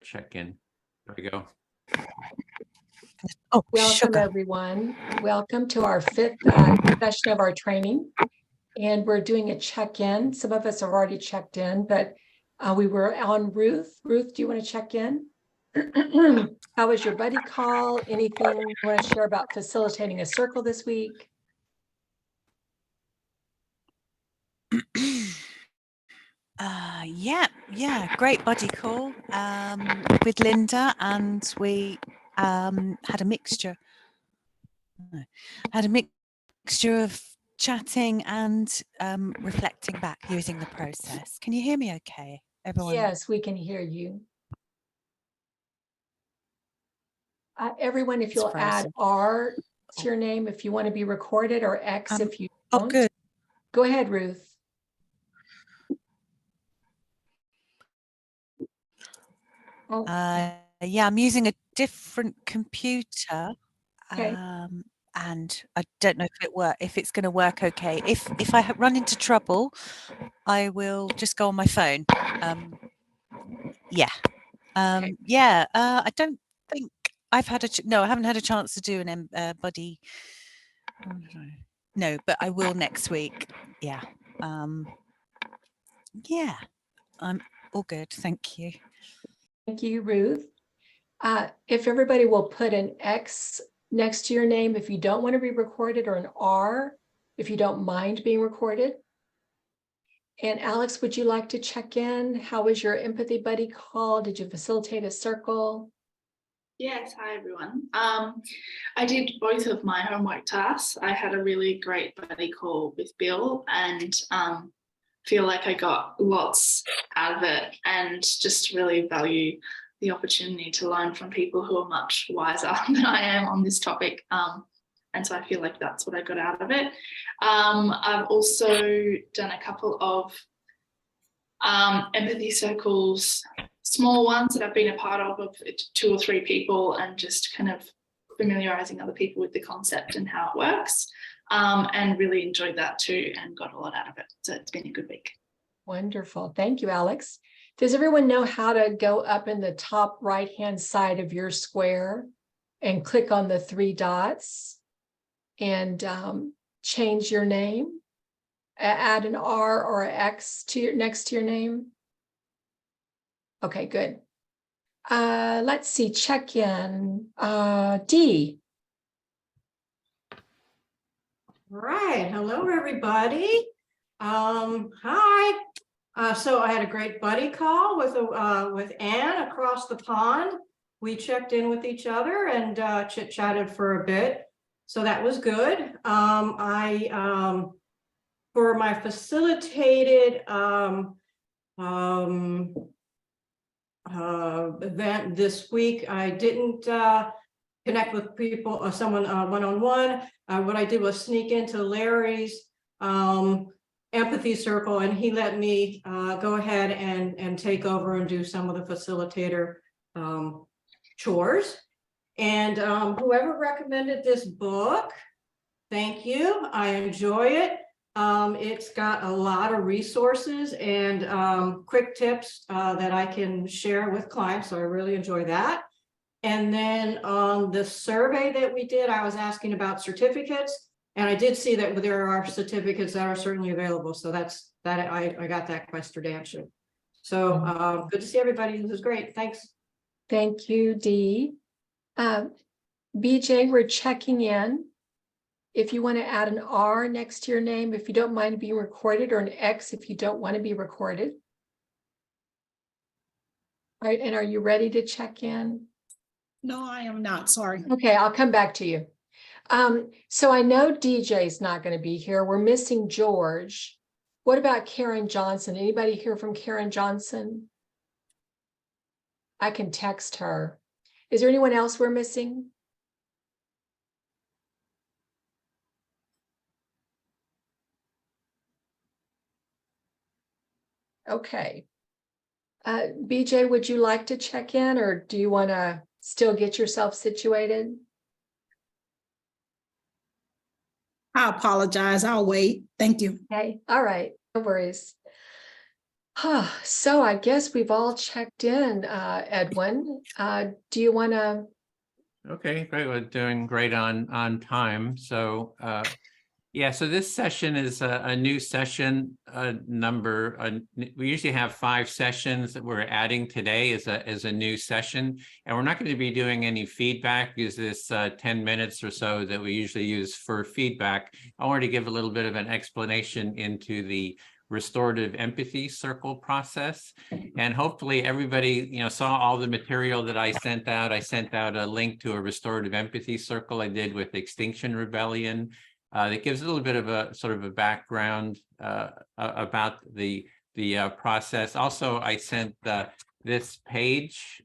check in. There we go. Oh, welcome, sugar. everyone. Welcome to our fifth session of our training. And we're doing a check-in. Some of us have already checked in, but we were on Ruth. Ruth, do you want to check in? How was your buddy call? Anything you want to share about facilitating a circle this week? Yeah, great buddy call with Linda, and we had a mixture of chatting and reflecting back using the process. Can you hear me okay, everyone? Yes, we can hear you. Everyone, if you'll add R to your name if you want to be recorded, or X if you don't. Oh, good. Go ahead, Ruth. Yeah, I'm using a different computer. Okay. And I don't know if it's going to work okay. If I run into trouble, I will just go on my phone. Okay. I don't think I've had I haven't had a chance to do an buddy. No, but I will next week. Yeah. Yeah, I'm all good. Thank you. Thank you, Ruth. If everybody will put an X next to your name if you don't want to be recorded, or an R if you don't mind being recorded. And Alex, would you like to check in? How was your empathy buddy call? Did you facilitate a circle? Yes, hi everyone. I did both of my homework tasks. I had a really great buddy call with Bill, and feel like I got lots out of it, and just really value the opportunity to learn from people who are much wiser than I am on this topic. And so I feel like that's what I got out of it. I've also done a couple of empathy circles, small ones that I've been a part of 2 or 3 people, and just kind of familiarizing other people with the concept and how it works. And really enjoyed that too, and got a lot out of it. So it's been a good week. Wonderful. Thank you, Alex. Does everyone know how to go up in the top right-hand side of your square and click on the 3 dots and change your name? Add an R or an X to next to your name? Okay, good. Let's see, check in. D. All right, hello everybody. Hi. So I had a great buddy call with Anne across the pond. We checked in with each other and chit-chatted for a bit, so that was good. For my facilitated event this week, I didn't connect with people or someone one-on-one. What I did was sneak into Larry's empathy circle, and he let me go ahead and take over and do some of the facilitator chores. And whoever recommended this book, thank you. I enjoy it. It's got a lot of resources and quick tips that I can share with clients, so I really enjoy that. And then on the survey that we did, I was asking about certificates, and I did see that there are certificates that are certainly available. So I got that question answered. So good to see everybody. This is great. Thanks. Thank you, Dee. BJ, we're checking in. If you want to add an R next to your name, if you don't mind being recorded, or an X if you don't want to be recorded. All right, and are you ready to check in? No, I am not, sorry. Okay, I'll come back to you. So I know DJ's not going to be here. We're missing George. What about Karen Johnson? Anybody hear from Karen Johnson? I can text her. Is there anyone else we're missing? Okay. BJ, would you like to check in, or do you want to still get yourself situated? I apologize. I'll wait. Thank you. Okay. All right. No worries. So I guess we've all checked in, Edwin. Do you want to? Okay, great. We're doing great on time. So yeah, so this session is a new session number. We usually have 5 sessions that we're adding today as a new session, and we're not going to be doing any feedback because this 10 minutes or so that we usually use for feedback. I wanted to give a little bit of an explanation into the restorative empathy circle process, and hopefully everybody saw all the material that I sent out. I sent out a link to a restorative empathy circle I did with Extinction Rebellion. That gives a little bit of a sort of a background about the process. Also, I sent this page,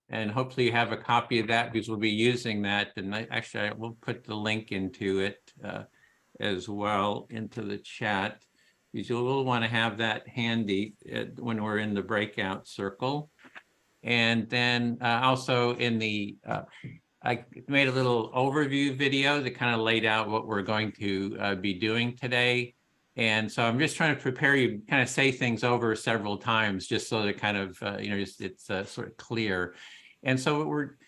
and hopefully you have a copy of that because we'll be using that. And actually, I will put the link into it as well into the chat. Because you'll want to have that handy when we're in the breakout circle. And then also in the I made a little overview video that kind of laid out what we're going to be doing today. And so I'm just trying to prepare you, kind of say things over several times, just so that kind of, it's sort of clear. And so we're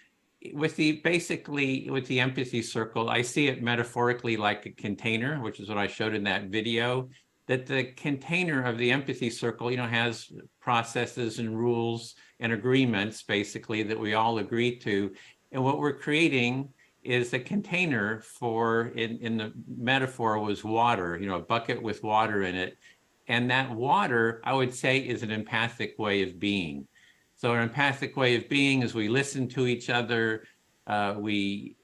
basically with the empathy circle, I see it metaphorically like a container, which is what I showed in that video, that the container of the empathy circle, has processes and rules and agreements, basically, that we all agree to. And what we're creating is a container for, in the metaphor was water, a bucket with water in it. And that water, I would say, is an empathic way of being. So an empathic way of being is we listen to each other. We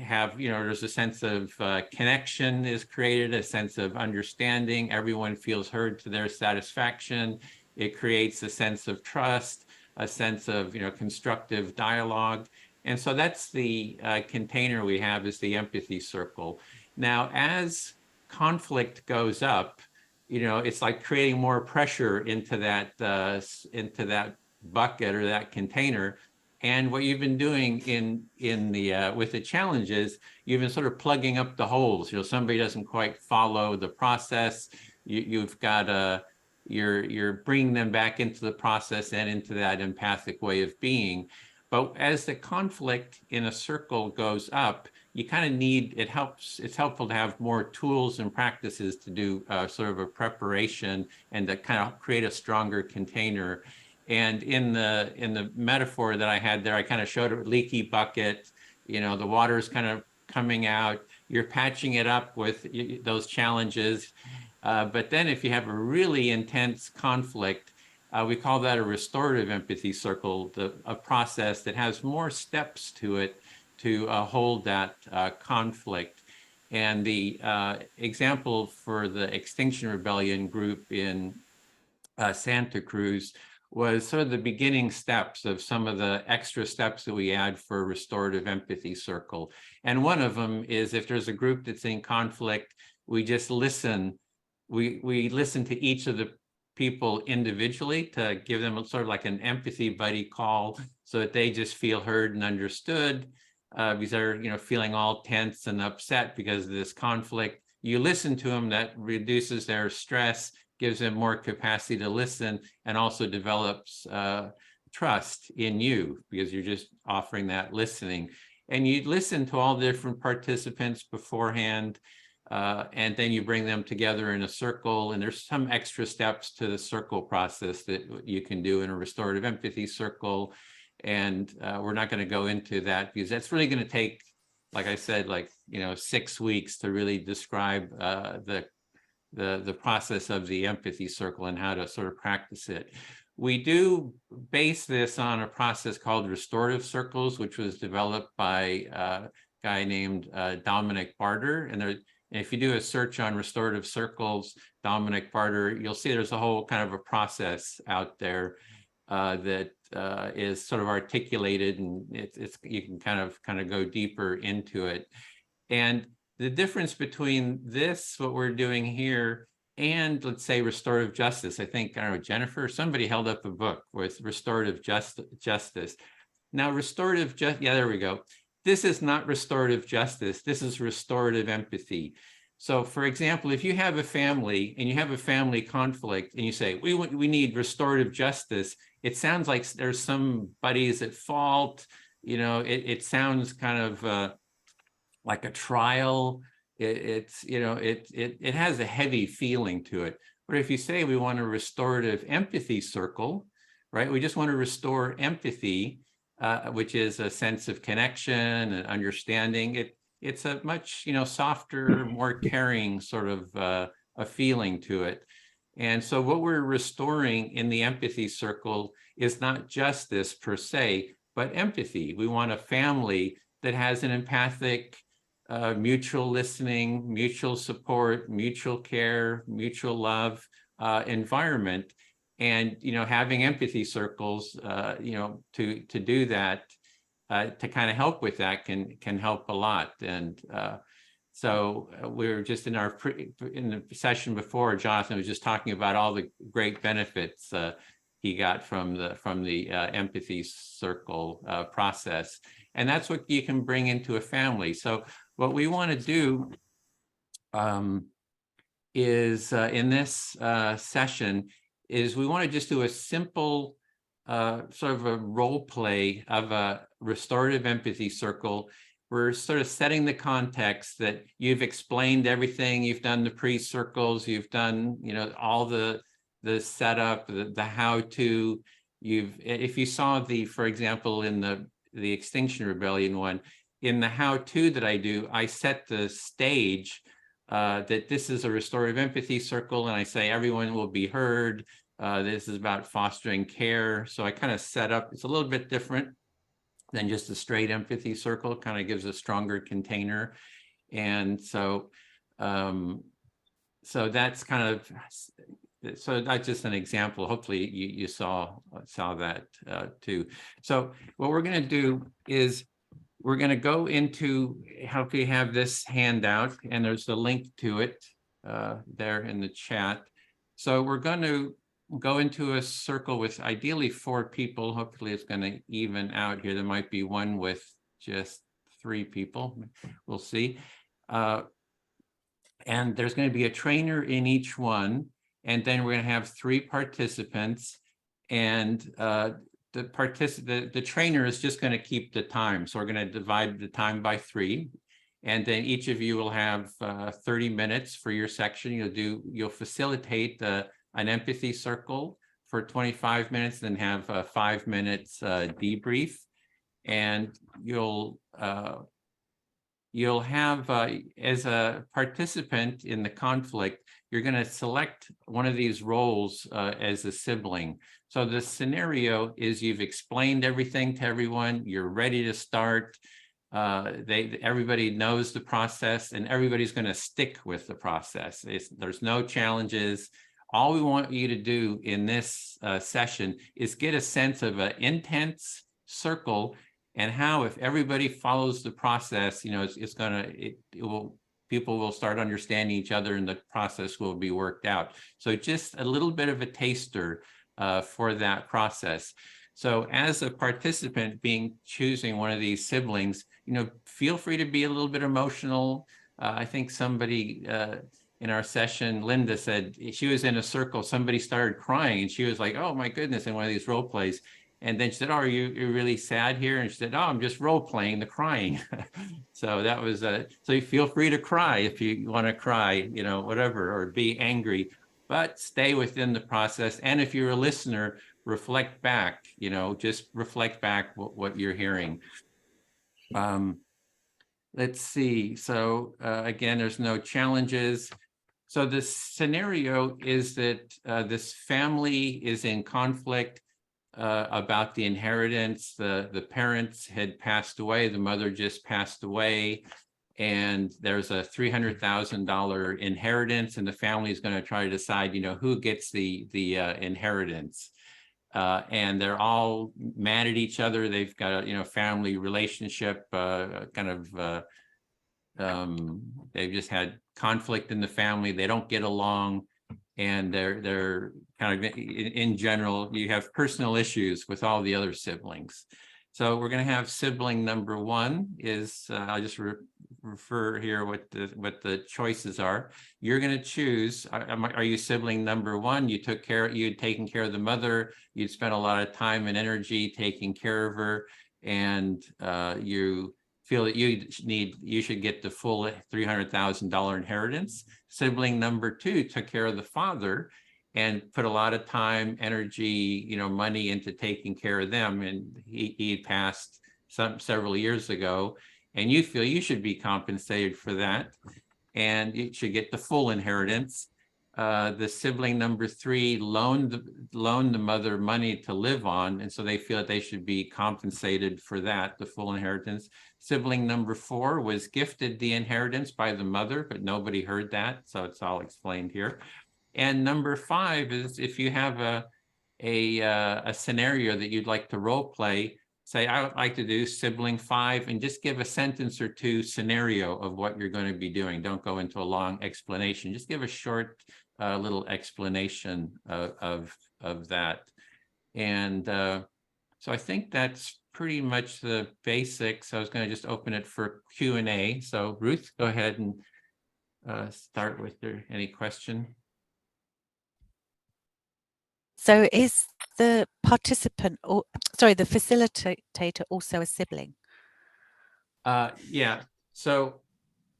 have, there's a sense of connection is created, a sense of understanding. Everyone feels heard to their satisfaction. It creates a sense of trust, a sense of, constructive dialogue. And so that's the container we have, is the empathy circle. Now, as conflict goes up, it's like creating more pressure into that bucket or that container. And what you've been doing in the with the challenges, you've been sort of plugging up the holes. Somebody doesn't quite follow the process. You've got you're bringing them back into the process and into that empathic way of being. But as the conflict in a circle goes up, you kind of need, it's helpful to have more tools and practices to do sort of a preparation and to kind of create a stronger container. And in the metaphor that I had there, I kind of showed a leaky bucket, the water's kind of coming out, you're patching it up with those challenges. But then if you have a really intense conflict, we call that a restorative empathy circle, a process that has more steps to it to hold that conflict. And the example for the Extinction Rebellion group in Santa Cruz was sort of the beginning steps of some of the extra steps that we add for a restorative empathy circle. And one of them is, if there's a group that's in conflict, we just listen. We listen to each of the people individually to give them sort of like an empathy buddy call, so that they just feel heard and understood, because they're feeling all tense and upset because of this conflict. You listen to them, that reduces their stress, gives them more capacity to listen, and also develops trust in you, because you're just offering that listening. And you listen to all the different participants beforehand, and then you bring them together in a circle. And there's some extra steps to the circle process that you can do in a restorative empathy circle. And we're not going to go into that, because that's really going to take, like I said, 6 weeks to really describe the process of the empathy circle and how to sort of practice it. We do base this on a process called restorative circles, which was developed by a guy named Dominic Barter. And if you do a search on restorative circles, Dominic Barter, you'll see there's a whole kind of a process out there that is sort of articulated, and you can kind of go deeper into it. And the difference between this, what we're doing here, and let's say restorative justice, I don't know, Jennifer, somebody held up a book with restorative justice. Now, yeah, there we go. This is not restorative justice. This is restorative empathy. So for example, if you have a family and you have a family conflict and you say, we need restorative justice, it sounds like there's somebody's at fault. It sounds kind of like a trial. It has a heavy feeling to it. But if you say we want a restorative empathy circle, right? We just want to restore empathy, which is a sense of connection and understanding. It's a much, softer, more caring sort of a feeling to it. And so what we're restoring in the empathy circle is not justice per se, but empathy. We want a family that has an empathic, mutual listening, mutual support, mutual care, mutual love environment. And, having empathy circles, to do that, to kind of help with that can help a lot. And so we're just in the session before, Jonathan was just talking about all the great benefits he got from the empathy circle process. And that's what you can bring into a family. So what we want to do is in this session is we want to just do a simple sort of a role play of a restorative empathy circle. We're sort of setting the context that you've explained everything. You've done the pre-circles. You've done, all the setup, the how-to. If you saw for example, in the Extinction Rebellion one, in the how-to that I do, I set the stage that this is a restorative empathy circle, and I say everyone will be heard. This is about fostering care. So I kind of set up, it's a little bit different than just a straight empathy circle, kind of gives a stronger container. And so, so that's kind of, so that's just an example. Hopefully you saw that too. So what we're going to do is we're going to go into, hopefully have this handout, and there's a link to it there in the chat. So we're going to go into a circle with ideally 4 people. Hopefully it's going to even out here. There might be one with just 3 people. We'll see. And there's going to be a trainer in each one. And then we're going to have 3 participants. And the trainer is just going to keep the time. So we're going to divide the time by 3. And then each of you will have 30 minutes for your section. You'll facilitate an empathy circle for 25 minutes, then have 5 minutes debrief. And you'll have, as a participant in the conflict, you're going to select one of these roles as a sibling. So the scenario is you've explained everything to everyone, you're ready to start. Everybody knows the process, and everybody's going to stick with the process. There's no challenges. All we want you to do in this session is get a sense of an intense circle, and how, if everybody follows the process, people will start understanding each other, and the process will be worked out. So just a little bit of a taster for that process. So as a participant choosing one of these siblings, feel free to be a little bit emotional. I think somebody in our session, Linda, said she was in a circle, somebody started crying, and she was like, oh my goodness, in one of these role plays. And then she said, oh, you're really sad here? And she said, oh, I'm just role playing the crying. So that was, so you feel free to cry if you want to cry, whatever, or be angry, but stay within the process. And if you're a listener, reflect back, just reflect back what you're hearing. Let's see. So again, there's no challenges. So the scenario is that this family is in conflict about the inheritance. The parents had passed away. The mother just passed away. And there's a $300,000 inheritance, and the family is going to try to decide, who gets the inheritance. And they're all mad at each other. They've got a, family relationship, they've just had conflict in the family. They don't get along, and they're kind of, in general, you have personal issues with all the other siblings. So we're going to have sibling number one is, I'll just refer here what the choices are. You're going to choose, are you sibling number one? You'd taken care of the mother, you'd spent a lot of time and energy taking care of her, and you feel that you should get the full $300,000 inheritance. Sibling number two took care of the father and put a lot of time, energy, money into taking care of them. And he passed several years ago, and you feel you should be compensated for that, and you should get the full inheritance. The sibling number three loaned the mother money to live on, and so they feel that they should be compensated for that, the full inheritance. Sibling number four was gifted the inheritance by the mother, but nobody heard that, so it's all explained here. And number five is if you have a scenario that you'd like to role play, say, I would like to do sibling five, and just give a sentence or two scenario of what you're going to be doing. Don't go into a long explanation. Just give a short little explanation of that. And so I think that's pretty much the basics. I was going to just open it for Q&A. So Ruth, go ahead and start with any question. So is the participant, or sorry, the facilitator also a sibling? Yeah, so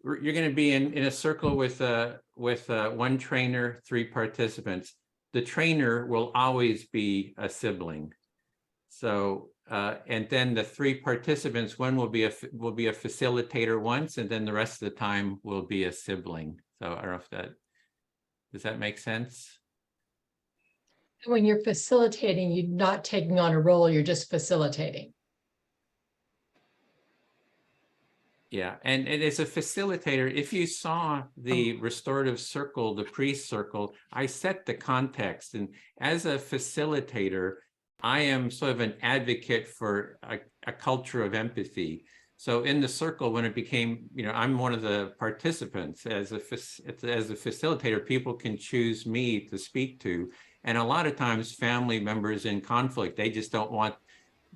you're going to be in a circle with one trainer, 3 participants. The trainer will always be a sibling. So and then the 3 participants, one will be a facilitator once, and then the rest of the time will be a sibling. So I don't know if does that make sense? When you're facilitating, you're not taking on a role, you're just facilitating. Yeah, and as a facilitator, if you saw the restorative circle, the pre-circle, I set the context. And as a facilitator, I am sort of an advocate for a culture of empathy. So in the circle, when it became, I'm one of the participants. As a facilitator, people can choose me to speak to. And a lot of times family members in conflict, they just don't want,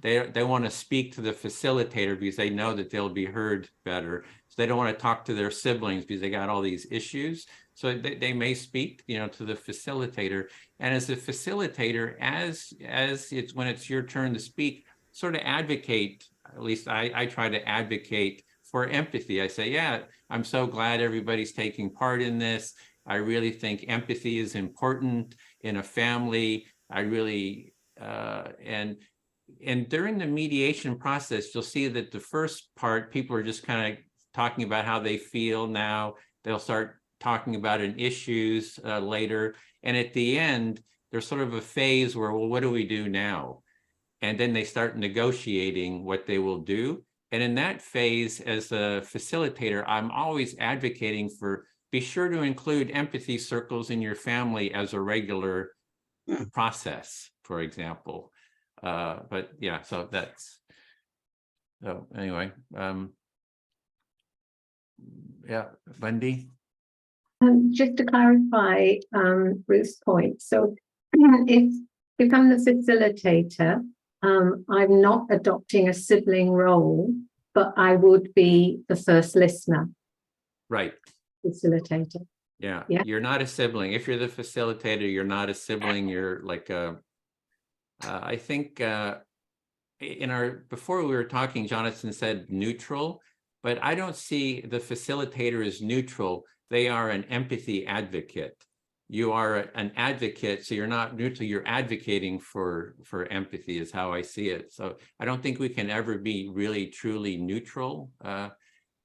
they want to speak to the facilitator because they know that they'll be heard better. So they don't want to talk to their siblings because they got all these issues. So they may speak, to the facilitator. And as a facilitator, as it's when it's your turn to speak, sort of advocate, at least I try to advocate for empathy. I say, yeah, I'm so glad everybody's taking part in this. I really think empathy is important in a family. I really, and during the mediation process, you'll see that the first part, people are just kind of talking about how they feel now. They'll start talking about issues later. And at the end, there's sort of a phase where, well, what do we do now? And then they start negotiating what they will do. And in that phase, as a facilitator, I'm always advocating for, be sure to include empathy circles in your family as a regular process, for example. But yeah, so anyway, yeah, Wendy? Just to clarify Ruth's point, so if I'm the facilitator, I'm not adopting a sibling role, but I would be the first listener. Right. Facilitator. Yeah, yeah. You're not a sibling. If you're the facilitator, you're not a sibling. You're like I think before we were talking, Jonathan said neutral, but I don't see the facilitator as neutral. They are an empathy advocate. You are an advocate, so you're not neutral. You're advocating for empathy is how I see it. So I don't think we can ever be really truly neutral,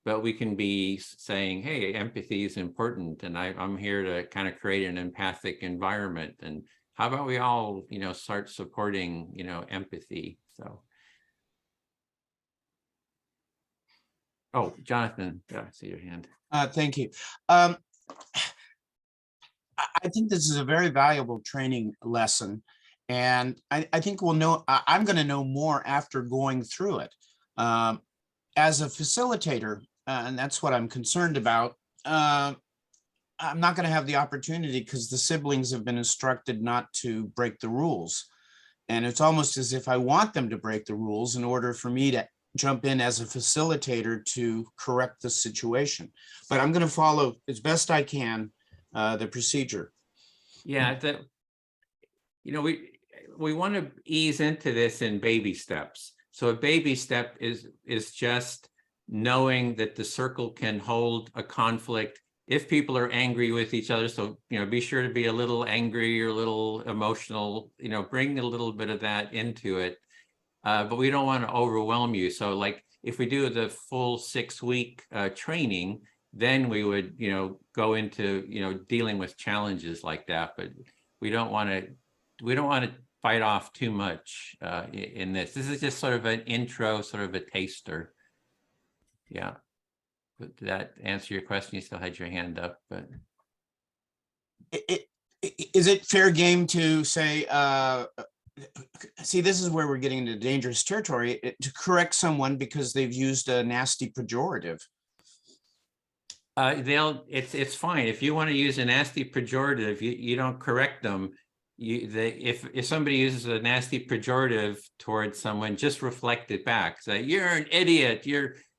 but we can be saying, hey, empathy is important, and I'm here to kind of create an empathic environment. And how about we all, start supporting, empathy? So. Oh, Jonathan, I see your hand. Thank you. I think this is a very valuable training lesson, and I think we'll know. I'm going to know more after going through it. As a facilitator, and that's what I'm concerned about. I'm not going to have the opportunity because the siblings have been instructed not to break the rules. And it's almost as if I want them to break the rules in order for me to jump in as a facilitator to correct the situation. But I'm going to follow as best I can the procedure. Yeah, we want to ease into this in baby steps. So a baby step is just knowing that the circle can hold a conflict if people are angry with each other. So, be sure to be a little angry or a little emotional, bring a little bit of that into it. But we don't want to overwhelm you. So like if we do the full 6-week training, then we would, go into, dealing with challenges like that. But we don't want to fight off too much in this. This is just sort of an intro, sort of a taster. Yeah. But did that answer your question? You still had your hand up, but. Is it fair game to say, see, this is where we're getting into dangerous territory, to correct someone because they've used a nasty pejorative? It's fine. If you want to use a nasty pejorative, you don't correct them. If somebody uses a nasty pejorative towards someone, just reflect it back. Say, you're an idiot.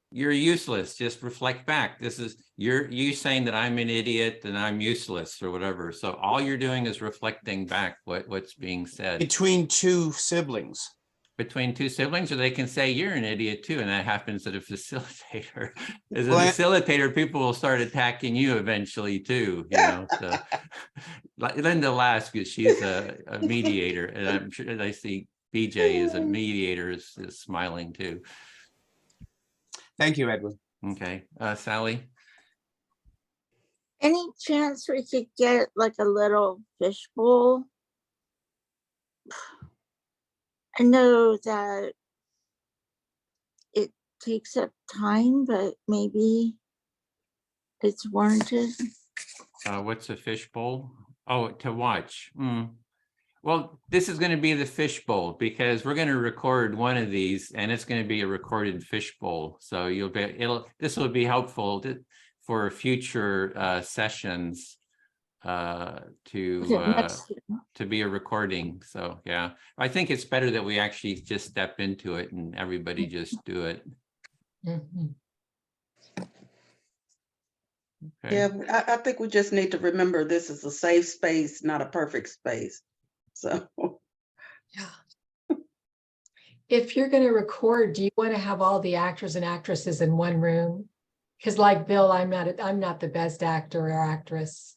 You're useless. Just reflect back. This is you saying that I'm an idiot and I'm useless or whatever. So all you're doing is reflecting back what's being said. Between two siblings. Between two siblings, or they can say you're an idiot too, and that happens at a facilitator. As a Well, facilitator, people will start attacking you eventually too. So Linda laughs because she's a mediator, and I'm sure I see BJ as a mediator is smiling too. Thank you, Edwin. Okay, Sally. Any chance we could get like a little fishbowl? I know that it takes up time, but maybe it's warranted. What's a fishbowl? Oh, to watch. Well, this is going to be the fishbowl because we're going to record one of these, and it's going to be a recorded fishbowl. So this will be helpful for future sessions to be a recording. So yeah, I think it's better that we actually just step into it and everybody just do it. Mhm. Okay. Yeah, I think we just need to remember this is a safe space, not a perfect space. So Yeah. If you're going to record, do you want to have all the actors and actresses in one room? Because like Bill, I'm not the best actor or actress.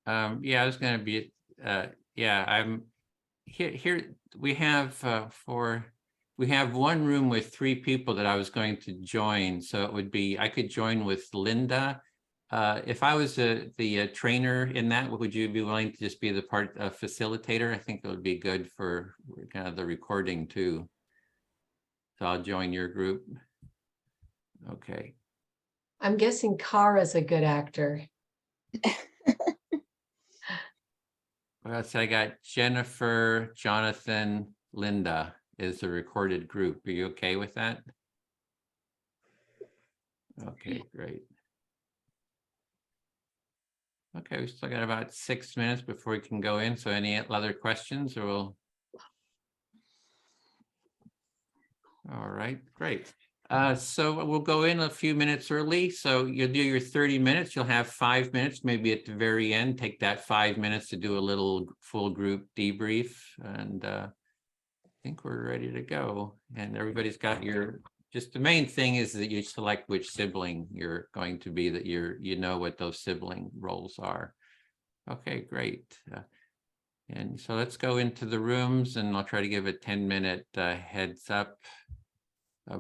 Yeah, I was going to be, yeah, I'm here. We have one room with 3 people that I was going to join. So it would be, I could join with Linda. If I was the trainer in that, would you be willing to just be the facilitator? I think it would be good for kind of the recording too. So I'll join your group. Okay. I'm guessing Kara's a good actor. Well, so I got Jennifer, Jonathan, Linda is the recorded group. Are you okay with that? Okay, great. Okay, we still got about 6 minutes before we can go in. So any other questions, or we'll. All right, great. So we'll go in a few minutes early. So you'll do your 30 minutes. You'll have 5 minutes, maybe at the very end, take that 5 minutes to do a little full group debrief. And I think we're ready to go. And everybody's got just the main thing is that you select which sibling you're going to be, that you know what those sibling roles are. Okay, great. And so let's go into the rooms, and I'll try to give a 10-minute heads up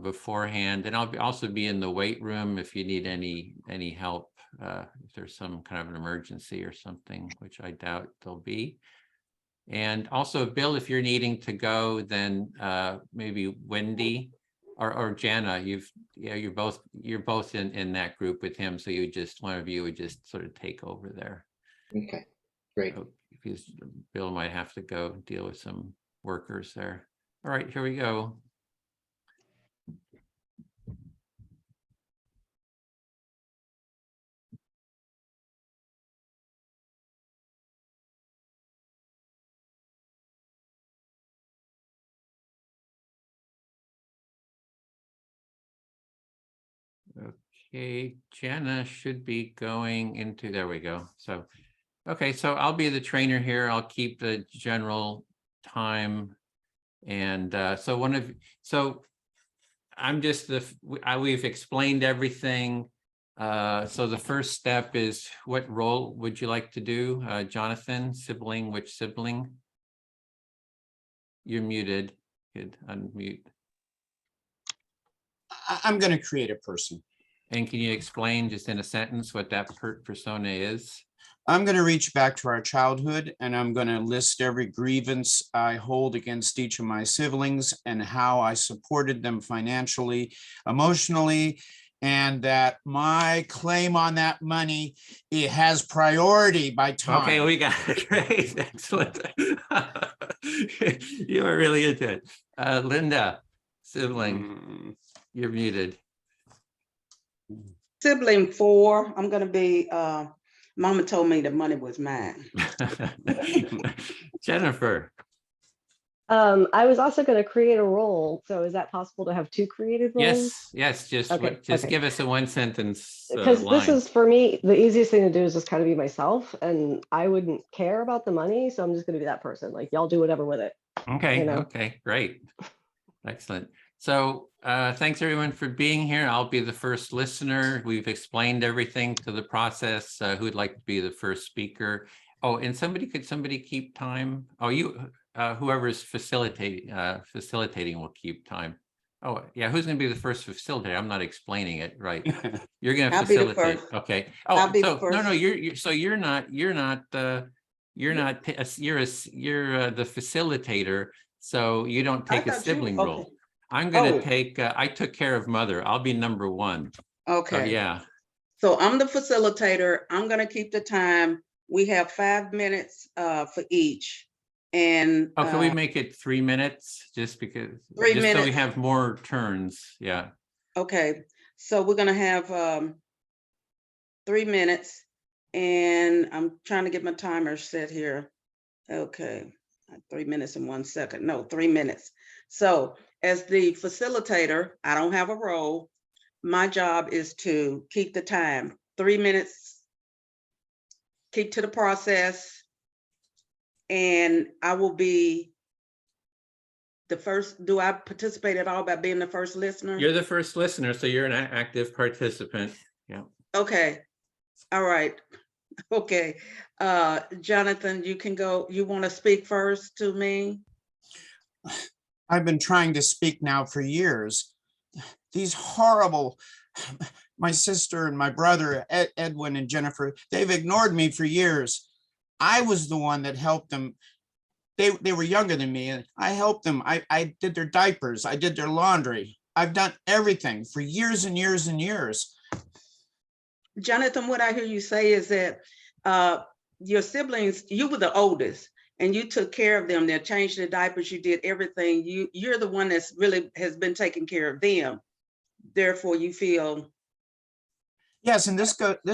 beforehand. And I'll also be in the wait room if you need any help, if there's some kind of an emergency or something, which I doubt there'll be. And also, Bill, if you're needing to go, then maybe Wendy or Jana, you're both in that group with him. So one of you would just sort of take over there. okay, great. Because Bill might have to go deal with some workers there. All right, here we go. Okay, Jenna should be going into, there we go. So, okay, so I'll be the trainer here. I'll keep the general time. And so I'm just we've explained everything. So the first step is, what role would you like to do? Jonathan, sibling, which sibling? You're muted. Could unmute. I'm going to create a person. And can you explain just in a sentence what that persona is? I'm going to reach back to our childhood, and I'm going to list every grievance I hold against each of my siblings and how I supported them financially, emotionally, and that my claim on that money, it has priority by time. Okay, we got it. Great, excellent. You are really into it. Linda, sibling, you're muted. Sibling 4, I'm gonna be, Mama told me the money was mine. Jennifer. I was also going to create a role. So is that possible to have 2 created roles? Yes, just Okay, okay. give us a 1-sentence Because this line. is, for me, the easiest thing to do is just kind of be myself, and I wouldn't care about the money. So I'm just going to be that person. Like, y'all do whatever with it. Okay, you know? okay, great. Excellent. So thanks everyone for being here. I'll be the first listener. We've explained everything to the process. Who would like to be the first speaker? Oh, and could somebody keep time? Oh, whoever's facilitating will keep time. Oh, yeah, who's going to be the first facilitator? I'm not explaiing it right. You're going to I'll be the facilitate. first. Okay. I'll Oh, be so the first. no, you're the facilitator. So you don't take a thought you- sibling okay. role. I'm going to Oh. take, I took care of mother. I'll be number 1. Okay. Yeah. So I'm the facilitator. I'm gonna keep the time. We have 5 minutes for each. And Oh, can we make it 3 minutes? Just because, 3 just so we minutes. have more turns. Yeah. Okay, so we're gonna have 3 minutes, and I'm trying to get my timer set here. Okay, 3 minutes and 1 second. No, 3 minutes. So as the facilitator, I don't have a role. My job is to keep the time, 3 minutes, keep to the process, and I will be the first. Do I participate at all by being the first listener? You're the first listener, so you're an active participant. Yeah. Okay, all right. Okay, Jonathan, you can go. You want to speak first to me? I've been trying to speak now for years. These horrible, my sister and my brother, Edwin and Jennifer, they've ignored me for years. I was the one that helped them. They were younger than me, and I helped them. I did their diapers. I did their laundry. I've done everything for years and years and years. Jonathan, what I hear you say is that your siblings, you were the oldest, and you took care of them. They changed their diapers. You did everything. You're the one that's really has been taking care of them. Therefore, you feel. Yes, and this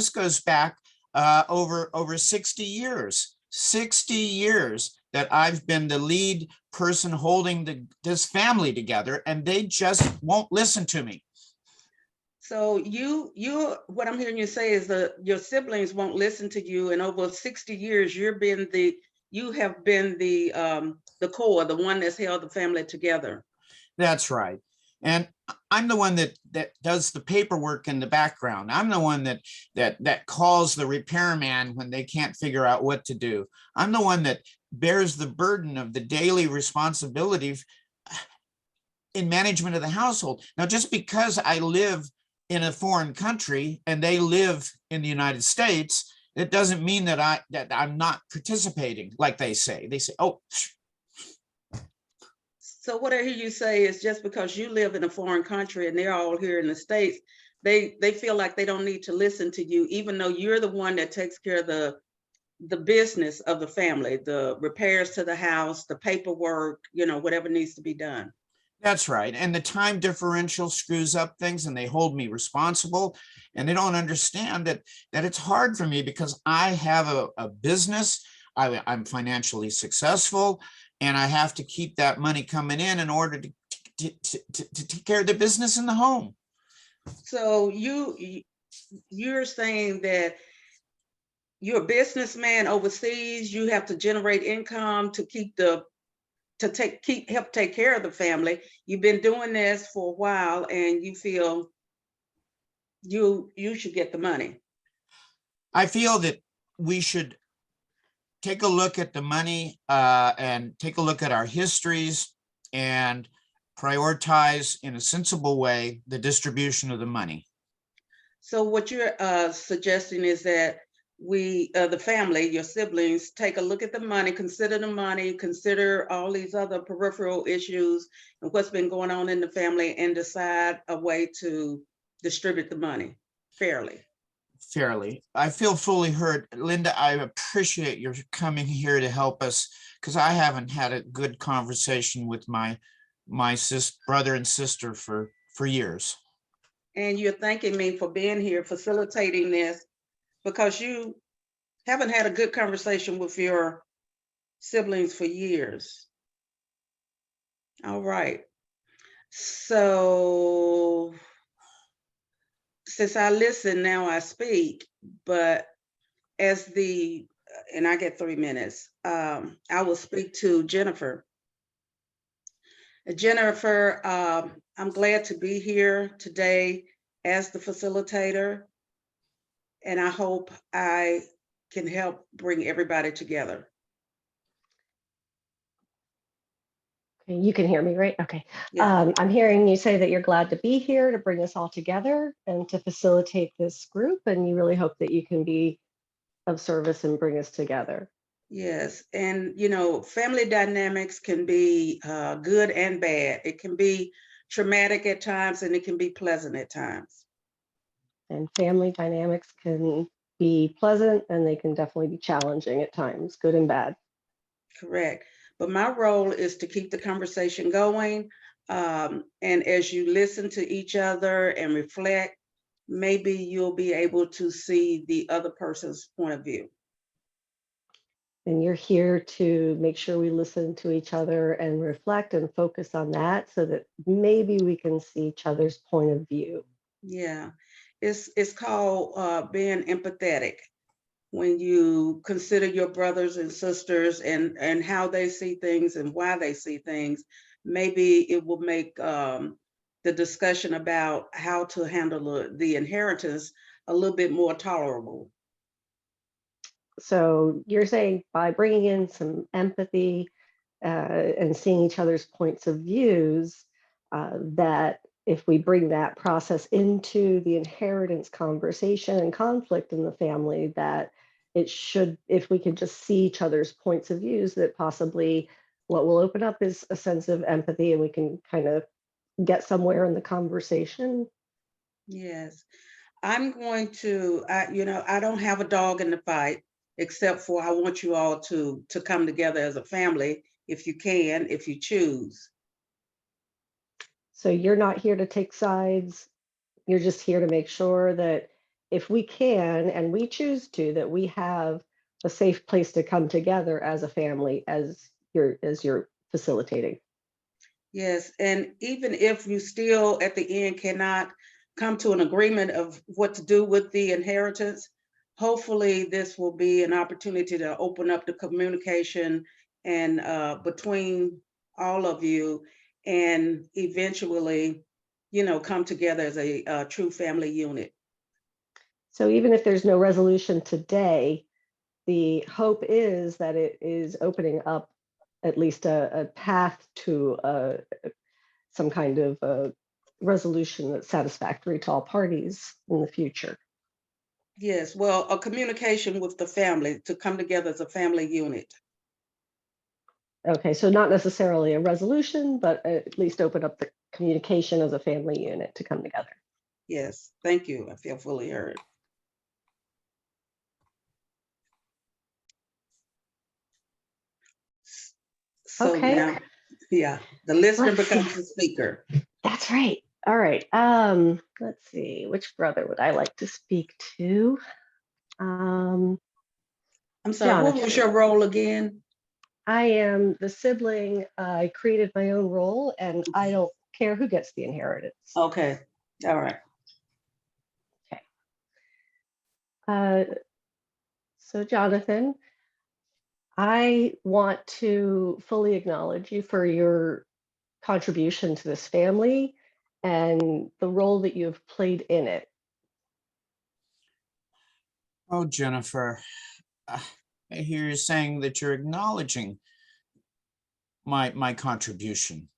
goes back over 60 years. 60 years that I've been the lead person holding this family together, and they just won't listen to me. So what I'm hearing you say is that your siblings won't listen to you, and over 60 years, you have been the core, the one that's held the family together. That's right. And I'm the one that does the paperwork in the background. I'm the one that calls the repairman when they can't figure out what to do. I'm the one that bears the burden of the daily responsibility in management of the household. Now, just because I live in a foreign country and they live in the United States, it doesn't mean that I'm not participating, like they say. They say, oh. So what I hear you say is just because you live in a foreign country and they're all here in the States, they feel like they don't need to listen to you, even though you're the one that takes care of the business of the family, the repairs to the house, the paperwork, whatever needs to be done. That's right. And the time differential screws up things, and they hold me responsible, and they don't understand that it's hard for me because I have a business. I'm financially successful, and I have to keep that money coming in order to take care of the business in the home. So you're saying that you're a businessman overseas, you have to generate income to help take care of the family. You've been doing this for a while and you feel you should get the money. I feel that we should take a look at the money and take a look at our histories and prioritize in a sensible way the distribution of the money. So what you're suggesting is that we, the family, your siblings, take a look at the money, consider all these other peripheral issues and what's been going on in the family, and decide a way to distribute the money fairly. I feel fully heard. Linda, I appreciate your coming here to help us, because I haven't had a good conversation with my brother and sister for years. And you're thanking me for being here, facilitating this, because you haven't had a good conversation with your siblings for years. All right. So since I listen, now I speak, but and I get 3 minutes, I will speak to Jennifer. Jennifer, I'm glad to be here today as the facilitator, and I hope I can help bring everybody together. Okay, you can hear me, right? Okay. Yeah. I'm hearing you say that you're glad to be here to bring us all together and to facilitate this group, and you really hope that you can be of service and bring us together. Yes, and family dynamics can be good and bad. It can be traumatic at times, and it can be pleasant at times. And family dynamics can be pleasant, and they can definitely be challenging at times, good and bad. Correct. But my role is to keep the conversation going. And as you listen to each other and reflect, maybe you'll be able to see the other person's point of view. And you're here to make sure we listen to each other and reflect and focus on that, so that maybe we can see each other's point of view. Yeah, it's called being empathetic. When you consider your brothers and sisters and how they see things and why they see things, maybe it will make the discussion about how to handle the inheritance a little bit more tolerable. So you're saying by bringing in some empathy and seeing each other's points of views, that if we bring that process into the inheritance conversation and conflict in the family, that it should, if we could just see each other's points of views, that possibly what will open up is a sense of empathy, and we can kind of get somewhere in the conversation. Yes, I'm going to, I don't have a dog in the fight, except for I want you all to come together as a family, if you can, if you choose. So you're not here to take sides. You're just here to make sure that if we can and we choose to, that we have a safe place to come together as a family, as you're facilitating. Yes, and even if you still at the end cannot come to an agreement of what to do with the inheritance, hopefully this will be an opportunity to open up the communication and between all of you, and eventually, come together as a true family unit. So even if there's no resolution today, the hope is that it is opening up at least a path to some kind of a resolution that's satisfactory to all parties in the future. Yes, well, a communication with the family to come together as a family unit. Okay, so not necessarily a resolution, but at least open up the communication as a family unit to come together. Yes, thank you. I feel fully heard. So Okay. now, yeah, the listener becomes the speaker. That's right. All right. Let's see, which brother would I like to speak to? I'm sorry, Jonathan. what was your role again? I am the sibling. I created my own role, and I don't care who gets the inheritance. Okay, all right. So Jonathan, I want to fully acknowledge you for your contribution to this family and the role that you've played in it. Oh, Jennifer, I hear you saying that you're acknowledging my contribution.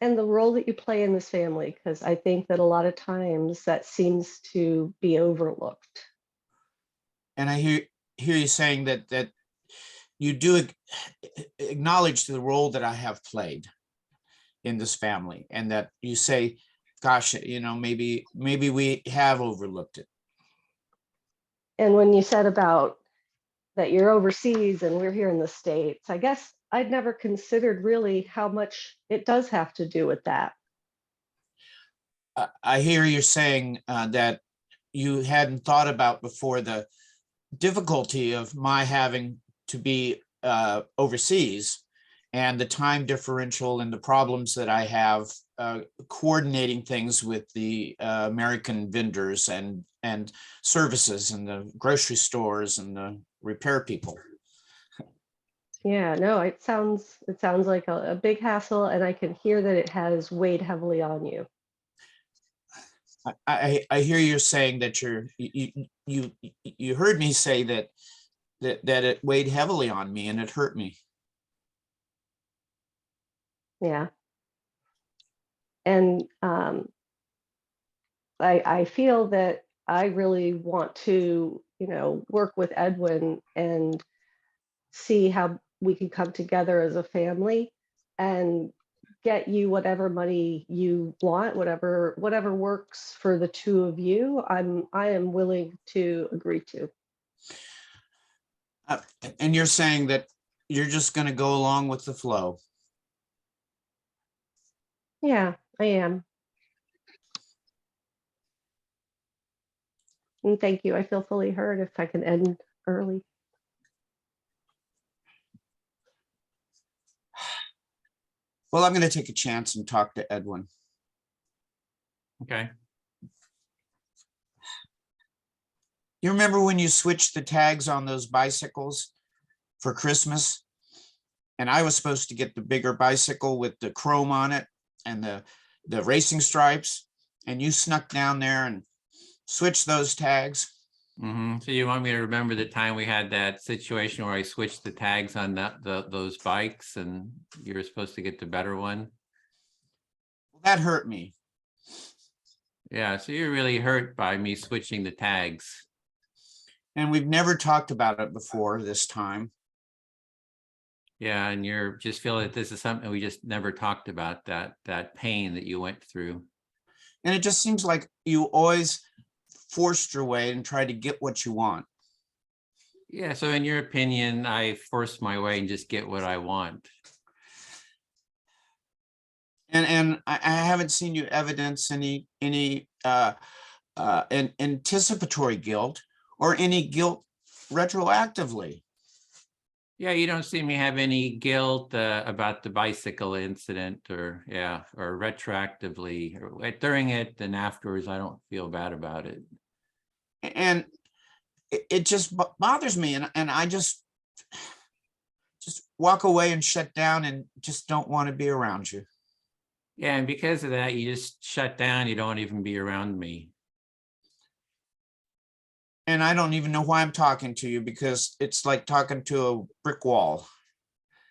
And the role that you play in this family, because I think that a lot of times that seems to be overlooked. And I hear you saying that you do acknowledge the role that I have played in this family, and that you say, gosh, maybe we have overlooked it. And when you said about that you're overseas and we're here in the States, I guess I'd never considered really how much it does have to do with that. I hear you saying that you hadn't thought about before the difficulty of my having to be overseas, and the time differential and the problems that I have coordinating things with the American vendors and services and the grocery stores and the repair people. Yeah, no, it sounds like a big hassle, and I can hear that it has weighed heavily on you. I hear you saying that you heard me say that it weighed heavily on me and it hurt me. Yeah. And I feel that I really want to, work with Edwin and see how we can come together as a family and get you whatever money you want, whatever works for the two of you. I am willing to agree to. And you're saying that you're just going to go along with the flow. Yeah, I am. And thank you. I feel fully heard if I can end early. Well, I'm going to take a chance and talk to Edwin. Okay. You remember when you switched the tags on those bicycles for Christmas? And I was supposed to get the bigger bicycle with the chrome on it and the racing stripes, and you snuck down there and switched those tags. So you want me to remember the time we had that situation where I switched the tags on those bikes and you were supposed to get the better one? That hurt me. Yeah, so you're really hurt by me switching the tags. And we've never talked about it before this time. Yeah, and you're just feeling that this is something we just never talked about, that pain that you went through. And it just seems like you always forced your way and tried to get what you want. Yeah, so in your opinion, I force my way and just get what I want. And I haven't seen you evidence any anticipatory guilt or any guilt retroactively. Yeah, you don't see me have any guilt about the bicycle incident, or retroactively, or during it and afterwards. I don't feel bad about it. And it just bothers me, and I just walk away and shut down and just don't want to be around you. Yeah, and because of that, you just shut down. You don't even be around me. And I don't even know why I'm talking to you, because it's like talking to a brick wall.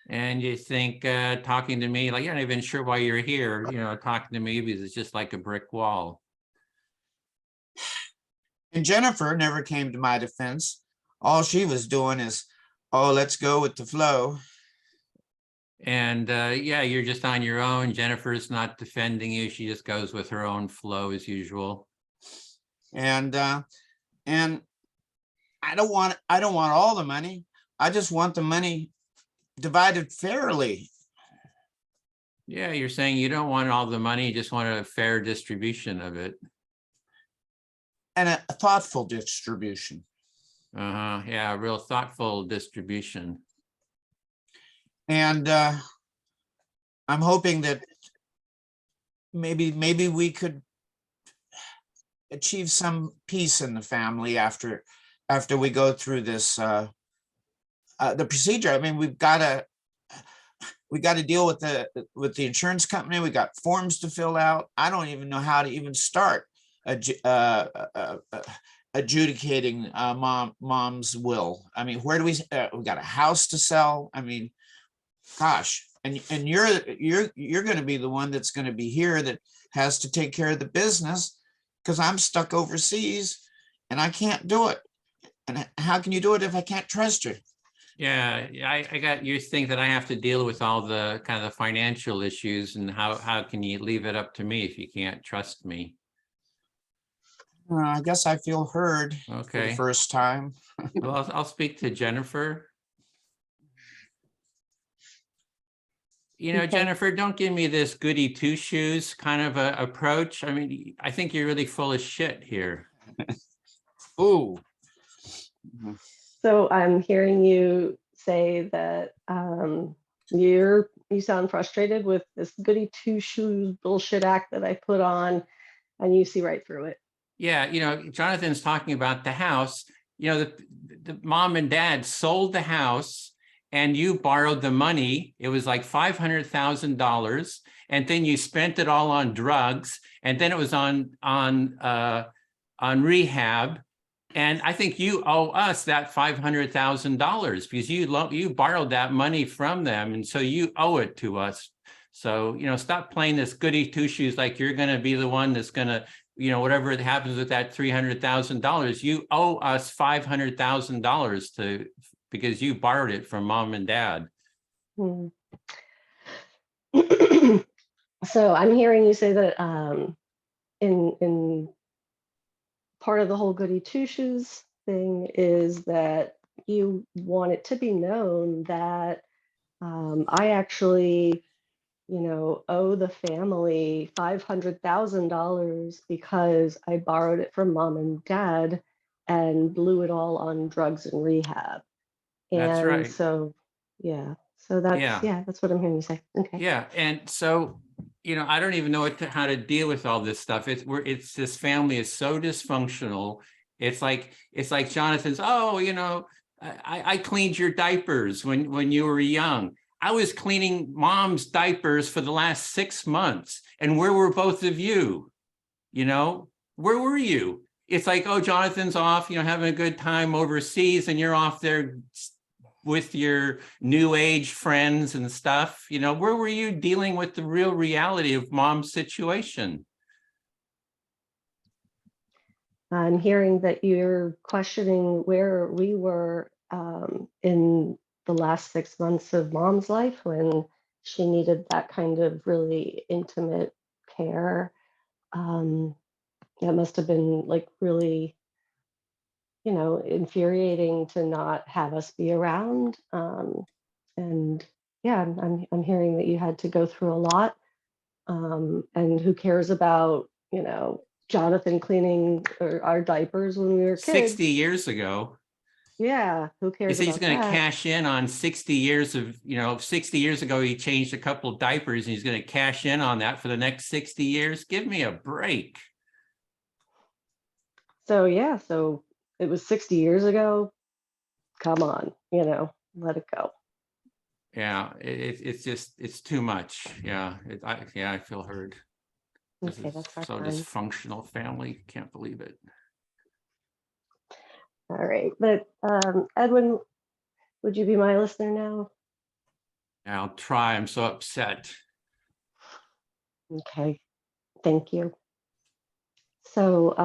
And you think talking to me, like, you're not even sure why you're here, talking to me, because it's just like a brick wall. And Jennifer never came to my defense. All she was doing is, oh, let's go with the flow. And yeah, you're just on your own. Jennifer's not defending you. She just goes with her own flow as usual. And I don't want all the money. I just want the money divided fairly. Yeah, you're saying you don't want all the money, you just want a fair distribution of it. And a thoughtful distribution. Yeah, a real thoughtful distribution. And I'm hoping that maybe we could achieve some peace in the family after we go through this the procedure. I mean, we got to deal with the insurance company. We got forms to fill out. I don't even know how to even start adjudicating mom's will. I mean, where do we got a house to sell? I mean, gosh, and you're going to be the one that's going to be here that has to take care of the business, because I'm stuck overseas and I can't do it. And how can you do it if I can't trust you? Yeah, I got you think that I have to deal with all the kind of the financial issues, and how can you leave it up to me if you can't trust me? I guess I feel heard for the Okay. first time. Well, I'll speak to Jennifer. You know, Okay. Jennifer, don't give me this goody two shoes kind of a approach. I mean, I think you're really full of shit here. Ooh. So I'm hearing you say that you sound frustrated with this goody two shoes bullshit act that I put on, and you see right through it. Yeah, you know, Jonathan's talking about the house. You know, the mom and dad sold the house and you borrowed the money. It was like $500,000, and then you spent it all on drugs, and then it was on rehab. And I think you owe us that $500,000 because you borrowed that money from them, and so you owe it to us. So, you know, stop playing this goody two shoes like you're going to be the one that's going to, you know, whatever happens with that $300,000, you owe us $500,000 because you borrowed it from mom and dad. Hmm. So I'm hearing you say that in part of the whole goody two shoes thing is that you want it to be known that I actually, you know, owe the family $500,000 because I borrowed it from mom and dad and blew it all on drugs and rehab. That's And right. so, yeah, so that's, Yeah. yeah, that's what I'm hearing you say. Okay. Yeah, and so, you know, I don't even know how to deal with all this stuff. It's this family is so dysfunctional. It's like Jonathan's, oh, you know, I cleaned your diapers when you were young. I was cleaning mom's diapers for the last 6 months. And where were both of you? You know, where were you? It's like, oh, Jonathan's off, you know, having a good time overseas, and you're off there with your new age friends and stuff. You know, where were you dealing with the real reality of mom's situation? I'm hearing that you're questioning where we were in the last 6 months of mom's life when she needed that kind of really intimate care. That must have been like really, you know, infuriating to not have us be around. And yeah, I'm hearing that you had to go through a lot. And who cares about, you know, Jonathan cleaning our diapers when we were kids? 60 years ago. Yeah, who cares He's about going to that? cash in on 60 years of, you know, 60 years ago, he changed a couple of diapers and he's going to cash in on that for the next 60 years. Give me a break. So yeah, so it was 60 years ago. Come on, you know, let it go. Yeah, it's just, it's too much. Yeah, I feel heard. This Okay, is that's our so time. dysfunctional family. Can't believe it. All right, but Edwin, would you be my listener now? I'll try. I'm so upset. Okay, thank you. So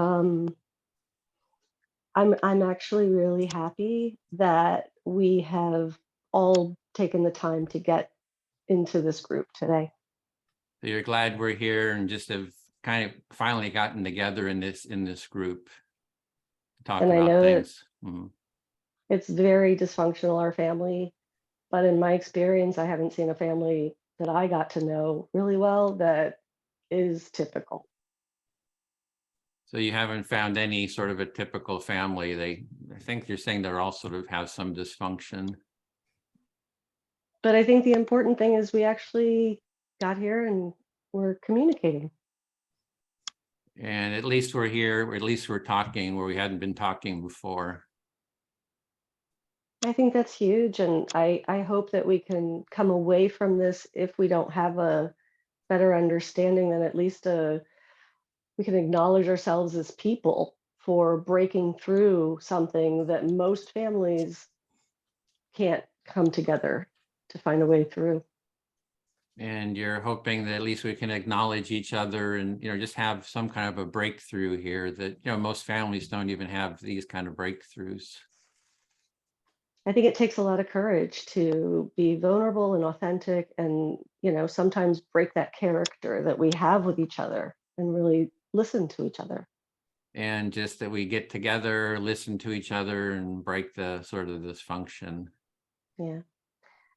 I'm actually really happy that we have all taken the time to get into this group today. So you're glad we're here and just have kind of finally gotten together in this group to talk And I about know that things. Mhm. it's very dysfunctional, our family, but in my experience, I haven't seen a family that I got to know really well that is typical. So you haven't found any sort of a typical family. I think you're saying they're all sort of have some dysfunction. But I think the important thing is we actually got here and we're communicating. And at least we're here, or at least we're talking where we hadn't been talking before. I think that's huge. And I hope that we can come away from this, if we don't have a better understanding, then at least we can acknowledge ourselves as people for breaking through something that most families can't come together to find a way through. And you're hoping that at least we can acknowledge each other and, just have some kind of a breakthrough here that, most families don't even have these kind of breakthroughs. I think it takes a lot of courage to be vulnerable and authentic and, sometimes break that character that we have with each other and really listen to each other. And just that we get together, listen to each other and break the sort of dysfunction. Yeah.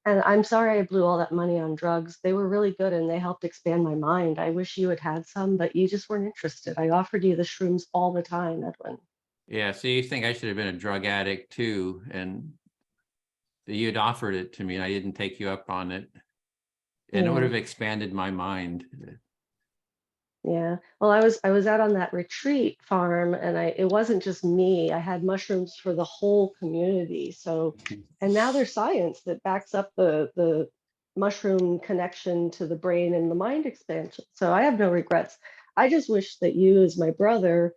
And I'm sorry I blew all that money on drugs. They were really good and they helped expand my mind. I wish you had had some, but you just weren't interested. I offered you the shrooms all the time, Edwin. Yeah, so you think I should have been a drug addict too, and you'd offered it to me and I didn't take you up on it. And it would have expanded my mind. Yeah. Well, I was out on that retreat farm and it wasn't just me. I had mushrooms for the whole community. So, and now there's science that backs up the mushroom connection to the brain and the mind expansion. So I have no regrets. I just wish that you, as my brother,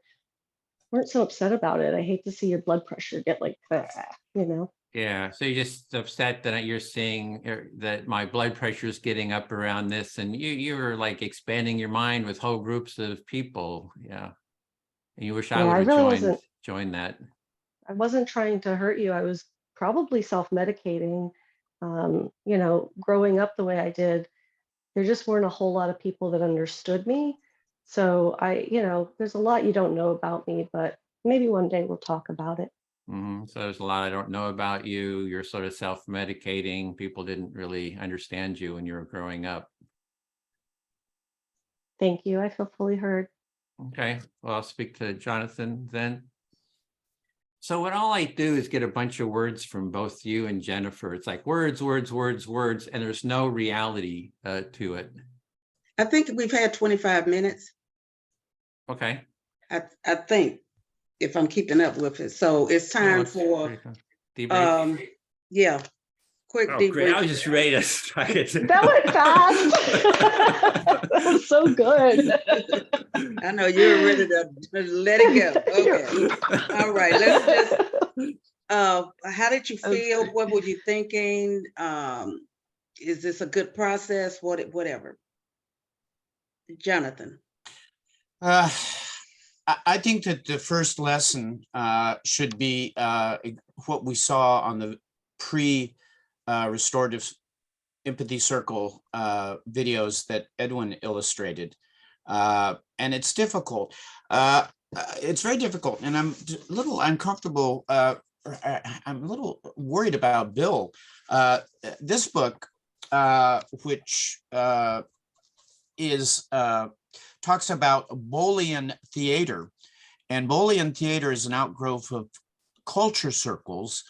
weren't so upset about it. I hate to see your blood pressure get like that, Yeah, so you're just upset that you're seeing that my blood pressure is getting up around this, and you're like expanding your mind with whole groups of people. Yeah, and you wish I would have really joined that. I wasn't trying to hurt you. I was probably self-medicating. Growing up the way I did, there just weren't a whole lot of people that understood me. So there's a lot you don't know about me, but maybe one day we'll talk about it. So there's a lot I don't know about you. You're sort of self-medicating. People didn't really understand you when you were growing up. Thank you. I feel fully heard. Okay, well, I'll speak to Jonathan then. So what all I do is get a bunch of words from both you and Jennifer. It's like words, words, words, words, and there's no reality to it. I think we've had 25 minutes. Okay. I think, if I'm keeping up with it. So it's time for debrief. Yeah, quick debrief. Great. I was just ready to strike it. That went fast. That was so good. I know you're ready to let it go. Okay. All right. Let's just how did you feel? What were you thinking? Is this a good process? Whatever. Jonathan. I think that the first lesson should be what we saw on the pre-restorative empathy circle videos that Edwin illustrated. And it's difficult. It's very difficult. And I'm a little uncomfortable. I'm a little worried about Bill. This book, which talks about Boolean theater. And Boolean theater is an outgrowth of culture circles.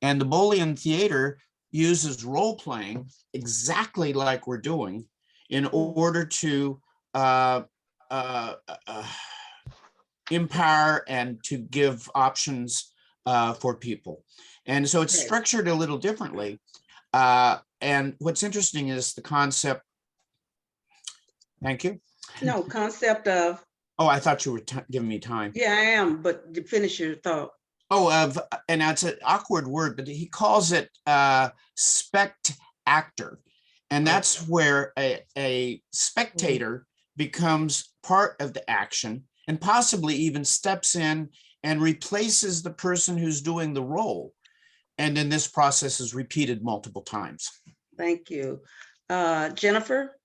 And the Boolean theater uses role playing exactly like we're doing in order to empower and to give options for people. And so it's structured a little differently. And what's interesting is the concept. Thank you. No, concept of. Oh, I thought you were giving me time. Yeah, I am, but finish your thought. Oh, and that's an awkward word, but he calls it spect-actor. And that's where a spectator becomes part of the action and possibly even steps in and replaces the person who's doing the role. And then this process is repeated multiple times. Thank you. Jennifer?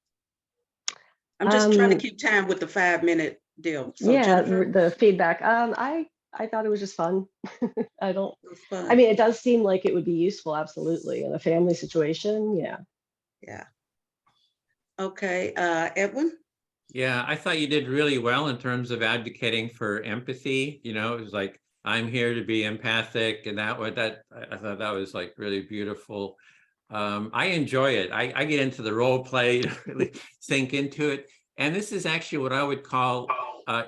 I'm just trying to keep time with the 5-minute deal. So yeah, Jennifer? the feedback. I thought it was just fun. I mean, it does seem like it would be useful, absolutely, in a family situation. Yeah. Yeah. Okay, Edwin? Yeah, I thought you did really well in terms of advocating for empathy. It was like, I'm here to be empathic, and I thought that was like really beautiful. I enjoy it. I get into the role play, really sink into it. And this is actually what I would call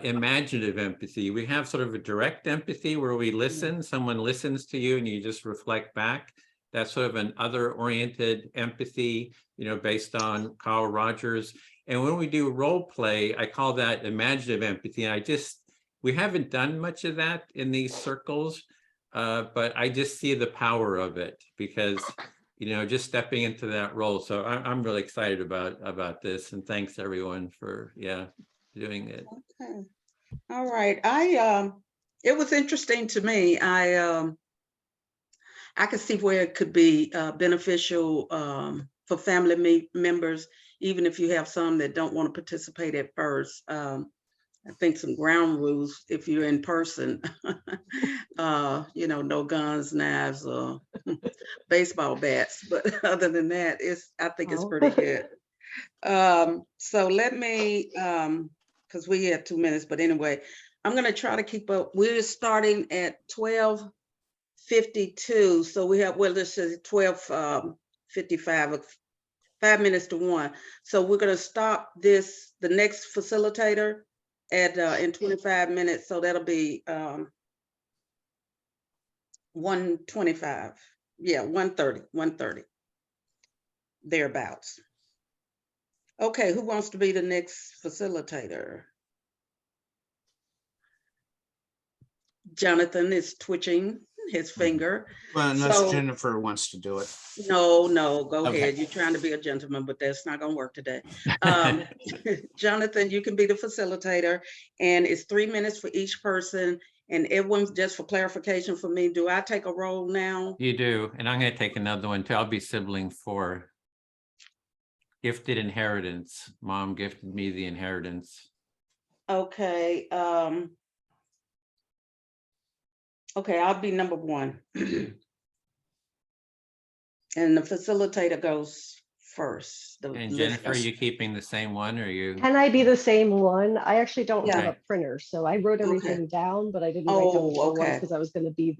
imaginative empathy. We have sort of a direct empathy where we listen, someone listens to you and you just reflect back. That's sort of an other-oriented empathy, you know, based on Carl Rogers. And when we do role play, I call that imaginative empathy. And we haven't done much of that in these circles, but I just see the power of it because, you know, just stepping into that role. So I'm really excited about this, and thanks everyone for, doing it. Okay. All right. It was interesting to me. I could see where it could be beneficial for family members, even if you have some that don't want to participate at first. I think some ground rules, if you're in person, you know, no guns, knives, or baseball bats. But other than that, I think it's pretty good. So let me, because we had 2 minutes, but anyway, I'm going to try to keep up. We're starting at 12:52. So we have, well, this is 12:55, 5 minutes to 1. So we're going to stop the next facilitator at in 25 minutes. So that'll be 1:25. Yeah, 1:30, thereabouts. Okay, who wants to be the next facilitator? Jonathan is twitching his finger. Well, unless So- Jennifer wants to do it. No, go Okay. ahead. You're trying to be a gentleman, but that's not gonna work today. Jonathan, you can be the facilitator, and it's 3 minutes for each person. And everyone's, just for clarification for me, do I take a role now? You do, and I'm going to take another one too. I'll be sibling 4. Gifted inheritance. Mom gifted me the inheritance. Okay. Okay, I'll be number 1. And the facilitator goes first. And Jennifer, are you keeping the same one, or you? Can I be the same one? I actually don't have Yeah. a printer, so I wrote everything down, but I didn't write down Oh, which one was okay. because I was going to be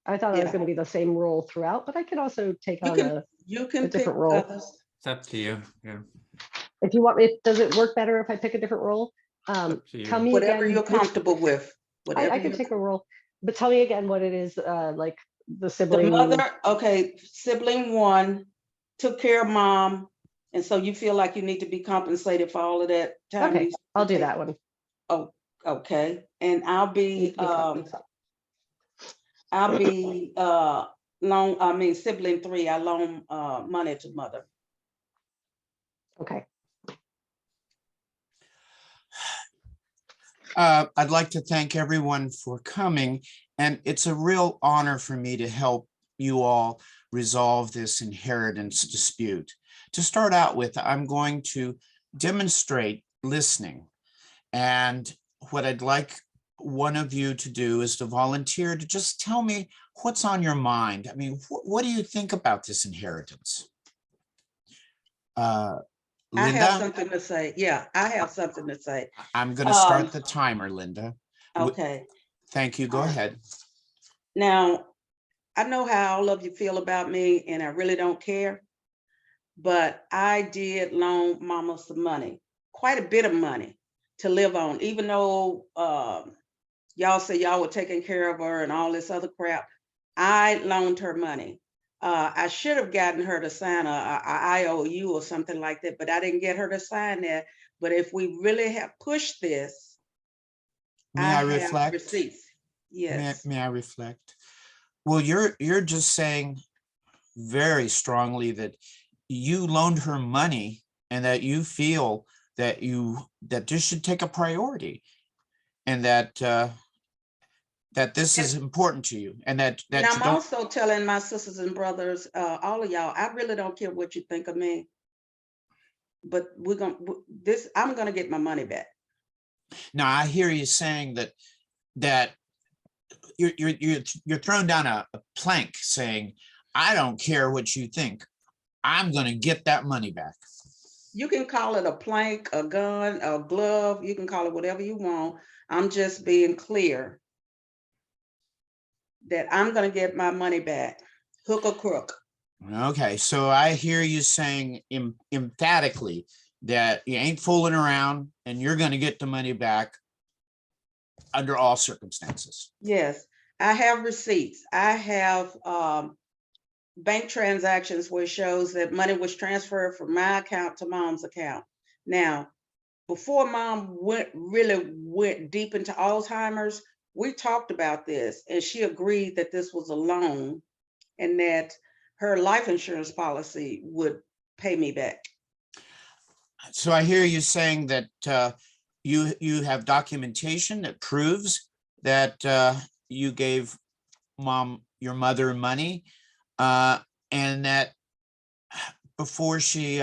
I thought I was Yeah. going to be the same role throughout, but I could also take You on can, a you can pick different role. others. It's up to you. Yeah. If you want me, does it work better if I pick a different role? Up to you. Tell me Whatever again. you're comfortable with. Whatever I can you're- take a role, but tell me again what it is, like the The sibling. mother, okay, sibling 1 took care of mom, and so you feel like you need to be compensated for all of that time. Okay, you I'll do take- that one. Oh, okay, and I'll Need be to be compensated. sibling 3. I loan money to mother. Okay. I'd like to thank everyone for coming, and it's a real honor for me to help you all resolve this inheritance dispute. To start out with, I'm going to demonstrate listening, and what I'd like one of you to do is to volunteer to just tell me what's on your mind. I mean, what do you think about this inheritance? I have Linda, something to say. Yeah, I have something to say. I'm going to start the timer, Linda. Okay. Thank you. Go ahead. Now, I know how all of you feel about me, and I really don't care, but I did loan mama some money, quite a bit of money to live on, even though y'all say y'all were taking care of her and all this other crap. I loaned her money. I should have gotten her to sign a IOU or something like that, but I didn't get her to sign that. But if we really have pushed this, May I have reflect? receipts. Yes. May I reflect? Well, you're just saying very strongly that you loaned her money and that you feel that this should take a priority, and that this is important to you, and that And you I'm don't. also telling my sisters and brothers, all of y'all, I really don't care what you think of me, but I'm gonna get my money back. Now I hear you saying that you're throwing down a plank saying, I don't care what you think. I'm going to get that money back. You can call it a plank, a gun, a glove. You can call it whatever you want. I'm just being clear that I'm going to get my money back, hook or crook. Okay, so I hear you saying emphatically that you ain't fooling around and you're going to get the money back under all circumstances. Yes, I have receipts. I have bank transactions where it shows that money was transferred from my account to mom's account. Now, before mom really went deep into Alzheimer's, we talked about this and she agreed that this was a loan and that her life insurance policy would pay me back. So I hear you saying that you have documentation that proves that you gave your mother money, and that before she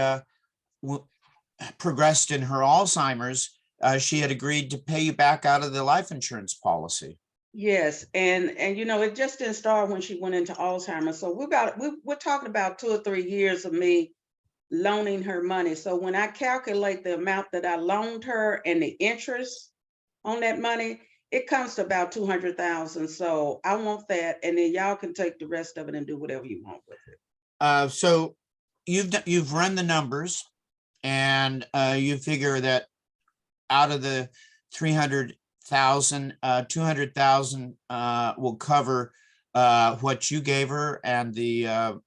progressed in her Alzheimer's, she had agreed to pay you back out of the life insurance policy. Yes, and it just didn't start when she went into Alzheimer's. So we're talking about 2 or 3 years of me loaning her money. So when I calculate the amount that I loaned her and the interest on that money, it comes to about 200,000. So I want that, and then y'all can take the rest of it and do whatever you want with it. So you've run the numbers, and you figure that out of the 300,000, 200,000 will cover what you gave her and the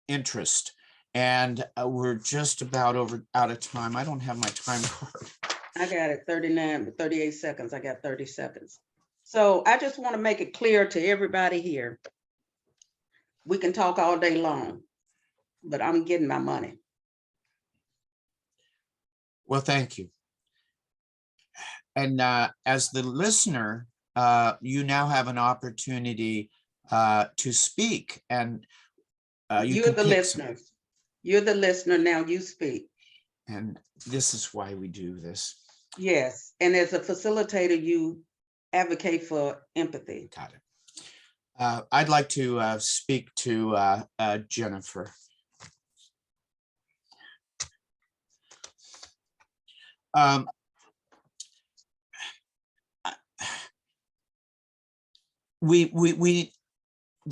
interest. And we're just about out of time. I don't have my time card. I got it, 38 seconds. I got 30 seconds. So I just want to make it clear to everybody here. We can talk all day long, but I'm getting my money. Well, thank you. And as the listener, you now have an opportunity to speak, and You're the listener. You're the listener now. You speak. And this is why we do this. Yes, and as a facilitator, you advocate for empathy. Got it. I'd like to speak to Jennifer. The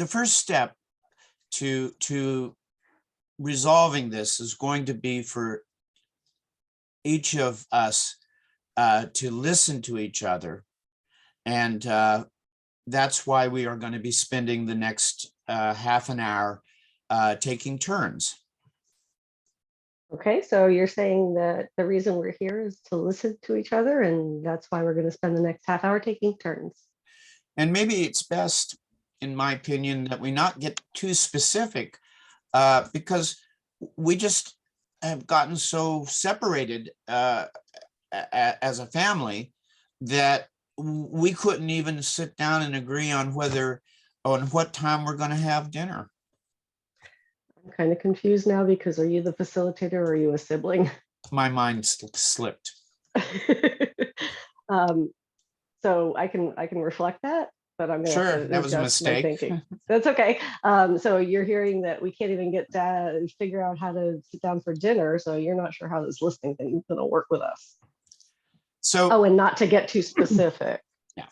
first step to resolving this is going to be for each of us to listen to each other. And that's why we are going to be spending the next half an hour taking turns. Okay, so you're saying that the reason we're here is to listen to each other, and that's why we're going to spend the next half hour taking turns. And maybe it's best, in my opinion, that we not get too specific, because we just have gotten so separated as a family that we couldn't even sit down and agree on what time we're going to have dinner. I'm kind of confused now, because are you the facilitator or are you a sibling? My mind slipped. So I can reflect that, but I'm going to Sure, that was a adjust my mistake. thinking. That's okay. So you're hearing that we can't even get to figure out how to sit down for dinner. So you're not sure how this listening thing is going to work with us. So, and not to get too specific. Yeah.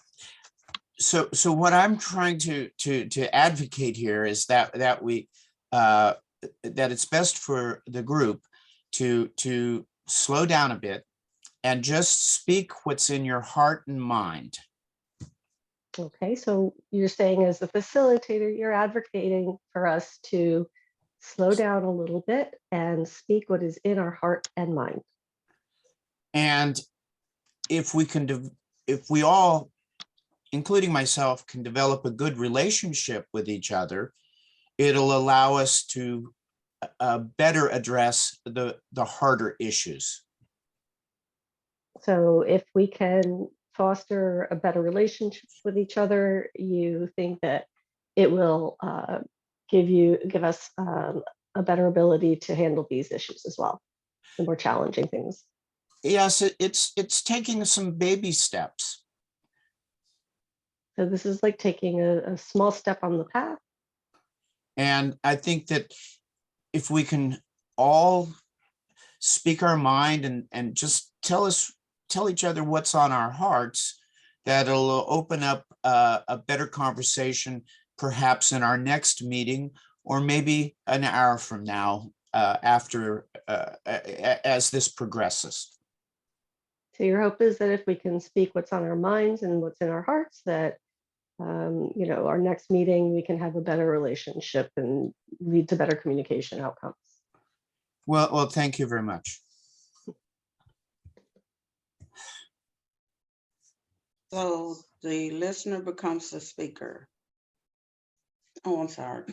So what I'm trying to advocate here is that it's best for the group to slow down a bit and just speak what's in your heart and mind. Okay, so you're saying as the facilitator, you're advocating for us to slow down a little bit and speak what is in our heart and mind. And if we all, including myself, can develop a good relationship with each other, it'll allow us to better address the harder issues. So if we can foster a better relationship with each other, you think that it will give us a better ability to handle these issues as well, the more challenging things. Yes, it's taking some baby steps. So this is like taking a small step on the path. And I think that if we can all speak our mind and just tell each other what's on our hearts, that'll open up a better conversation, perhaps in our next meeting, or maybe an hour from now, after as this progresses. So your hope is that if we can speak what's on our minds and what's in our hearts, that our next meeting, we can have a better relationship and lead to better communication outcomes. Well, thank you very much. So the listener becomes the speaker. Oh, I'm sorry.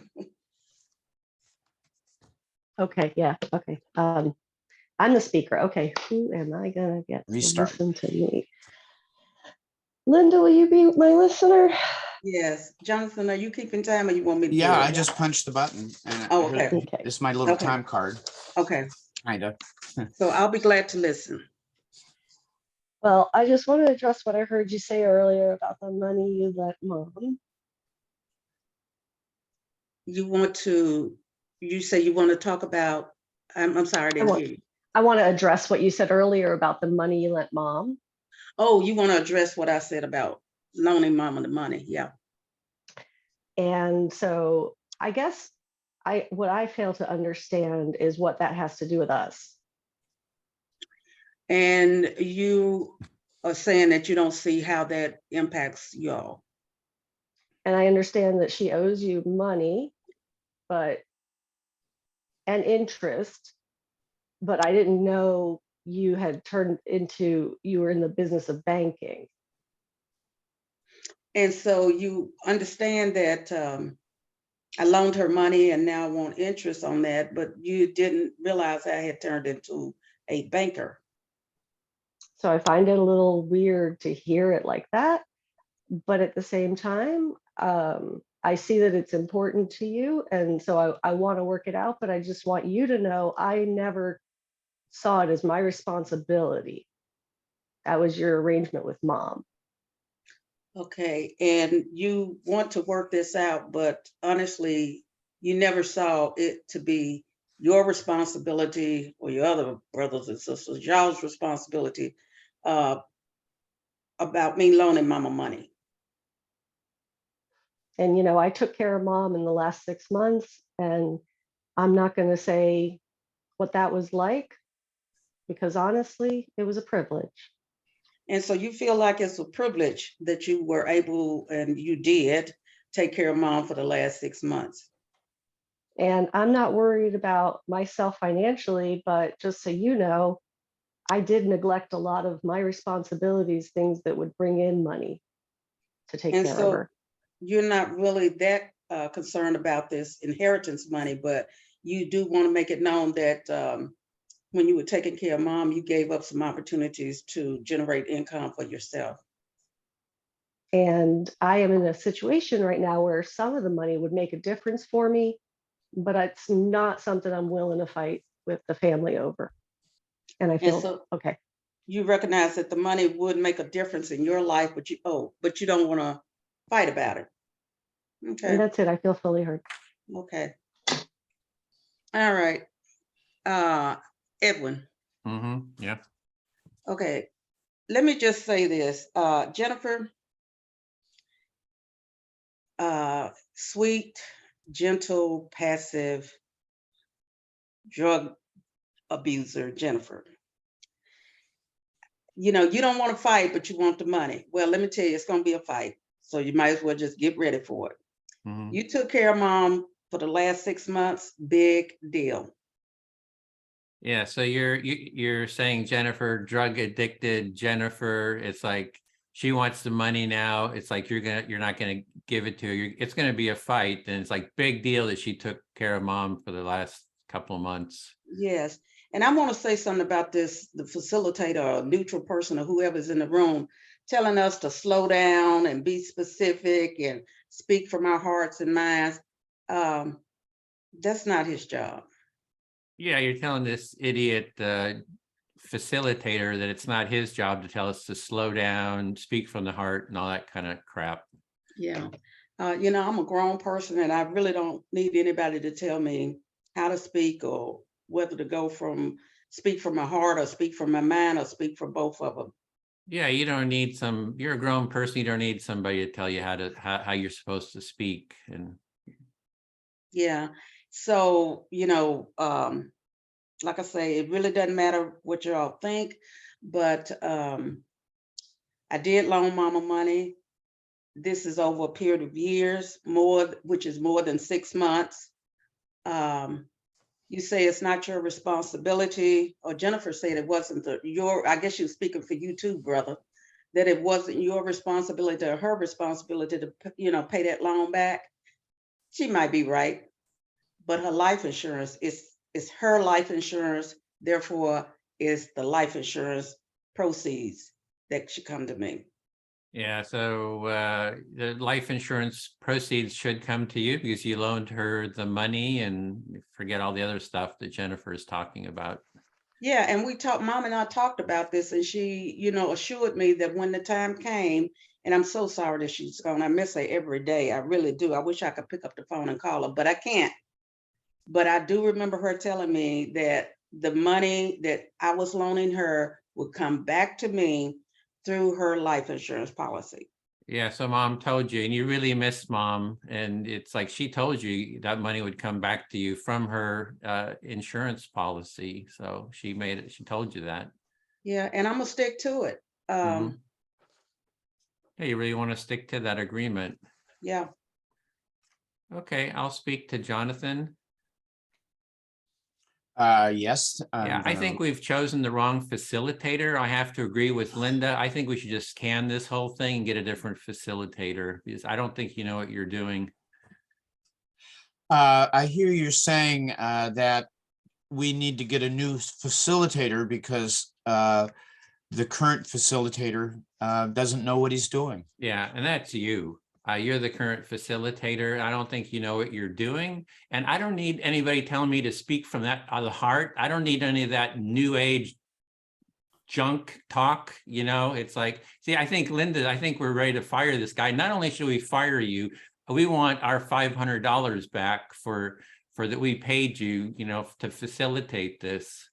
Okay, yeah, okay. I'm the speaker. Okay, who am I gonna get to Restart. listen to me? Linda, will you be my listener? Yes, Jonathan, are you keeping time or you want me to do Yeah, it? I just punched the button. And Oh, okay. Okay. It's my little Okay. time card, Okay, kind of. so I'll be glad to listen. Well, I just want to address what I heard you say earlier about the money you let mom. You say you want to talk about, I'm sorry, I didn't hear you. I want to address what you said earlier about the money you lent mom. Oh, you want to address what I said about loaning mama the money? Yeah. And so I guess what I fail to understand is what that has to do with us. And you are saying that you don't see how that impacts y'all. And I understand that she owes you money, and interest, but I didn't know you had you were in the business of banking. And so you understand that I loaned her money and now I want interest on that, but you didn't realize I had turned into a banker. So I find it a little weird to hear it like that. But at the same time, I see that it's important to you. And so I want to work it out, but I just want you to know I never saw it as my responsibility. That was your arrangement with mom. Okay, and you want to work this out, but honestly, you never saw it to be your responsibility or your other brothers and sisters, y'all's responsibility about me loaning mama money. And, I took care of mom in the last 6 months, and I'm not going to say what that was like, because honestly, it was a privilege. And so you feel like it's a privilege that you were able and you did take care of mom for the last 6 months. And I'm not worried about myself financially, but just so you know, I did neglect a lot of my responsibilities, things that would bring in money to take And care of so her. you're not really that concerned about this inheritance money, but you do want to make it known that when you were taking care of mom, you gave up some opportunities to generate income for yourself. And I am in a situation right now where some of the money would make a difference for me, but it's not something I'm willing to fight with the family over. And I And feel so okay. you recognize that the money would make a difference in your life, but you don't want to fight about it. And Okay. that's it. I feel fully heard. Okay. All right. Edwin. Yeah. Okay. Let me just say this. Jennifer, sweet, gentle, passive, drug abuser, Jennifer. You don't want to fight, but you want the money. Well, let me tell you, it's going to be a fight. So you might as well just get ready for it. You took care of mom for the last 6 months. Big deal. Yeah. So you're saying Jennifer, drug addicted Jennifer, it's like she wants the money now. It's like you're not gonna give it to her. It's gonna be a fight. And it's like big deal that she took care of mom for the last couple of months. Yes. And I want to say something about this, the facilitator or neutral person or whoever's in the room telling us to slow down and be specific and speak from our hearts and minds. That's not his job. Yeah, you're telling this idiot facilitator that it's not his job to tell us to slow down, speak from the heart, and all that kind of crap. Yeah. I'm a grown person and I really don't need anybody to tell me how to speak or whether to speak from my heart or speak from my mind or speak for both of them. Yeah, you don't need you're a grown person. You don't need somebody to tell you how you're supposed to speak. And yeah. So, like I say, it really doesn't matter what y'all think, but I did loan mama money. This is over a period of years, which is more than 6 months. You say it's not your responsibility, or Jennifer said it wasn't I guess she was speaking for you too, brother, that it wasn't your responsibility or her responsibility to, pay that loan back. She might be right, but her life insurance is her life insurance. Therefore, is the life insurance proceeds that should come to me. Yeah, so the life insurance proceeds should come to you because you loaned her the money, and forget all the other stuff that Jennifer is talking about. Yeah, and Mom and I talked about this, and she, assured me that when the time came, and I'm so sorry that she's gone. I miss her every day. I really do. I wish I could pick up the phone and call her, but I can't. But I do remember her telling me that the money that I was loaning her would come back to me through her life insurance policy. Yeah, so Mom told you, and you really miss Mom, and it's like she told you that money would come back to you from her insurance policy. So she told you that. Yeah, and I'm gonna stick to it. Yeah, you really want to stick to that agreement. Yeah. Okay, I'll speak to Jonathan. Yes. Yeah, I think we've chosen the wrong facilitator. I have to agree with Linda. I think we should just can this whole thing and get a different facilitator, because I don't think you know what you're doing. I hear you're saying that we need to get a new facilitator because the current facilitator doesn't know what he's doing. Yeah, and that's you. You're the current facilitator. I don't think you know what you're doing. And I don't need anybody telling me to speak from that out of the heart. I don't need any of that new age junk talk. It's like, see, I think we're ready to fire this guy. Not only should we fire you, we want our $500 back for that we paid you, to facilitate this.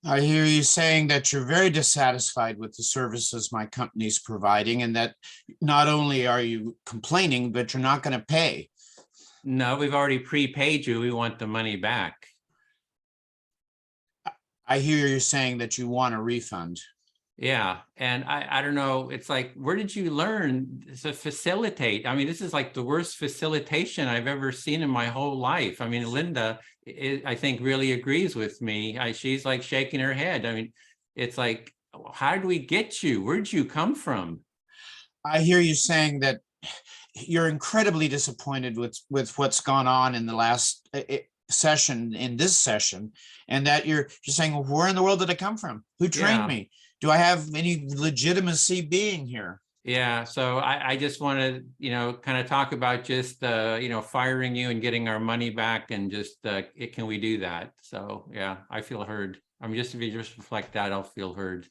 I hear you saying that you're very dissatisfied with the services my company's providing, and that not only are you complaining, but you're not going to pay. No, we've already prepaid you. We want the money back. I hear you saying that you want a refund. Yeah, and I don't know, it's like, where did you learn to facilitate? I mean, this is like the worst facilitation I've ever seen in my whole life. I mean, Linda, I think, really agrees with me. She's like shaking her head. I mean, it's like, how did we get you? Where'd you come from? I hear you saying that you're incredibly disappointed with what's gone on in the last session, in this session, and that you're saying, well, where in the world did I come from? Who trained me? Do I have any legitimacy being here? Yeah, so I just want to, kind of talk about just, firing you and getting our money back, and just, can we do that? So, yeah, I feel heard. If you just reflect that, I'll feel heard.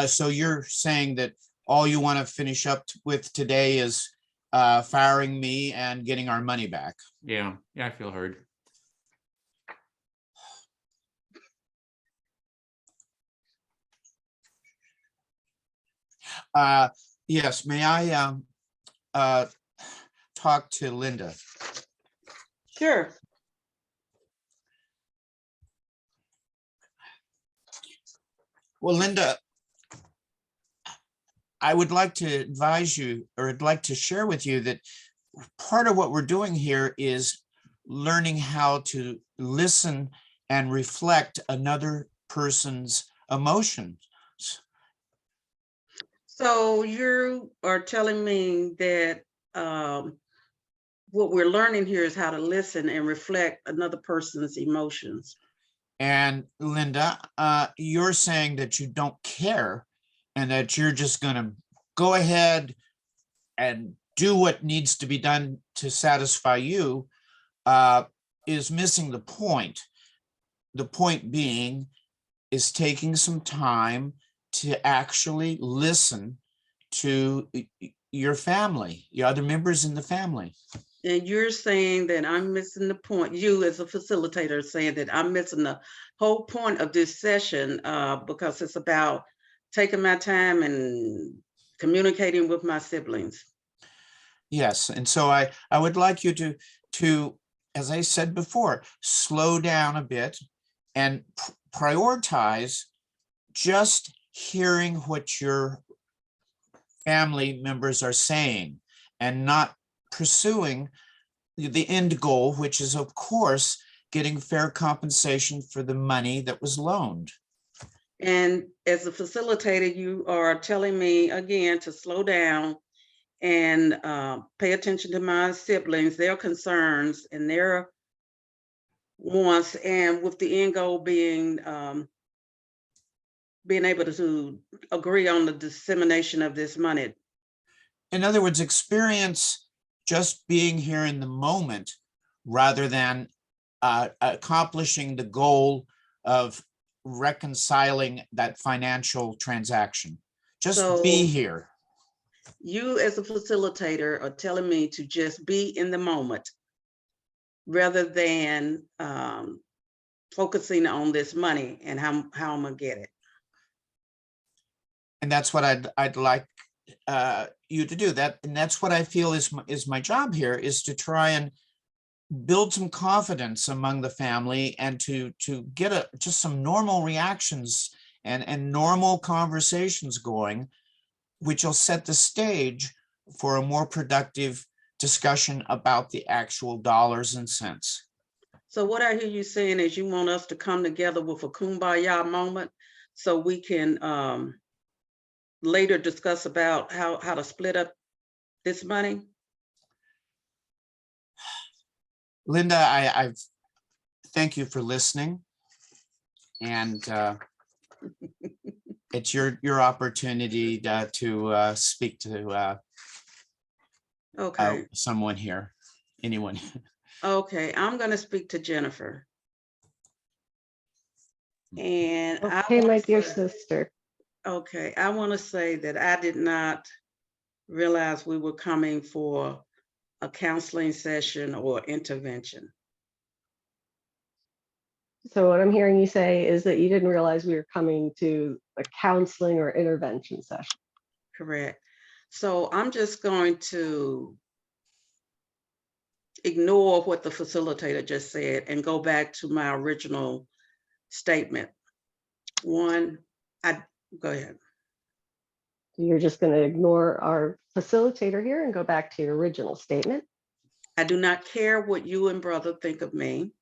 So you're saying that all you want to finish up with today is firing me and getting our money back? Yeah, I feel heard. Yes, may I talk to Linda? Sure. Well, Linda, I would like to advise you, or I'd like to share with you, that part of what we're doing here is learning how to listen and reflect another person's emotions. So you are telling me that what we're learning here is how to listen and reflect another person's emotions. And Linda, you're saying that you don't care, and that you're just going to go ahead and do what needs to be done to satisfy you, is missing the point. The point being is taking some time to actually listen to your family, your other members in the family. And you're saying that I'm missing the point. You as a facilitator are saying that I'm missing the whole point of this session, because it's about taking my time and communicating with my siblings. Yes, and so I would like you to, as I said before, slow down a bit and prioritize just hearing what your family members are saying and not pursuing the end goal, which is, of course, getting fair compensation for the money that was loaned. And as a facilitator, you are telling me again to slow down and pay attention to my siblings, their concerns and their wants, and with the end goal being able to agree on the dissemination of this money. In other words, experience just being here in the moment rather than accomplishing the goal of reconciling that financial transaction. Just be So here. you as a facilitator are telling me to just be in the moment rather than focusing on this money and how I'm gonna get it. And that's what I'd like you to do that. And that's what I feel is my job here, is to try and build some confidence among the family and to get just some normal reactions and normal conversations going, which will set the stage for a more productive discussion about the actual dollars and cents. So what I hear you saying is you want us to come together with a kumbaya moment so we can later discuss about how to split up this money. Linda, I thank you for listening, and it's your opportunity to speak to Okay. someone here, anyone. Okay, I'm going to speak to Jennifer. And Okay, my dear sister. Okay, I want to say that I did not realize we were coming for a counseling session or intervention. So what I'm hearing you say is that you didn't realize we were coming to a counseling or intervention session. Correct. So I'm just going to ignore what the facilitator just said and go back to my original statement. Go ahead. You're just going to ignore our facilitator here and go back to your original statement. I do not care what you and brother think of me.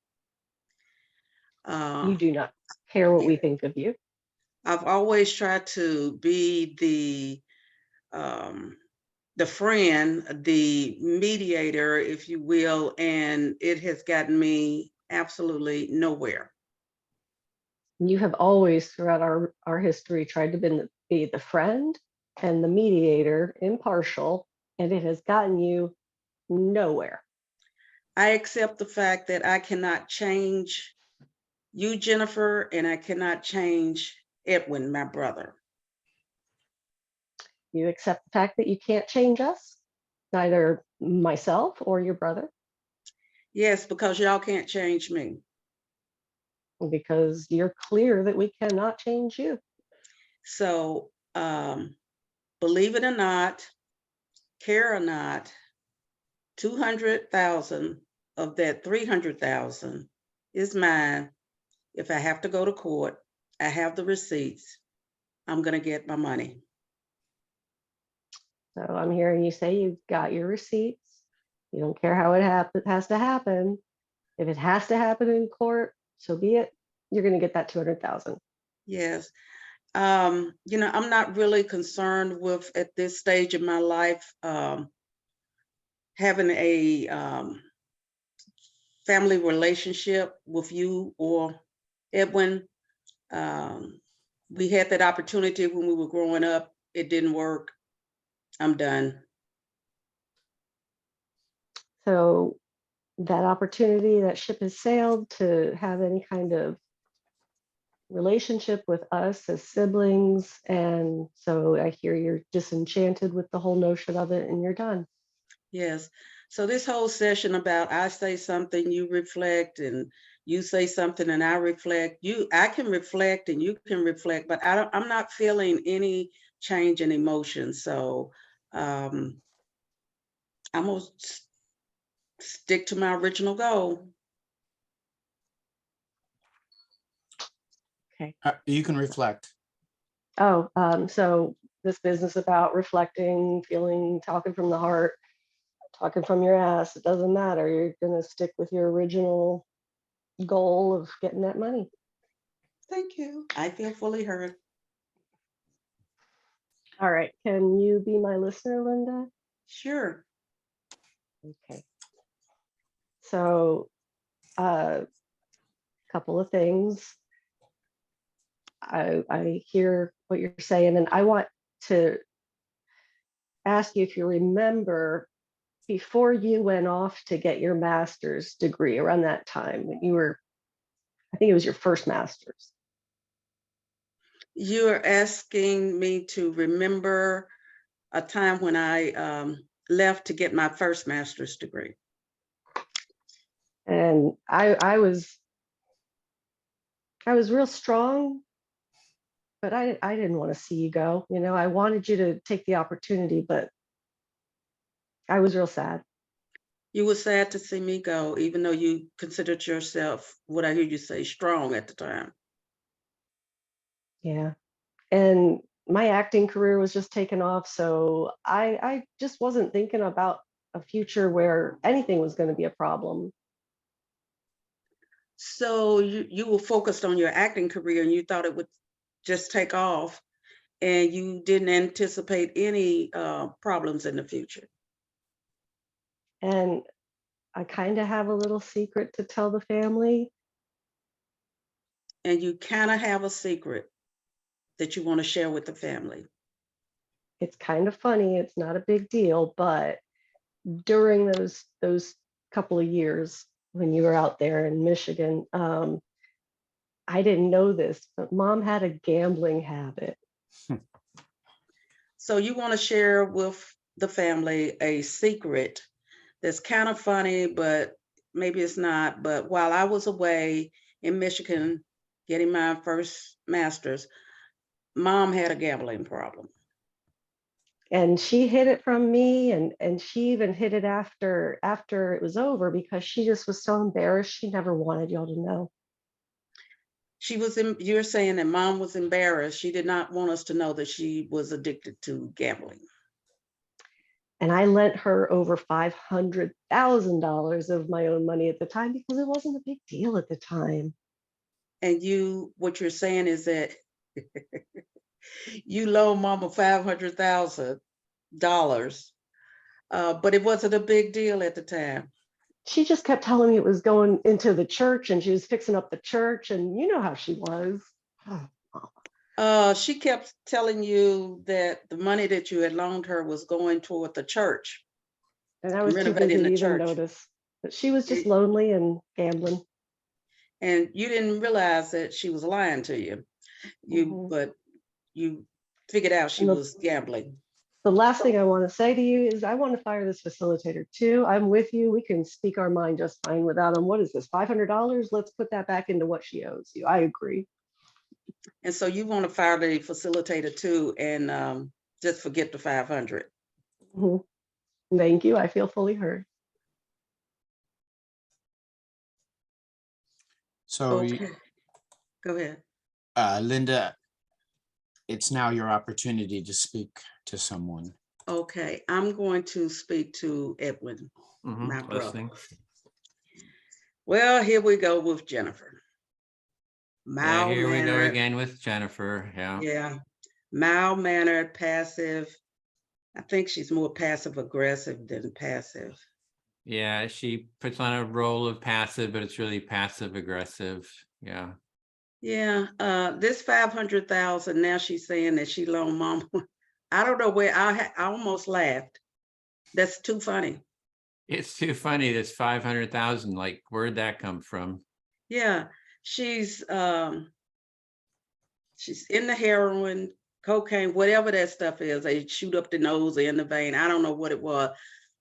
You do not care what we think of you. I've always tried to be the friend, the mediator, if you will, and it has gotten me absolutely nowhere. You have always, throughout our history, tried to be the friend and the mediator, impartial, and it has gotten you nowhere. I accept the fact that I cannot change you, Jennifer, and I cannot change Edwin, my brother. You accept the fact that you can't change us, neither myself or your brother. Yes, because y'all can't change me. Because you're clear that we cannot change you. So, believe it or not, care or not, 200,000 of that 300,000 is mine. If I have to go to court, I have the receipts. I'm going to get my money. So I'm hearing you say you've got your receipts. You don't care how it has to happen. If it has to happen in court, so be it. You're going to get that 200,000. Yes. I'm not really concerned with, at this stage in my life, having a family relationship with you or Edwin. We had that opportunity when we were growing up. It didn't work. I'm done. So that opportunity, that ship has sailed to have any kind of relationship with us as siblings. And so I hear you're disenchanted with the whole notion of it and you're done. Yes. So this whole session about I say something, you reflect, and you say something and I reflect. I can reflect and you can reflect, but I'm not feeling any change in emotion. So I'm gonna stick to my original goal. Okay. You can reflect. Oh, so this business about reflecting, feeling, talking from the heart, talking from your ass, it doesn't matter. You're going to stick with your original goal of getting that money. Thank you. I feel fully heard. All right. Can you be my listener, Linda? Sure. Okay. So, couple of things. I hear what you're saying, and I want to ask you if you remember before you went off to get your master's degree around that time when you were, I think it was your first master's. You're asking me to remember a time when I left to get my first master's degree. And I was real strong, but I didn't want to see you go. You know, I wanted you to take the opportunity, but I was real sad. You were sad to see me go, even though you considered yourself, what I hear you say, strong at the time. Yeah. And my acting career was just taking off. So I just wasn't thinking about a future where anything was going to be a problem. So you were focused on your acting career and you thought it would just take off and you didn't anticipate any problems in the future. And I kind of have a little secret to tell the family. And you kind of have a secret that you want to share with the family. It's kind of funny. It's not a big deal, but during those couple of years when you were out there in Michigan, I didn't know this, but Mom had a gambling habit. So you want to share with the family a secret that's kind of funny, but maybe it's not. But while I was away in Michigan getting my first master's, Mom had a gambling problem. And she hid it from me, and she even hid it after it was over because she just was so embarrassed. She never wanted y'all to know. She was you're saying that Mom was embarrassed. She did not want us to know that she was addicted to gambling. And I lent her over $500,000 of my own money at the time because it wasn't a big deal at the time. And what you're saying is that you loaned Mama $500,000, but it wasn't a big deal at the time. She just kept telling me it was going into the church and she was fixing up the church, and you know how she was. She kept telling you that the money that you had loaned her was going toward the church. And I was too busy to even notice. But she was just lonely and gambling. And you didn't realize that she was lying to you. But you figured out she was gambling. The last thing I want to say to you is I want to fire this facilitator too. I'm with you. We can speak our mind just fine without him. What is this, $500? Let's put that back into what she owes you. I agree. And so you want to fire the facilitator too and just forget the 500. Thank you. I feel fully heard. So okay. Go ahead. Linda, it's now your opportunity to speak to someone. Okay, I'm going to speak to Edwin, my brother. Well, here we go with Jennifer. Yeah, here we go again with Jennifer. Yeah, mild-mannered, passive. I think she's more passive aggressive than passive. Yeah, she puts on a role of passive, but it's really passive aggressive. Yeah. Yeah, this 500,000, now she's saying that she loaned Mom. I don't know where I almost laughed. That's too funny. It's too funny. This 500,000, like, where'd that come from? Yeah, she's in the heroin, cocaine, whatever that stuff is. They shoot up the nose or in the vein. I don't know what it was.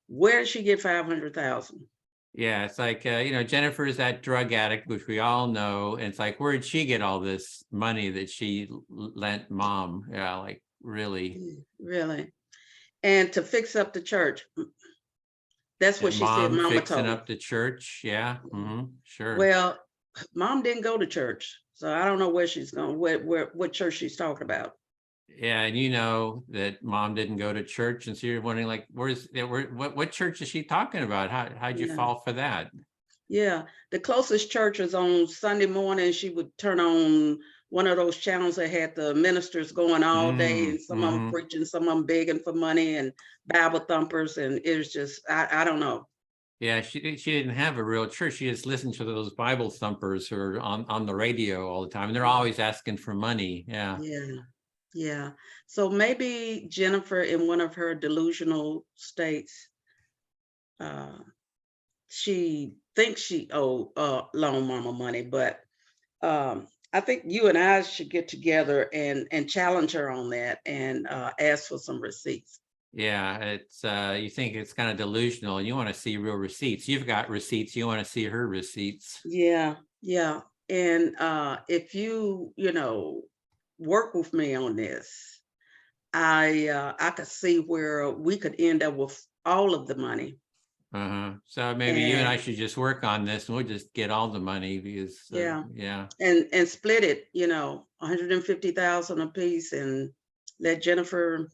Where did she get 500,000? Yeah, it's like, Jennifer is that drug addict, which we all know. And it's like, where did she get all this money that she lent Mom? Yeah, like, really? Really? And to fix up the church. That's what she said Mama fixing told up the church. Yeah, sure. Well, Mom didn't go to church. So I don't know where she's going, what church she's talking about. Yeah, and you know that mom didn't go to church, and so you're wondering, like, what church is she talking about? How'd you Yeah. fall for that? Yeah, the closest church is on Sunday morning. She would turn on one of those channels that had the ministers going all day, and some of them Mhm. preaching, some of them begging for money, and Bible thumpers, and it was just, I don't know. Yeah, she didn't have a real church. She just listened to those Bible thumpers who are on the radio all the time. And they're always asking for money. Yeah. Yeah, yeah. So maybe Jennifer, in one of her delusional states, she thinks she owe loan mama money, but I think you and I should get together and challenge her on that and ask for some receipts. Yeah, it's you think it's kind of delusional and you want to see real receipts. You've got receipts, you want to see her receipts. Yeah, yeah. And if you work with me on this, I could see where we could end up with all of the money. So maybe you and I And should just work on this and we'll just get all the money because yeah, yeah. and split it, 150,000 a piece, and let Jennifer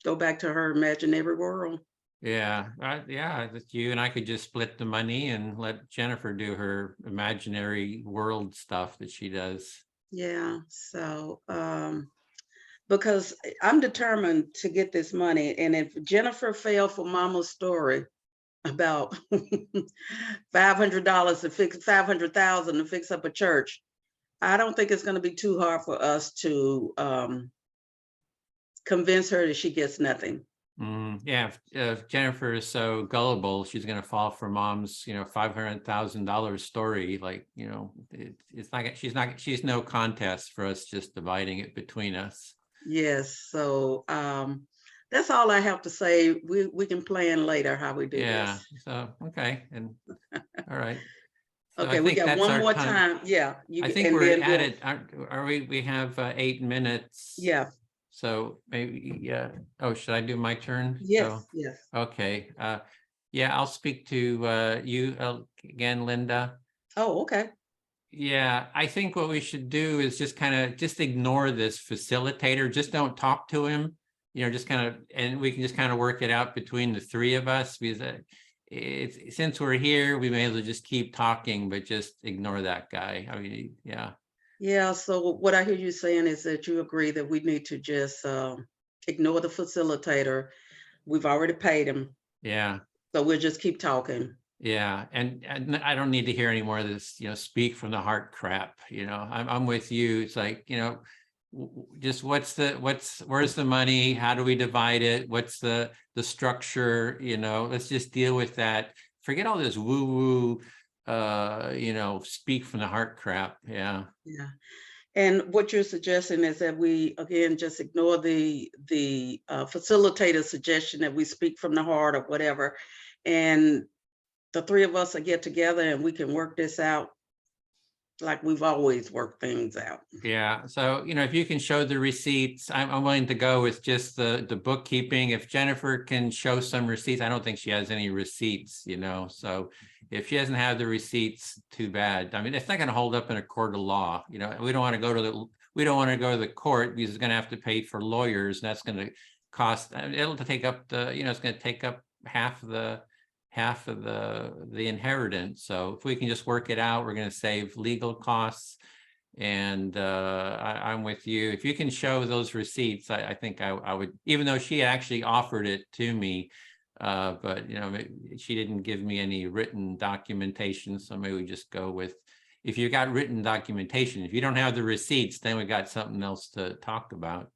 go back to her imaginary world. Yeah, yeah, that you and I could just split the money and let Jennifer do her imaginary world stuff that she does. Yeah, so because I'm determined to get this money, and if Jennifer fell for Mama's story about $500 to fix 500,000 to fix up a church, I don't think it's going to be too hard for us to convince her that she gets nothing. Yeah, if Jennifer is so gullible, she's going to fall for mom's, $500,000 story. Like, it's not, she's no contest for us just dividing it between us. Yes, so that's all I have to say. We can plan later how we do Yeah, this. so, okay, and, all right. So I Okay, we think got that's one our more time. time. Yeah, I think and we're then at we'll, it, are we? We have 8 minutes. yeah, So maybe, yeah. Oh, should I do my turn? yes, So, yes. okay. Yeah, I'll speak to you again, Linda. Oh, okay. Yeah, I think what we should do is just kind of just ignore this facilitator. Just don't talk to him, just kind of, and we can just kind of work it out between the three of us because it's since we're here, we may as well just keep talking, but just ignore that guy. I mean, yeah. Yeah, so what I hear you saying is that you agree that we need to just ignore the facilitator. We've already paid him, Yeah. so we'll just keep talking. Yeah, and I don't need to hear any more of this, speak from the heart crap. I'm with you. It's like, just where's the money? How do we divide it? What's the structure? Let's just deal with that. Forget all this woo-woo, speak from the heart crap. Yeah. Yeah. And what you're suggesting is that we, again, just ignore the facilitator suggestion that we speak from the heart or whatever. And the three of us will get together and we can work this out like we've always worked things out. Yeah. So, if you can show the receipts, I'm willing to go with just the bookkeeping. If Jennifer can show some receipts, I don't think she has any receipts, so if she doesn't have the receipts, too bad. I mean, it's not going to hold up in a court of law. We don't want to go to the court because it's going to have to pay for lawyers. And that's going to cost, it'll take up it's going to take up half of the inheritance. So if we can just work it out, we're going to save legal costs. And I'm with you. If you can show those receipts, I think I would, even though she actually offered it to me, but she didn't give me any written documentation. So maybe we just go with, if you got written documentation. If you don't have the receipts, then we got something else to talk about.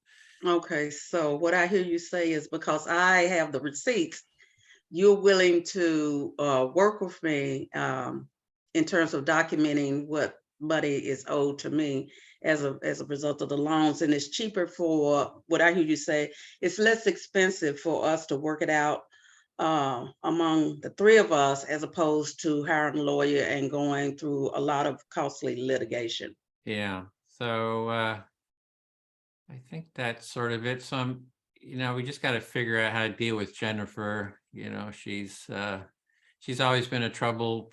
Okay, so what I hear you say is because I have the receipts, you're willing to work with me in terms of documenting what money is owed to me as a result of the loans. And it's cheaper for, what I hear you say, it's less expensive for us to work it out among the three of us, as opposed to hiring a lawyer and going through a lot of costly litigation. Yeah. So I think that's sort of it. So we just got to figure out how to deal with Jennifer. She's always been a troubled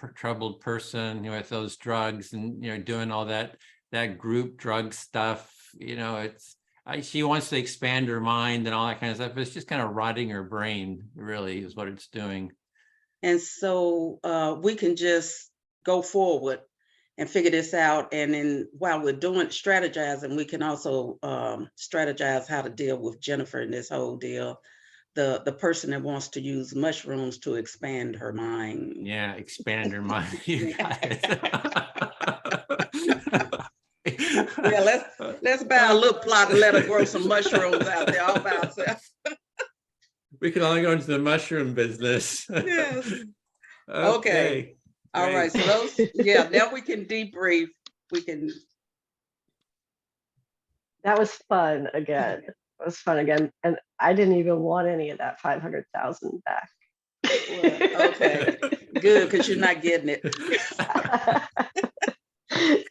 person, with those drugs and, doing all that that group drug stuff, she wants to expand her mind and all that kind of stuff, but it's just kind of rotting her brain, really, is what it's doing. And so we can just go forward and figure this out. And then while we're doing strategizing, we can also strategize how to deal with Jennifer in this whole deal. The person that wants to use mushrooms to expand her mind. Yeah, expand her mind. You got it. Yeah, let's buy a little plot and let her grow some mushrooms out there all by herself. We can all go into the mushroom business. Yes. Okay. All right. So those, now we can debrief. We can. That was fun again. It was fun again. And I didn't even want any of that 500,000 back. Well, okay, good, because you're not getting it.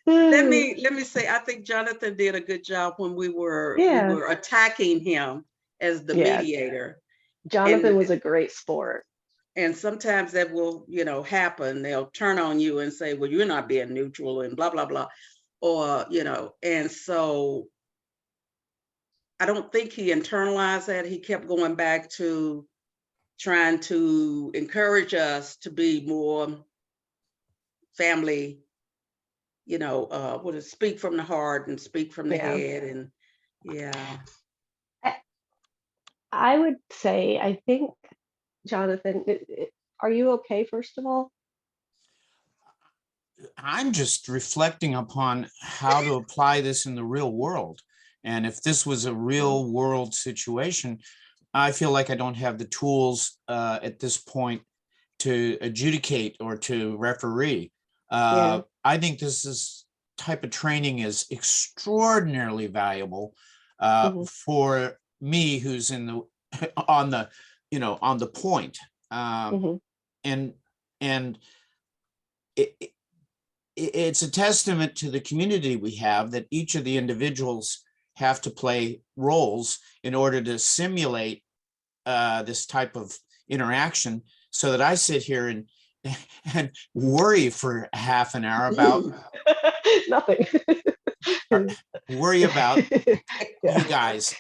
Let me say, I think Jonathan did a good job when we were attacking him as the mediator. Jonathan was a great sport. And sometimes that will, happen. They'll turn on you and say, well, you're not being neutral and blah, blah, blah. Or, and so I don't think he internalized that. He kept going back to trying to encourage us to be more family, speak from the heart and speak from the head. And I would say, I think, Jonathan, are you okay, first of all? I'm just reflecting upon how to apply this in the real world. And if this was a real world situation, I feel like I don't have the tools at this point to adjudicate or to referee. I think this type of training is extraordinarily valuable for me, who's on the point. And it's a testament to the community we have that each of the individuals have to play roles in order to simulate this type of interaction, so that I sit here and worry for half an hour about nothing. Worry about you guys.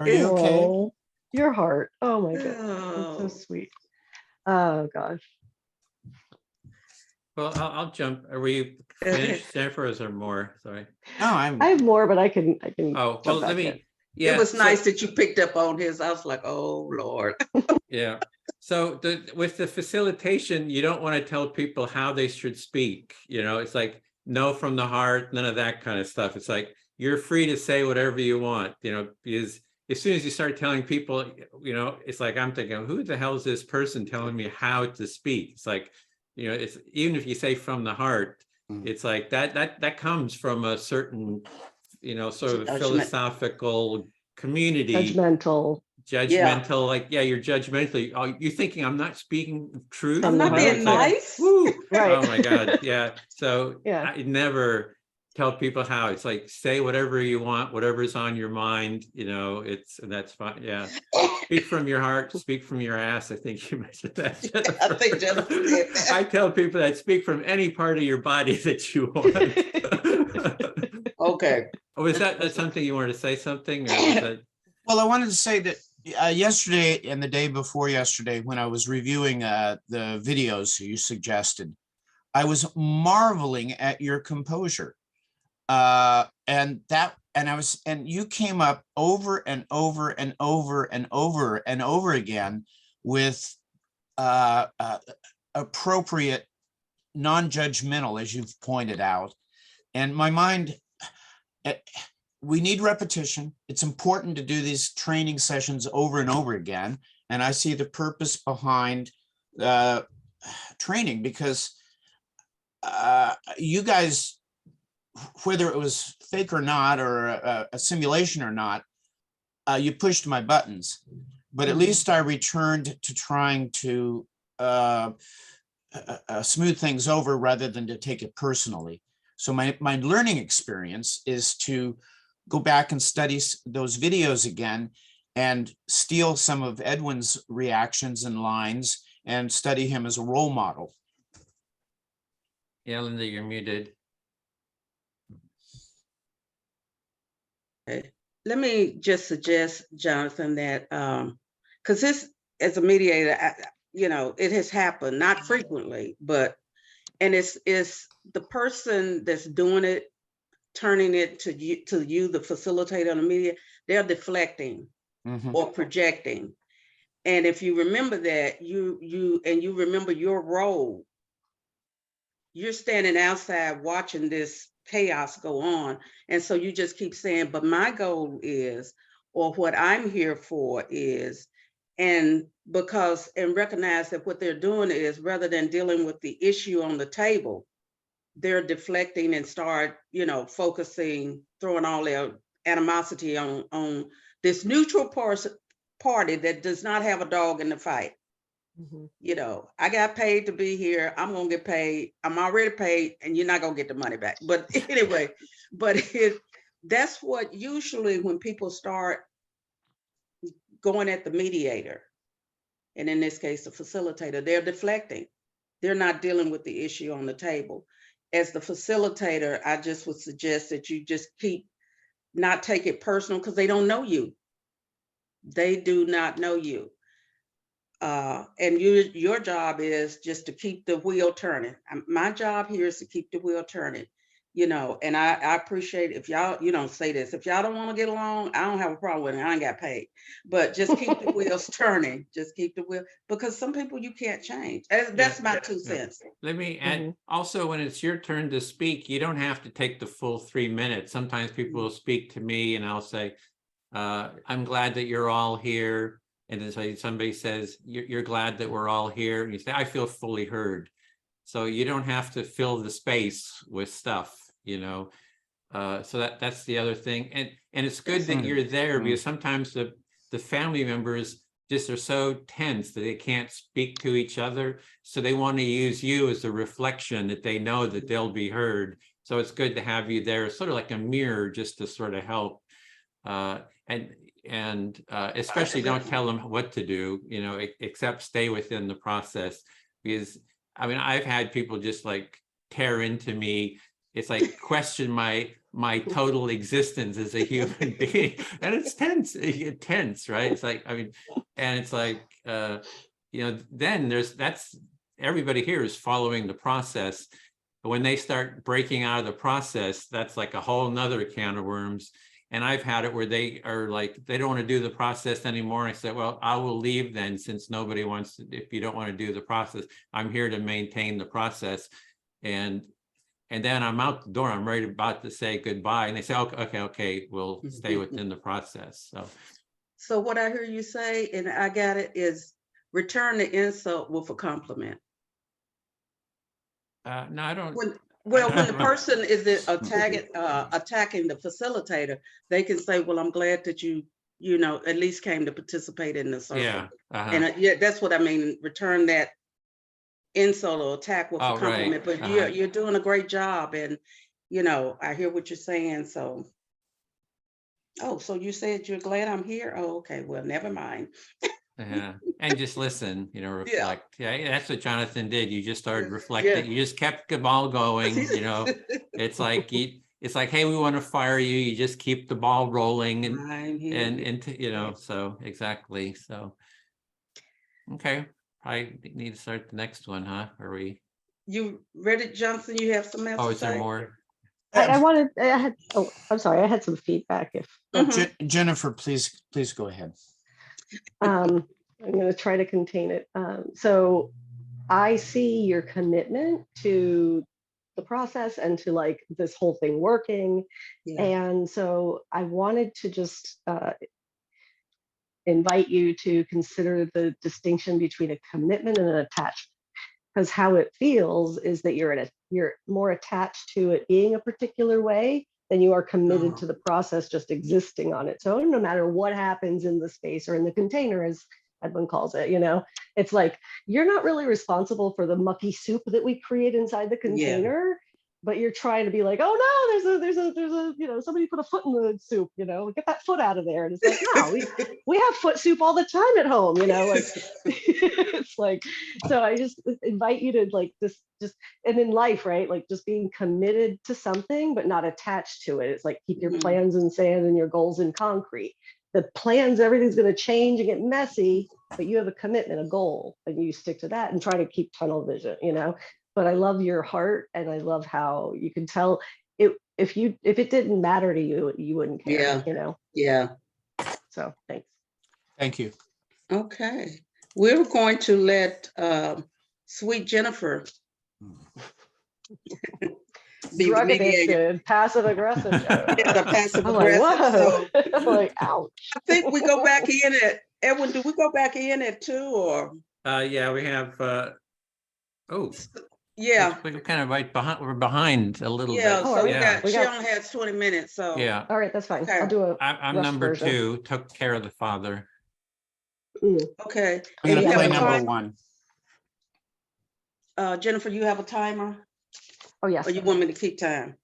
Are you okay? Your heart. Oh my goodness. That's so sweet. Oh gosh. Well, I'll jump. Are we finished, Jennifer? Or is there more? Sorry. No, I have more, but I can. Oh, well, let me. Yeah, it was nice that you picked up on his. I was like, oh Lord. Yeah. So with the facilitation, you don't want to tell people how they should speak. It's like no from the heart, none of that kind of stuff. It's like you're free to say whatever you want. Because as soon as you start telling people, it's like I'm thinking, who the hell is this person telling me how to speak? It's like, it's even if you say from the heart, it's like that comes from a certain, sort of philosophical community. Judgmental, like, you're judgmental. Oh, you're thinking I'm not speaking truth. I'm not being nice. Right. Oh my God. Yeah. So I never tell people how. It's like, say whatever you want, whatever's on your mind, and that's fine. Yeah. Speak from your heart, speak from your ass. I think you mentioned that, Jennifer. I think Jennifer did that. I tell people that speak from any part of your body that you want. Okay. Oh, is that something you wanted to say something? Or was that... Well, I wanted to say that yesterday and the day before yesterday, when I was reviewing the videos you suggested, I was marveling at your composure. And you came up over and over and over and over and over again with appropriate, non-judgmental, as you've pointed out. And my mind, we need repetition. It's important to do these training sessions over and over again. And I see the purpose behind training, because you guys, whether it was fake or not, or a simulation or not, you pushed my buttons. But at least I returned to trying to smooth things over rather than to take it personally. So my learning experience is to go back and study those videos again and steal some of Edwin's reactions and lines and study him as a role model. Yeah, Linda, you're muted. Okay. Let me just suggest, Jonathan, that because this, as a mediator, it has happened, not frequently, but it's the person that's doing it, turning it to you, the facilitator and the media, they're deflecting or projecting. And if you remember that, you remember your role, you're standing outside watching this chaos go on. And so you just keep saying, but my goal is, or what I'm here for is, and recognize that what they're doing is, rather than dealing with the issue on the table, they're deflecting and start, focusing, throwing all their animosity on this neutral party that does not have a dog in the fight. I got paid to be here. I'm going to get paid. I'm already paid, and you're not going to get the money back. But anyway, that's what usually when people start going at the mediator, and in this case, the facilitator, they're deflecting. They're not dealing with the issue on the table. As the facilitator, I just would suggest that you just not take it personal, because they don't know you. They do not know you. And your job is just to keep the wheel turning. My job here is to keep the wheel turning, and I appreciate if y'all, say this, if y'all don't want to get along, I don't have a problem with it. I ain't got paid, but just keep the wheels turning. Just keep the wheel, because some people you can't change. That's my 2 cents. Let me add, also, when it's your turn to speak, you don't have to take the full 3 minutes. Sometimes people will speak to me and I'll say, I'm glad that you're all here. And then somebody says, you're glad that we're all here. And you say, I feel fully heard. So you don't have to fill the space with stuff, so that's the other thing. And it's good that you're there, because sometimes the family members just are so tense that they can't speak to each other. So they want to use you as a reflection, that they know that they'll be heard. So it's good to have you there, sort of like a mirror, just to sort of help. And especially don't tell them what to do, except stay within the process. Because I've had people just like tear into me. It's like question my total existence as a human being, and it's tense. You get tense, right? It's like, and it's like, then that's everybody here is following the process. But when they start breaking out of the process, that's like a whole nother can of worms. And I've had it where they are like, they don't want to do the process anymore. And I said, well, I will leave then, since nobody wants to, if you don't want to do the process, I'm here to maintain the process. And then I'm out the door, I'm about to say goodbye. And they say, okay, we'll stay within the process. So what I hear you say, and I got it, is return the insult with a compliment. No, I don't. When the person is attacking the facilitator, they can say, well, I'm glad that you at least came to participate in the circle. Yeah. And that's what I mean. Return that insult or attack with a compliment. Right. But you're doing a great job, and I hear what you're saying. So, so you said you're glad I'm here. Oh, okay. Well, never mind. Yeah, and just listen, reflect. Yeah, that's what Jonathan did. You just started reflecting. You just kept the ball going. It's like hey, we want to fire you. You just keep the ball rolling, and so exactly. So, okay, I need to start the next one, huh? Are we? You ready, Johnson? You have some else? Oh, is there more? I'm sorry, I had some feedback. Jennifer, please go ahead. I'm going to try to contain it. So I see your commitment to the process and to like this whole thing working. Yeah. And so I wanted to just invite you to consider the distinction between a commitment and an attachment. Because how it feels is that you're more attached to it being a particular way than you are committed to the process just existing on its own, no matter what happens in the space or in the container, as Edwin calls it. It's like you're not really responsible for the mucky soup that we create inside the container, but you're trying to be like, oh no, there's a, you know, somebody put a foot in the soup, you know, get that foot out of there. And it's like, no, we have foot soup all the time at home, you know, like it's like, so I just invite you to like just, and in life, right? Like just being committed to something, but not attached to it. It's like, keep your plans in sand and your goals in concrete. The plans, everything's going to change and get messy, but you have a commitment, a goal, and you stick to that and try to keep tunnel vision, you know. But I love your heart, and I love how you can tell it. If it didn't matter to you, you wouldn't care. Yeah. You know. Yeah. So thanks. Thank you. Okay. We're going to let sweet Jennifer be Drug the mediator. addicted, passive aggressive. Yeah, the passive I'm like, aggressive. whoa. So I'm like, ouch. I think we go back in at Edwin. Do we go back in at 2 or? Yeah, we have, Yeah. we're kind of right behind, we're behind a little Yeah. bit. So we Yeah. got. She only has 20 minutes. So Yeah. All right, that's fine. Okay. I'll do a. I'm rough number version. 2, took care of the father. Okay. I'm going And to you play have a number time- 1. Jennifer, you have a timer, Oh yes. or you want me to keep time?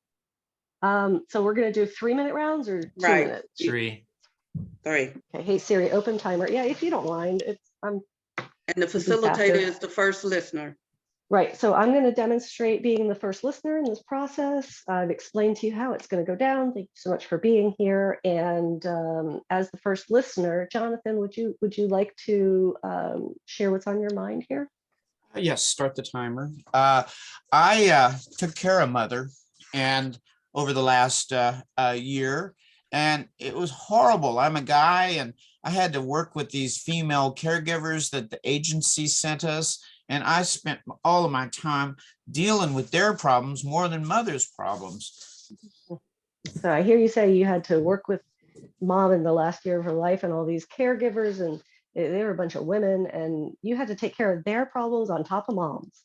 So we're gonna do 3-minute rounds or 2 Right. minutes. 3. 3. Okay. Hey Siri, open timer. Yeah, if you don't mind. And the faster. facilitator is the first listener. Right, so I'm going to demonstrate being the first listener in this process. I've explained to you how it's going to go down. Thank you so much for being here. And as the first listener, Jonathan, would you like to share what's on your mind here? Yes, start the timer. I took care of mother and over the last year, and it was horrible. I'm a guy, and I had to work with these female caregivers that the agency sent us. And I spent all of my time dealing with their problems more than mother's problems. So I hear you say you had to work with mom in the last year of her life and all these caregivers, and they were a bunch of women, and you had to take care of their problems on top of mom's.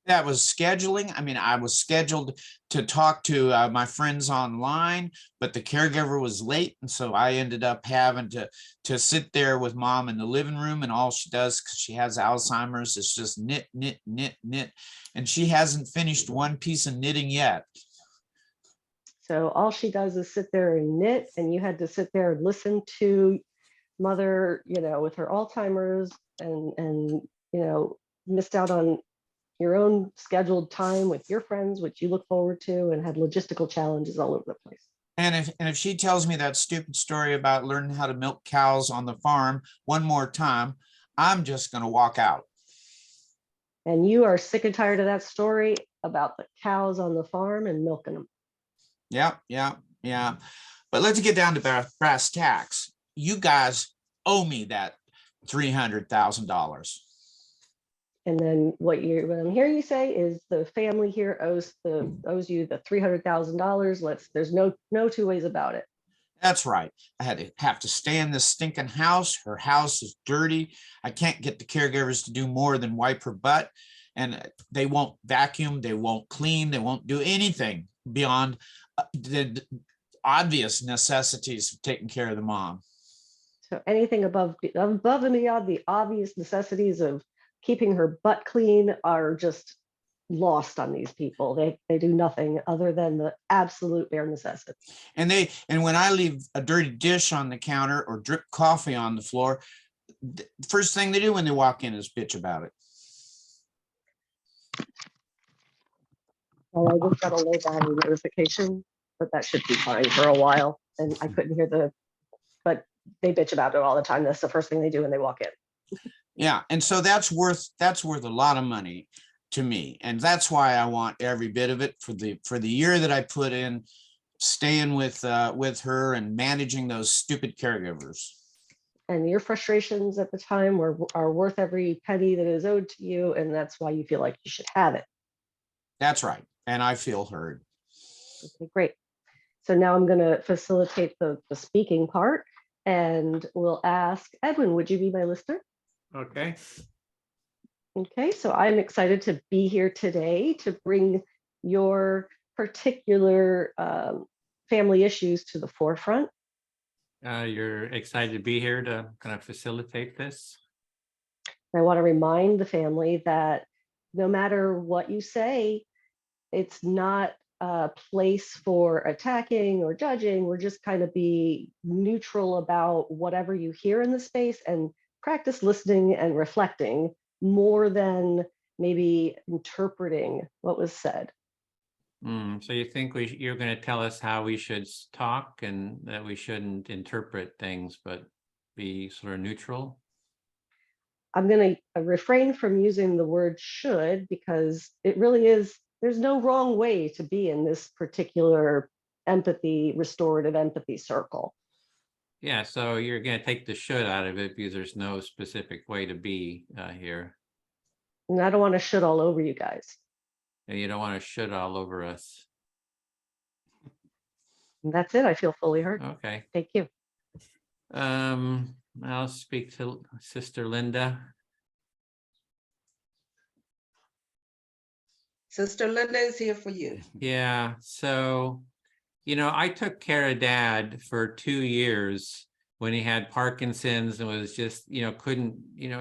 That was scheduling. I mean, I was scheduled to talk to my friends online, but the caregiver was late. And so I ended up having to sit there with mom in the living room, and all she does, because she has Alzheimer's, is just knit, knit, knit, knit. And she hasn't finished one piece of knitting yet. So all she does is sit there and knit, and you had to sit there and listen to mother, you know, with her Alzheimer's, and you know, missed out on your own scheduled time with your friends, which you look forward to, and had logistical challenges all over the place. And if she tells me that stupid story about learning how to milk cows on the farm one more time, I'm just going to walk out. And you are sick and tired of that story about the cows on the farm and milking them. Yeah, yeah, yeah. But let's get down to brass tacks. You guys owe me that $300,000. And then what I'm hearing you say is the family here owes you the $300,000. There's no two ways about it. That's right. I have to stay in this stinking house. Her house is dirty. I can't get the caregivers to do more than wipe her butt. And they won't vacuum. They won't clean. They won't do anything beyond the obvious necessities of taking care of the mom. So anything above and beyond the obvious necessities of keeping her butt clean are just lost on these people. They do nothing other than the absolute bare necessities. And when I leave a dirty dish on the counter or drip coffee on the floor, the first thing they do when they walk in is bitch about it. Well, I just got a low battery notification, but that should be fine for a while. And I couldn't hear but they bitch about it all the time. That's the first thing they do when they walk in. Yeah, and so that's worth a lot of money to me, and that's why I want every bit of it for the year that I put in staying with her and managing those stupid caregivers. And your frustrations at the time are worth every penny that is owed to you, and that's why you feel like you should have it. That's right, and I feel heard. Okay, great. So now I'm going to facilitate the speaking part, and we'll ask Edwin, would you be my listener? Okay. Okay, so I'm excited to be here today to bring your particular family issues to the forefront. You're excited to be here to kind of facilitate this? I want to remind the family that no matter what you say, it's not place for attacking or judging. We're just kind of be neutral about whatever you hear in the space and practice listening and reflecting more than maybe interpreting what was said. So you think you're going to tell us how we should talk and that we shouldn't interpret things, but be sort of neutral? I'm going to refrain from using the word should, because it really is, there's no wrong way to be in this particular empathy, restorative empathy circle. Yeah, so you're going to take the should out of it because there's no specific way to be here. And I don't want to should all over you guys. And you don't want to should all over us. And that's it. I feel fully heard. Okay. Thank you. I'll speak to Sister Linda. Sister Linda is here for you. Yeah, so, I took care of Dad for 2 years when he had Parkinson's and was just, couldn't,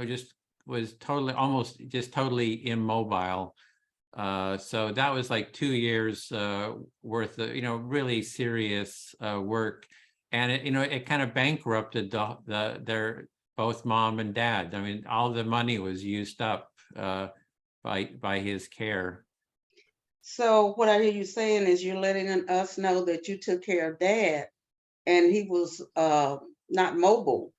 just was totally immobile. So that was like 2 years worth of, really serious work. And it kind of bankrupted their both mom and dad. I mean, all the money was used up by his care. So what I hear you saying is you're letting us know that you took care of Dad and he was not mobile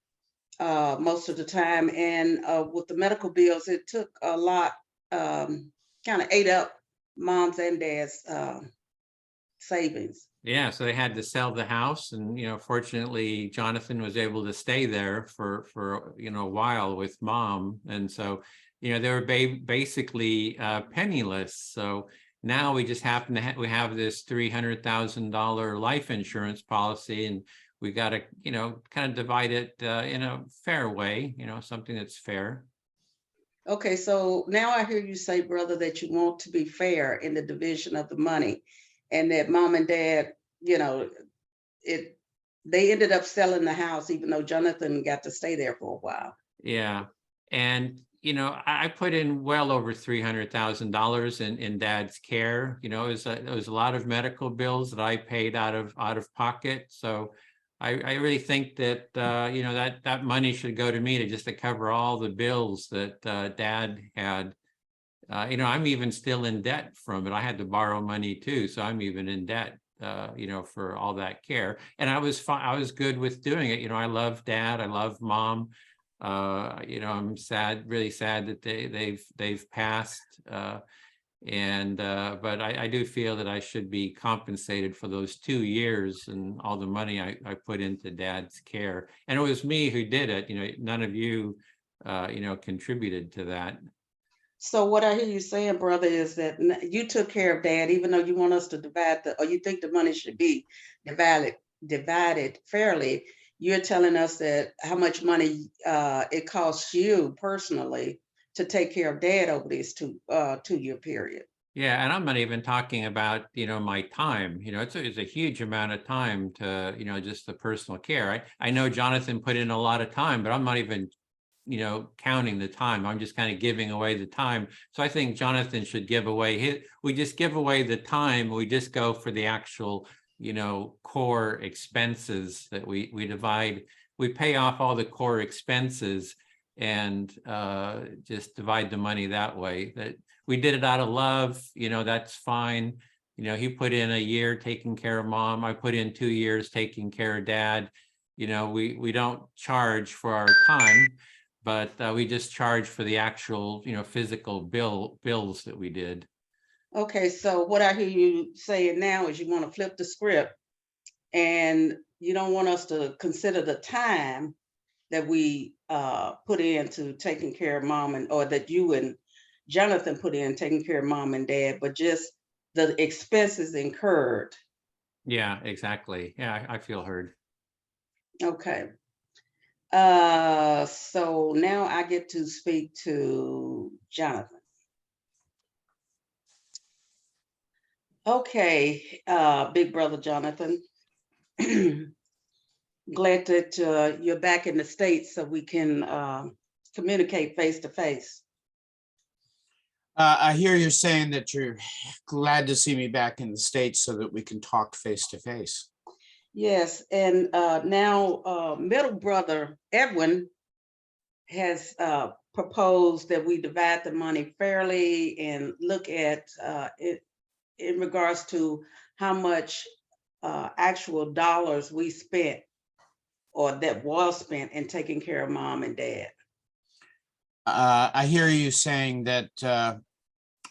most of the time. And with the medical bills, it took a lot, kind of ate up Mom's and Dad's savings. Yeah, so they had to sell the house, and fortunately, Jonathan was able to stay there for a while with Mom, and so they were basically penniless. So now we just happen to we have this $300,000 life insurance policy, and we got to kind of divide it in a fair way, something that's fair. Okay, so now I hear you say, brother, that you want to be fair in the division of the money, and that Mom and Dad, they ended up selling the house, even though Jonathan got to stay there for a while. Yeah, and I put in well over $300,000 in Dad's care. It was a lot of medical bills that I paid out of pocket. So I really think that that money should go to me to cover all the bills that Dad had. I'm even still in debt from it. I had to borrow money too, so I'm even in debt. For all that care, and I was fine. I was good with doing it. I love Dad. I love Mom. I'm sad, really sad that they've passed. But I do feel that I should be compensated for those 2 years and all the money I put into Dad's care. And it was me who did it. None of you, contributed to that. So what I hear you saying, brother, is that you took care of Dad, even though you want us to divide or you think the money should be divided fairly. You're telling us that how much money it costs you personally to take care of Dad over this 2-year period. Yeah, and I'm not even talking about my time. It's a huge amount of time to just the personal care. I know Jonathan put in a lot of time, but I'm not even counting the time. I'm just kind of giving away the time. So I think Jonathan should give away we just give away the time. We just go for the actual, core expenses that we divide. We pay off all the core expenses and just divide the money that way. That we did it out of love, that's fine. He put in a year taking care of Mom. I put in 2 years taking care of Dad. We don't charge for our time, but we just charge for the actual, physical bills that we did. Okay, so what I hear you saying now is you want to flip the script and you don't want us to consider the time that we put into taking care of Mom or that you and Jonathan put in taking care of Mom and Dad, but just the expenses incurred. Yeah, exactly. Yeah, I feel heard. Okay. So now I get to speak to Jonathan. Okay, big brother Jonathan. Glad that you're back in the States so we can communicate face to face. I hear you're saying that you're glad to see me back in the States so that we can talk face to face. Yes, and now middle brother Edwin has proposed that we divide the money fairly and look at it in regards to how much actual dollars we spent or that was spent in taking care of mom and dad. I hear you saying that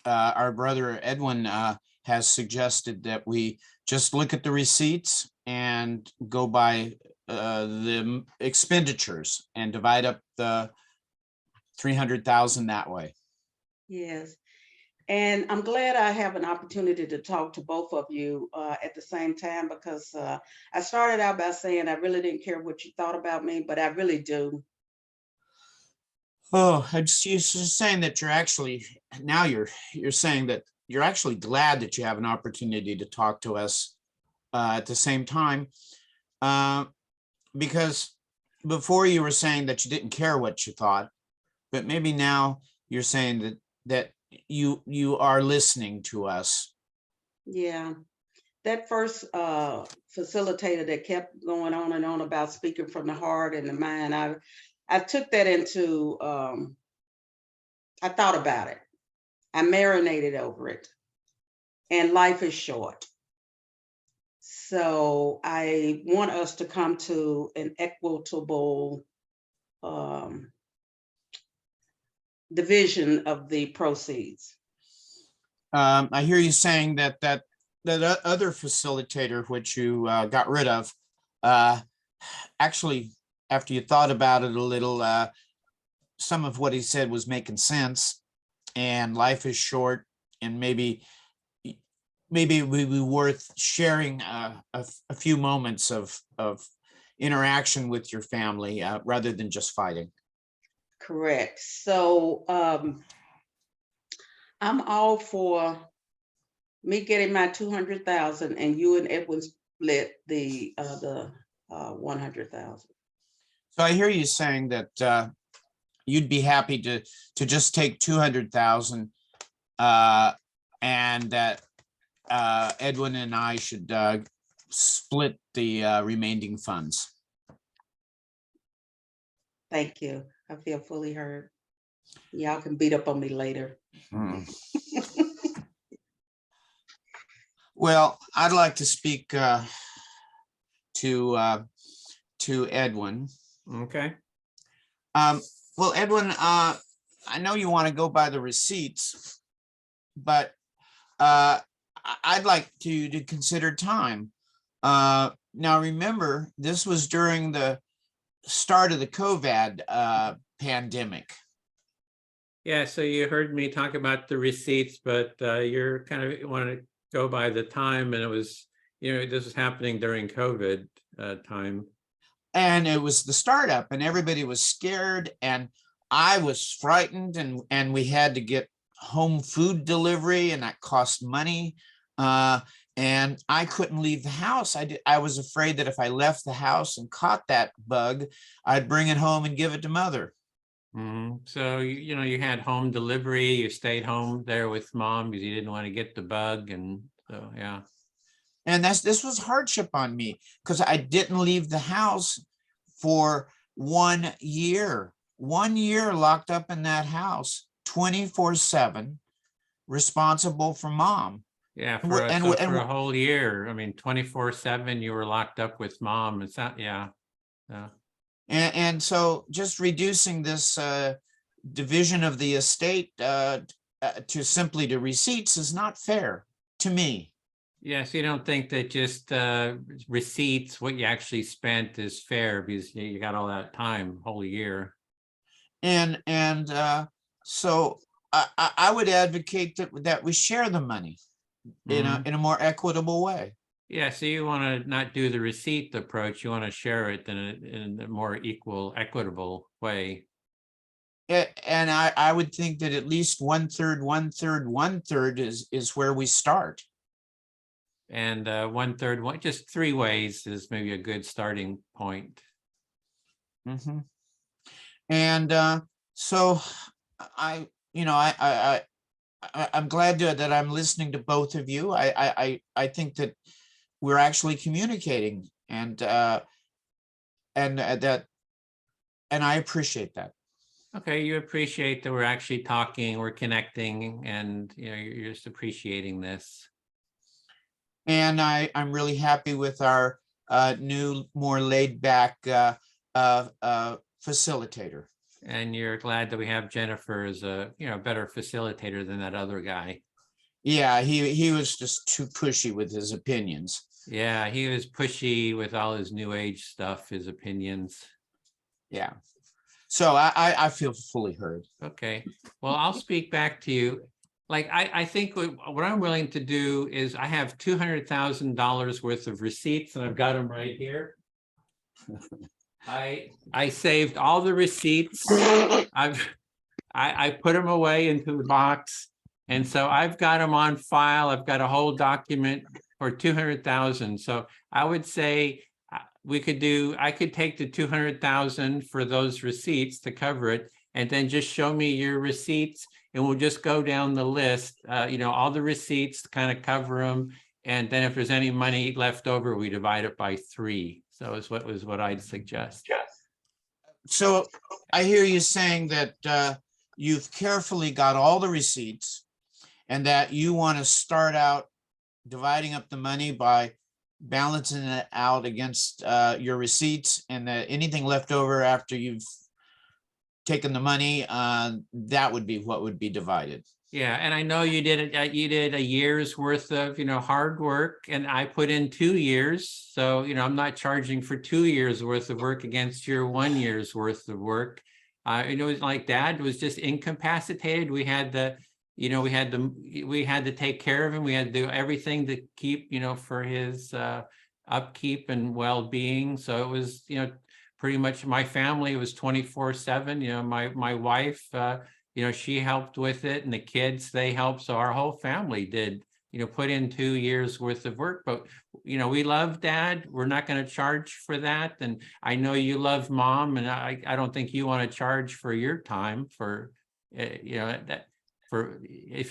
our brother Edwin has suggested that we just look at the receipts and go by the expenditures and divide up the 300,000 that way. Yes. And I'm glad I have an opportunity to talk to both of you at the same time, because I started out by saying I really didn't care what you thought about me, but I really do. Oh, you're just saying that you're actually, now you're saying that you're actually glad that you have an opportunity to talk to us at the same time. Because before you were saying that you didn't care what you thought, but maybe now you're saying that you are listening to us. Yeah. That first facilitator that kept going on and on about speaking from the heart and the mind, I took that into, I thought about it. I marinated over it. And life is short. So I want us to come to an equitable division of the proceeds. I hear you saying that other facilitator, which you got rid of, actually, after you thought about it a little, some of what he said was making sense, and life is short, and maybe it would be worth sharing a few moments of interaction with your family rather than just fighting. Correct. So I'm all for me getting my 200,000 and you and Edwin split the 100,000. So I hear you saying that you'd be happy to just take 200,000 and that Edwin and I should split the remaining funds. Thank you. I feel fully heard. Y'all can beat up on me later. Well, I'd like to speak to Edwin. Okay. Well, Edwin, I know you want to go by the receipts, but I'd like to consider time. Now, remember, this was during the start of the COVID pandemic. Yeah, so you heard me talk about the receipts, but you're kind of want to go by the time, and it was, this was happening during COVID time. And it was the startup, and everybody was scared, and I was frightened, and we had to get home food delivery, and that cost money. And I couldn't leave the house. I was afraid that if I left the house and caught that bug, I'd bring it home and give it to mother. So, you had home delivery, you stayed home there with mom because you didn't want to get the bug. And so, yeah. And this was hardship on me because I didn't leave the house for 1 year. 1 year locked up in that house, 24/7, responsible for mom. Yeah, for a whole year. I mean, 24/7, you were locked up with mom. It's not, yeah. And so just reducing this division of the estate to simply to receipts is not fair to me. Yes, you don't think that just receipts, what you actually spent, is fair because you got all that time, whole year. And so I would advocate that we share the money in a more equitable way. Yeah, so you want to not do the receipt approach, you want to share it in a more equitable way. And I would think that at least 1/3, 1/3, 1/3 is where we start. And 1/3, just 3 ways is maybe a good starting point. And so I I'm glad that I'm listening to both of you. I think that we're actually communicating, and that and I appreciate that. Okay, you appreciate that we're actually talking, we're connecting, and you're just appreciating this. And I'm really happy with our new, more laid back facilitator. And you're glad that we have Jennifer as a better facilitator than that other guy. Yeah, he was just too pushy with his opinions. Yeah, he was pushy with all his new age stuff, his opinions. Yeah. So I feel fully heard. Okay, well, I'll speak back to you. Like, I think what I'm willing to do is I have $200,000 worth of receipts, and I've got them right here. I saved all the receipts. I put them away into the box, and so I've got them on file. I've got a whole document for 200,000. So I would say I could take the 200,000 for those receipts to cover it, and then just show me your receipts, and we'll just go down the list, all the receipts, kind of cover them. And then if there's any money left over, we divide it by 3. So is what I'd suggest. So I hear you saying that you've carefully got all the receipts, and that you want to start out dividing up the money by balancing it out against your receipts, and that anything left over after you've taken the money, that would be what would be divided. Yeah, and I know you did it. You did a year's worth of hard work, and I put in 2 years. So I'm not charging for 2 years worth of work against your 1 year's worth of work. It was like Dad was just incapacitated. We had to take care of him. We had to do everything to keep for his upkeep and well-being. So it was pretty much my family was 24/7. My wife. She helped with it, and the kids, they helped. So our whole family did, put in 2 years worth of work. But, we love Dad. We're not going to charge for that. And I know you love Mom, and I don't think you want to charge for your time for, if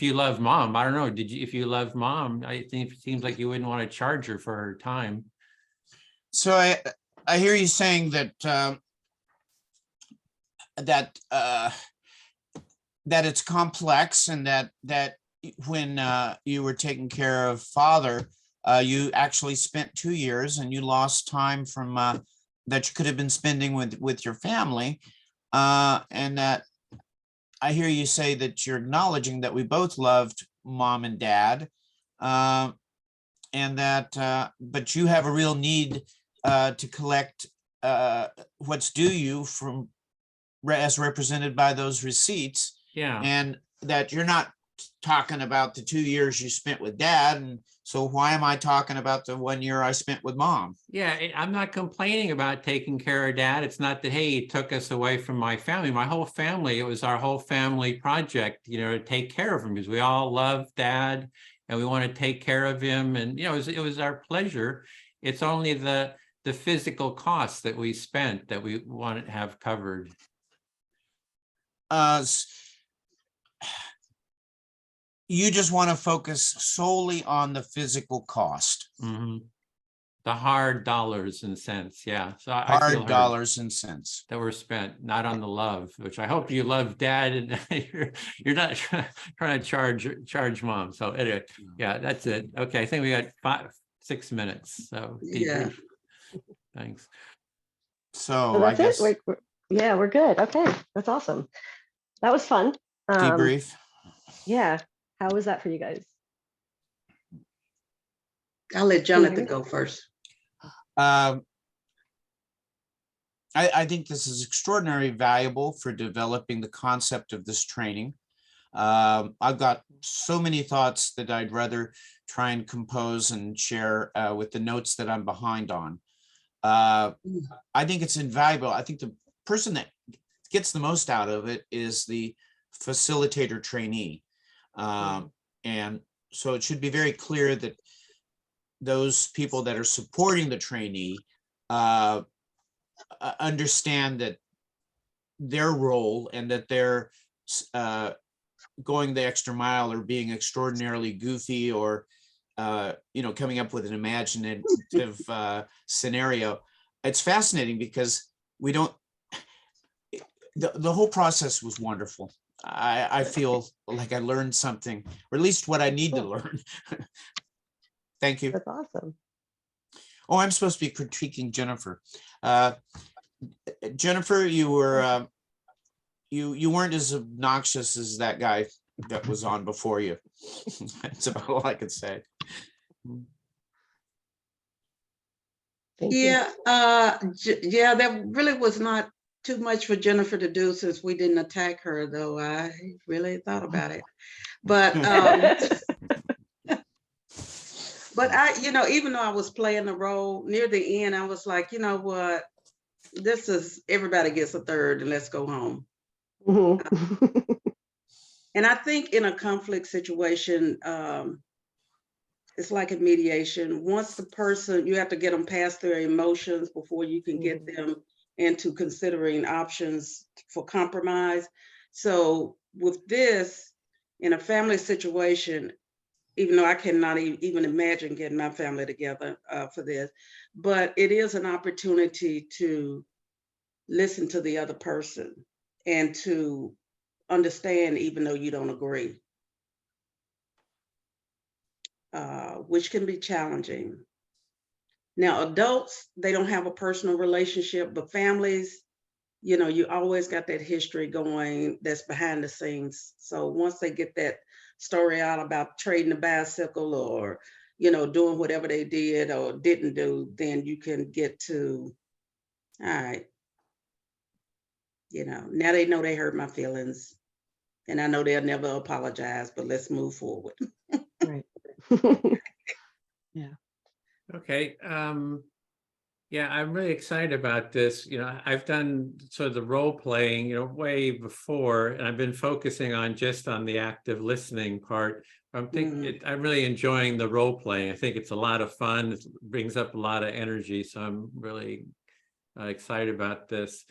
you love Mom. I don't know. If you love Mom, I think it seems like you wouldn't want to charge her for her time. So I hear you saying that that it's complex, and that when you were taking care of Father, you actually spent 2 years, and you lost time from that you could have been spending with your family, and that I hear you say that you're acknowledging that we both loved Mom and Dad, and that but you have a real need to collect what's due you from as represented by those receipts. Yeah. And that you're not talking about the 2 years you spent with Dad. And so why am I talking about the 1 year I spent with Mom? Yeah, I'm not complaining about taking care of Dad. It's not that, hey, he took us away from my family. My whole family, it was our whole family project, to take care of him, because we all love Dad and we want to take care of him. And, it was our pleasure. It's only the physical costs that we spent that we want to have covered. You just want to focus solely on the physical cost. Mm-hmm. The hard dollars and cents. Yeah. So hard dollars and cents that were spent, not on the love, which I hope you love Dad, and you're not trying to charge Mom. So anyway, yeah, that's it. Okay. I think we got 6 minutes. So Yeah. Thanks. So that's it. We're good. Okay. That's awesome. That was fun. Debrief. Yeah. How was that for you guys? I'll let Jonathan go first. I think this is extraordinarily valuable for developing the concept of this training. I've got so many thoughts that I'd rather try and compose and share with the notes that I'm behind on. I think it's invaluable. I think the person that gets the most out of it is the facilitator trainee. And so it should be very clear that those people that are supporting the trainee understand that their role, and that they're going the extra mile or being extraordinarily goofy or, coming up with an imaginative scenario. It's fascinating because we don't, the whole process was wonderful. I feel like I learned something, or at least what I need to learn. Thank you. That's awesome. Oh, I'm supposed to be critiquing Jennifer. Jennifer, you were you weren't as obnoxious as that guy that was on before you. That's about all I could say. Thank you. Yeah, yeah, that really was not too much for Jennifer to do since we didn't attack her, though I really thought about it. But but even though I was playing the role near the end, I was like, you know what, this is everybody gets a third and let's go home. Mhm. And I think in a conflict situation, it's like a mediation. Once the person, you have to get them past their emotions before you can get them into considering options for compromise. So with this, in a family situation, even though I cannot even imagine getting my family together for this, but it is an opportunity to listen to the other person and to understand even though you don't agree, which can be challenging. Now, adults, they don't have a personal relationship, but families, you always got that history going that's behind the scenes. So once they get that story out about trading a bicycle or, doing whatever they did or didn't do, then you can get to, all right, now they know they hurt my feelings and I know they'll never apologize, but let's move forward. Right. Yeah. Okay. Yeah, I'm really excited about this. I've done sort of the role playing, way before, and I've been focusing on just on the active listening part. I'm really enjoying the role playing. I think it's a lot of fun. It brings up a lot of energy. So I'm really excited about this.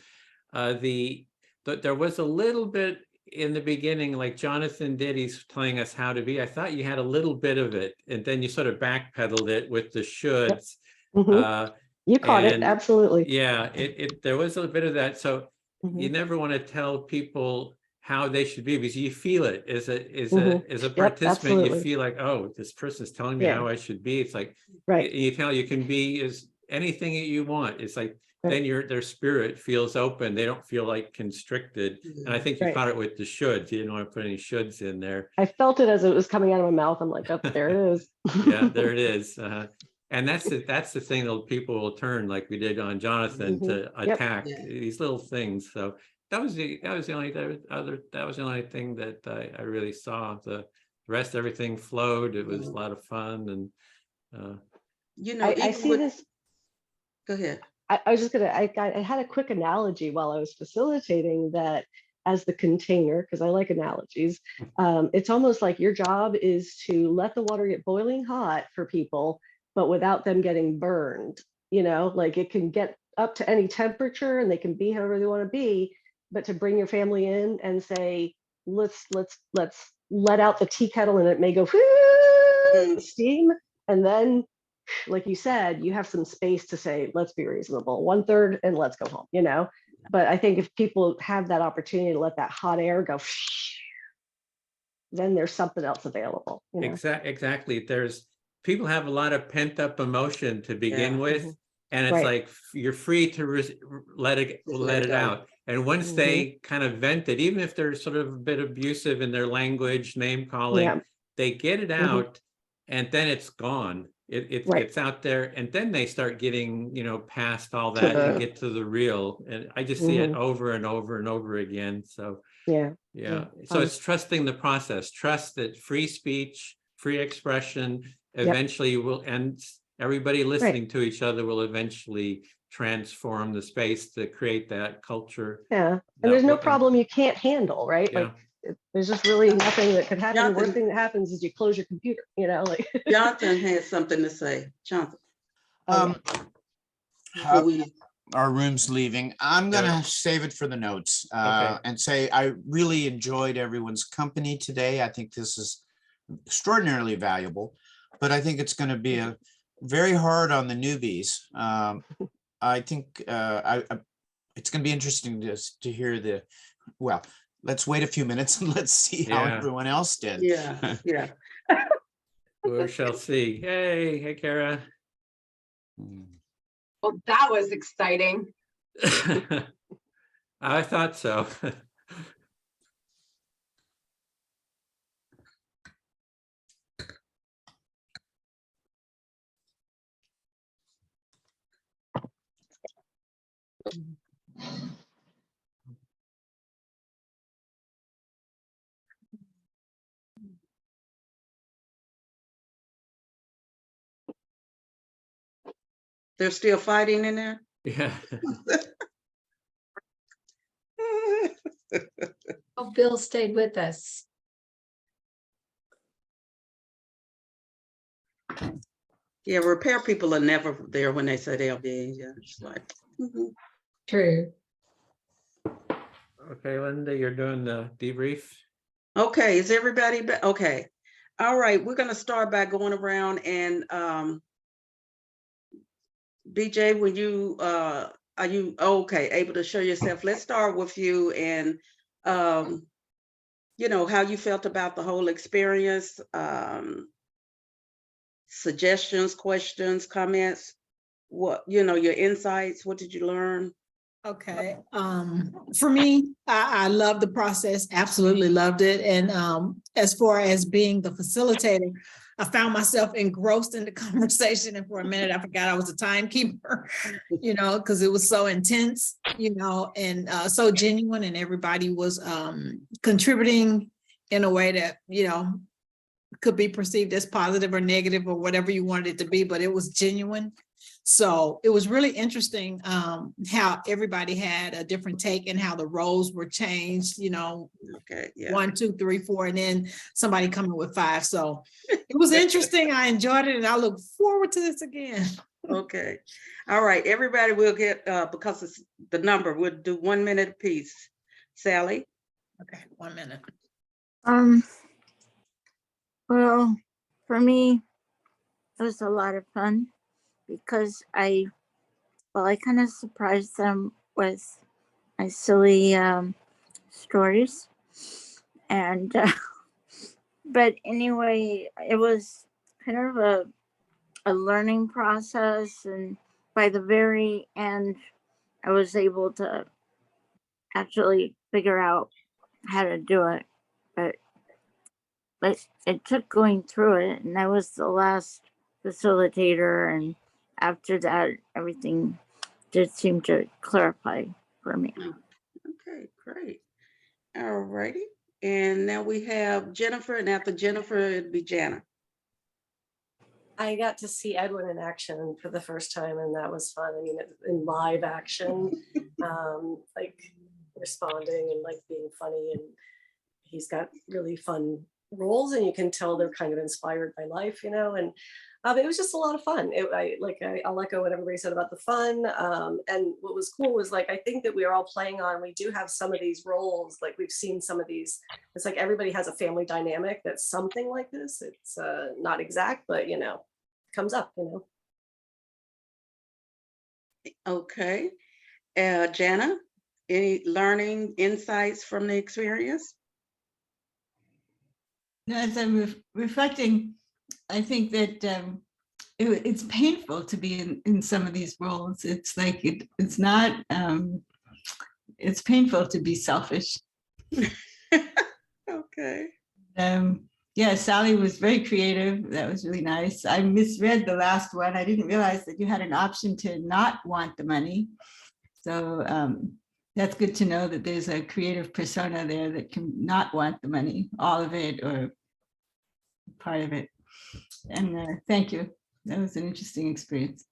There was a little bit in the beginning, like Jonathan did, he's telling us how to be. I thought you had a little bit of it, and then you sort of backpedaled it with the shoulds. Mhm. You caught it, absolutely. Yeah, there was a bit of that. So you never want to tell people how they should be because you feel it as a participant. You feel like, oh, this person's telling me how I should be. It's like, right. You can be as anything that you want. It's like, then their spirit feels open. They don't feel like constricted. And I think you caught it with the shoulds. You didn't want to put any shoulds in there. I felt it as it was coming out of my mouth. I'm like, oh, there it is. Yeah, there it is. And that's the thing that people will turn, like we did on Jonathan, to attack these little things. So that was the only thing that I really saw. The rest, everything flowed. It was a lot of fun, and I see this. Go ahead. I was just gonna. I had a quick analogy while I was facilitating that as the container, because I like analogies. It's almost like your job is to let the water get boiling hot for people, but without them getting burned. Like it can get up to any temperature and they can be however they want to be, but to bring your family in and say, let's let out the tea kettle and it may go steam, and then, like you said, you have some space to say, let's be reasonable, 1/3 and let's go home, But I think if people have that opportunity to let that hot air go, then there's something else available. Exactly. People have a lot of pent up emotion to begin with, and it's like you're free to let it out. And once they kind of vent it, even if they're sort of a bit abusive in their language, name calling, they get it out, and then it's gone. It's out there, and then they start getting past all that and get to the real. And I just see it over and over and over again. So so it's trusting the process. Trust that free speech, free expression eventually will, and everybody listening to each other will eventually transform the space to create that culture. And there's no problem you can't handle, right? Like there's just really nothing that could happen. The worst thing that happens is you close your computer, like. Jonathan has something to say. Jonathan. our room's leaving. I'm gonna save it for the notes and say I really enjoyed everyone's company today. I think this is extraordinarily valuable, but I think it's going to be very hard on the newbies. I think it's going to be interesting to hear well, let's wait a few minutes and let's see how everyone else did. Yeah, yeah. We shall see. Hey, Kara. Well, that was exciting. I thought so. They're still fighting in there? Yeah. Oh, Bill stayed with us. Yeah, repair people are never there when they say they'll be. Yeah, it's like True. Okay, Linda, you're doing the debrief. Okay, is everybody okay? All right, we're gonna start by going around and BJ, when you are you okay able to show yourself? Let's start with you and you know, how you felt about the whole experience, suggestions, questions, comments, what, you know, your insights, what did you learn? Okay. For me, I love the process, absolutely loved it. And as far as being the facilitator, I found myself engrossed in the conversation. And for a minute, I forgot I was a timekeeper, you know, because it was so intense, you know, and so genuine, and everybody was contributing in a way that, you know, could be perceived as positive or negative or whatever you wanted it to be, but it was genuine. So it was really interesting how everybody had a different take and how the roles were changed, you know, 1, 2, 3, 4, and then somebody coming with 5. So it was interesting. I enjoyed it and I look forward to this again. Okay. All right. Everybody will get, because it's the number, we'll do 1 minute apiece. Sally? Okay, 1 minute. Well, for me, it was a lot of fun because I kind of surprised them with my silly stories. And, but anyway, it was kind of a learning process. And by the very end, I was able to actually figure out how to do it. But it took going through it, and I was the last facilitator, and after that, everything did seem to clarify for me. Okay, great. All righty. And now we have Jennifer, and after Jennifer, it'd be Jana. I got to see Edwin in action for the first time, and that was fun. I mean, in live action, like responding and like being funny, and he's got really fun roles, and you can tell they're kind of inspired by life, you know. And it was just a lot of fun. I'll echo what everybody said about the fun. And what was cool was like, I think that we are all playing on, we do have some of these roles, like we've seen some of these, it's like everybody has a family dynamic that's something like this. It's not exact, but you know, comes up, you know. Okay. Jana, any learning insights from the experience? As I'm reflecting, I think that it's painful to be in some of these roles. It's like it's not. It's painful to be selfish. Okay. Yeah, Sally was very creative. That was really nice. I misread the last one. I didn't realize that you had an option to not want the money. So that's good to know that there's a creative persona there that can not want the money, all of it or part of it. And thank you. That was an interesting experience.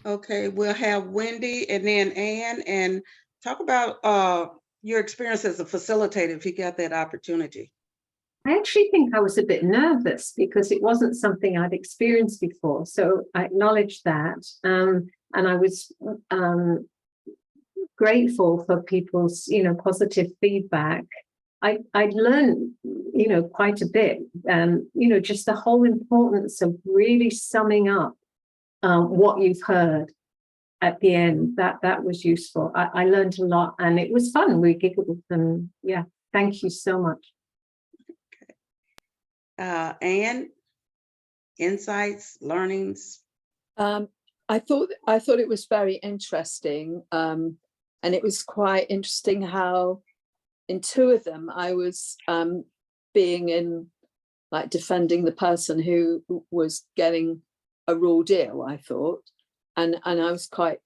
Okay, we'll have Wendy and then Ann, and talk about your experience as a facilitator if you got that opportunity. I actually think I was a bit nervous because it wasn't something I'd experienced before. So I acknowledge that. And I was grateful for people's, positive feedback. I learned, quite a bit, just the whole importance of really summing up what you've heard at the end. That was useful. I learned a lot and it was fun. We giggled and yeah, thank you so much. Anne, insights, learnings? I thought it was very interesting, and it was quite interesting how in two of them I was being in, like, defending the person who was getting a raw deal, I thought, and I was quite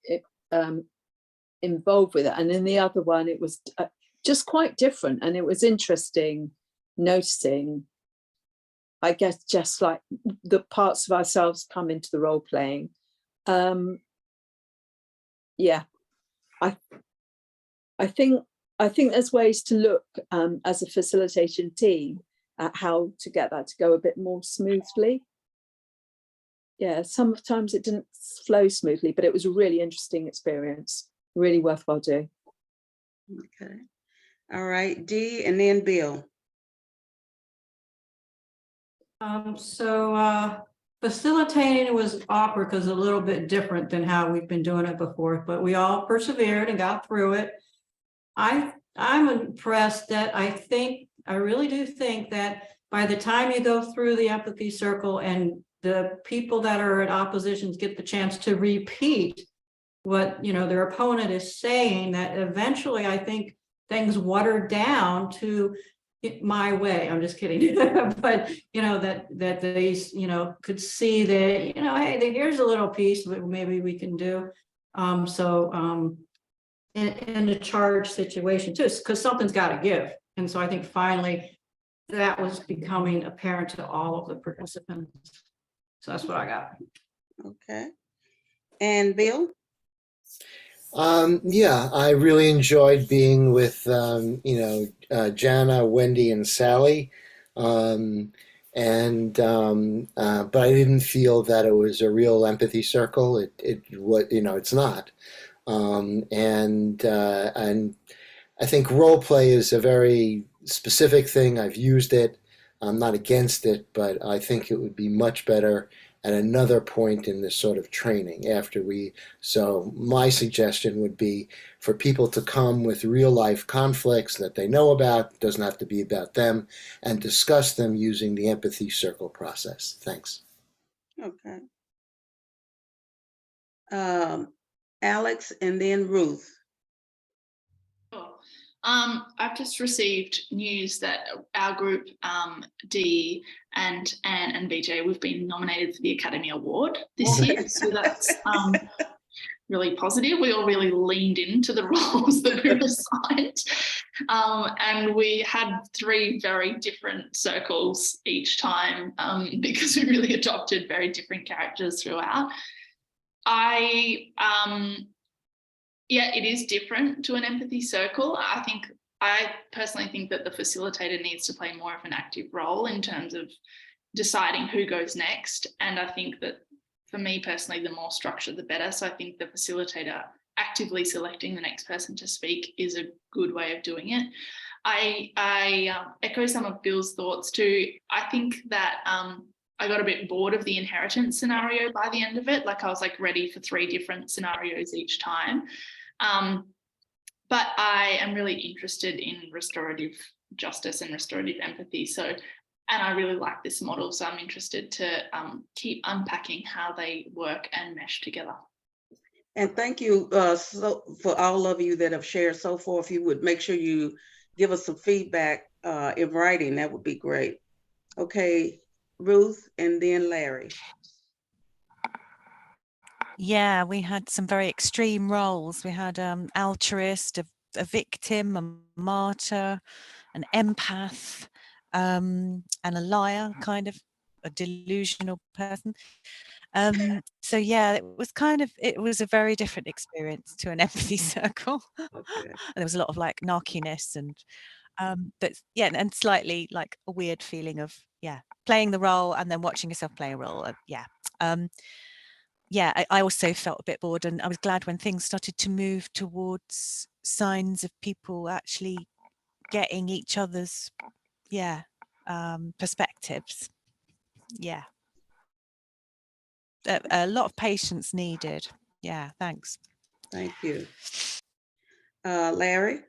involved with it. And in the other one, it was just quite different, and it was interesting noticing, I guess, just like the parts of ourselves come into the role playing. Yeah, I think there's ways to look as a facilitation team at how to get that to go a bit more smoothly. Yeah, sometimes it didn't flow smoothly, but it was a really interesting experience, really worthwhile doing. Okay. All right, Dee, and then Bill. Facilitating was awkward because a little bit different than how we've been doing it before, but we all persevered and got through it. I'm impressed that I really do think that by the time you go through the empathy circle and the people that are in oppositions get the chance to repeat what their opponent is saying, that eventually I think things watered down to my way. I'm just kidding. But that they could see that hey, here's a little piece that maybe we can do. In a charge situation too, because something's got to give. And so I think finally that was becoming apparent to all of the participants. So that's what I got. Okay. And Bill? Yeah, I really enjoyed being with, Jana, Wendy, and Sally. But I didn't feel that it was a real empathy circle. It was, it's not. And I think role play is a very specific thing. I've used it. I'm not against it, but I think it would be much better at another point in this sort of training so my suggestion would be for people to come with real life conflicts that they know about, doesn't have to be about them, and discuss them using the empathy circle process. Thanks. Okay. Alex and then Ruth. Sure. I've just received news that our group, Dee and Anne and BJ, we've been nominated for the Academy Award this year. So that's really positive. We all really leaned into the roles that we were assigned. And we had 3 very different circles each time because we really adopted very different characters throughout. Yeah, it is different to an empathy circle. I personally think that the facilitator needs to play more of an active role in terms of deciding who goes next. And I think that for me personally, the more structure, the better. So I think the facilitator actively selecting the next person to speak is a good way of doing it. I echo some of Bill's thoughts too. I think that I got a bit bored of the inheritance scenario by the end of it. Like I was ready for 3 different scenarios each time. But I am really interested in restorative justice and restorative empathy. And I really like this model. So I'm interested to keep unpacking how they work and mesh together. And thank you for all of you that have shared so far. If you would make sure you give us some feedback in writing, that would be great. Okay, Ruth and then Larry. Yeah, we had some very extreme roles. We had altruist, a victim, a martyr, an empath, and a liar, kind of a delusional person. So yeah, it was a very different experience to an empathy circle. Okay. And there was a lot of narkiness and but yeah, and slightly a weird feeling of playing the role and then watching yourself play a role. yeah, I also felt a bit bored, and I was glad when things started to move towards signs of people actually getting each other's, perspectives. Yeah. A lot of patience needed. Yeah, thanks. Thank you. Larry?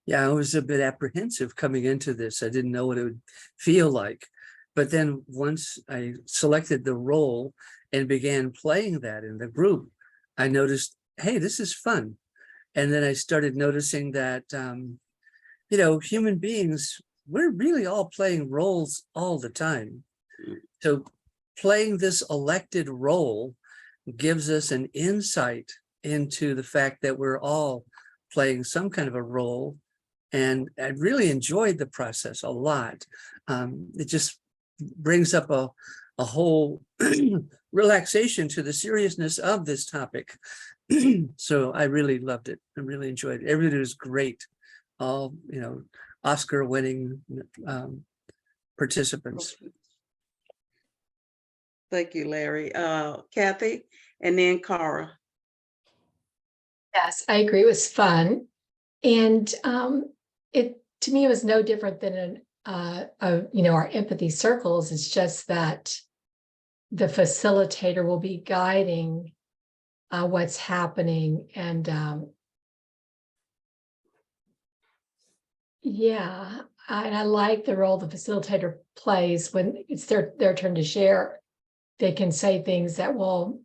Yeah, I was a bit apprehensive coming into this. I didn't know what it would feel like. But then once I selected the role and began playing that in the group, I noticed, hey, this is fun. And then I started noticing that, human beings, we're really all playing roles all the time. So playing this elected role gives us an insight into the fact that we're all playing some kind of a role. And I really enjoyed the process a lot. It just brings up a whole relaxation to the seriousness of this topic. So I really loved it. I really enjoyed it. Everybody was great. All, Oscar winning participants. Thank you, Larry. Kathy, and then Cara. Yes, I agree. It was fun. And to me, it was no different than our empathy circles. It's just that the facilitator will be guiding what's happening. And and I like the role the facilitator plays when it's their turn to share. They can say things that will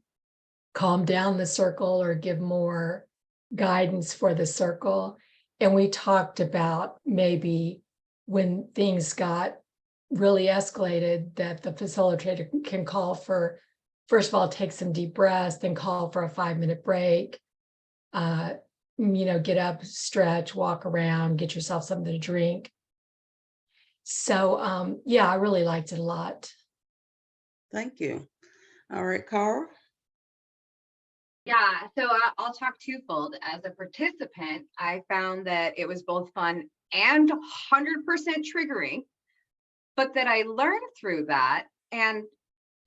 calm down the circle or give more guidance for the circle. And we talked about maybe when things got really escalated, that the facilitator can call for, first of all, take some deep breaths, then call for a 5-minute break. Get up, stretch, walk around, get yourself something to drink. So I really liked it a lot. Thank you. All right, Cara. Yeah, so I'll talk twofold. As a participant, I found that it was both fun and 100% triggering, but that I learned through that and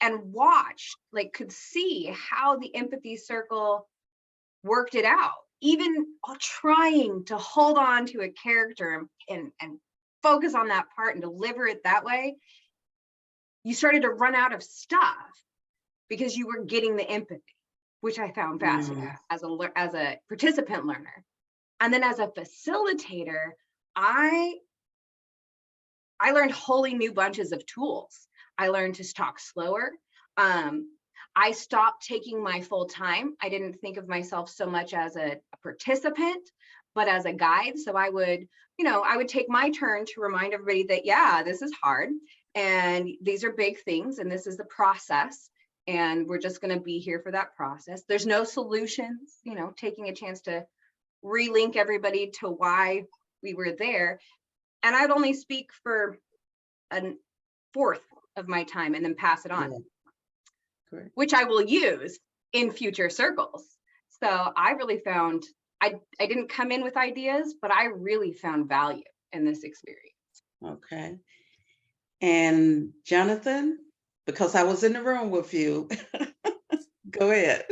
watched, could see how the empathy circle worked it out, even while trying to hold on to a character and focus on that part and deliver it that way. You started to run out of stuff because you were getting the empathy, which I found fascinating as a participant learner. And then as a facilitator, I learned wholly new bunches of tools. I learned to talk slower. I stopped taking my full time. I didn't think of myself so much as a participant, but as a guide. So I would take my turn to remind everybody that, this is hard and these are big things and this is the process. And we're just going to be here for that process. There's no solutions, taking a chance to relink everybody to why we were there. And I'd only speak for a fourth of my time and then pass it on, which I will use in future circles. So I really found, I didn't come in with ideas, but I really found value in this experience. Okay. And Jonathan? Because I was in the room with you. Go ahead.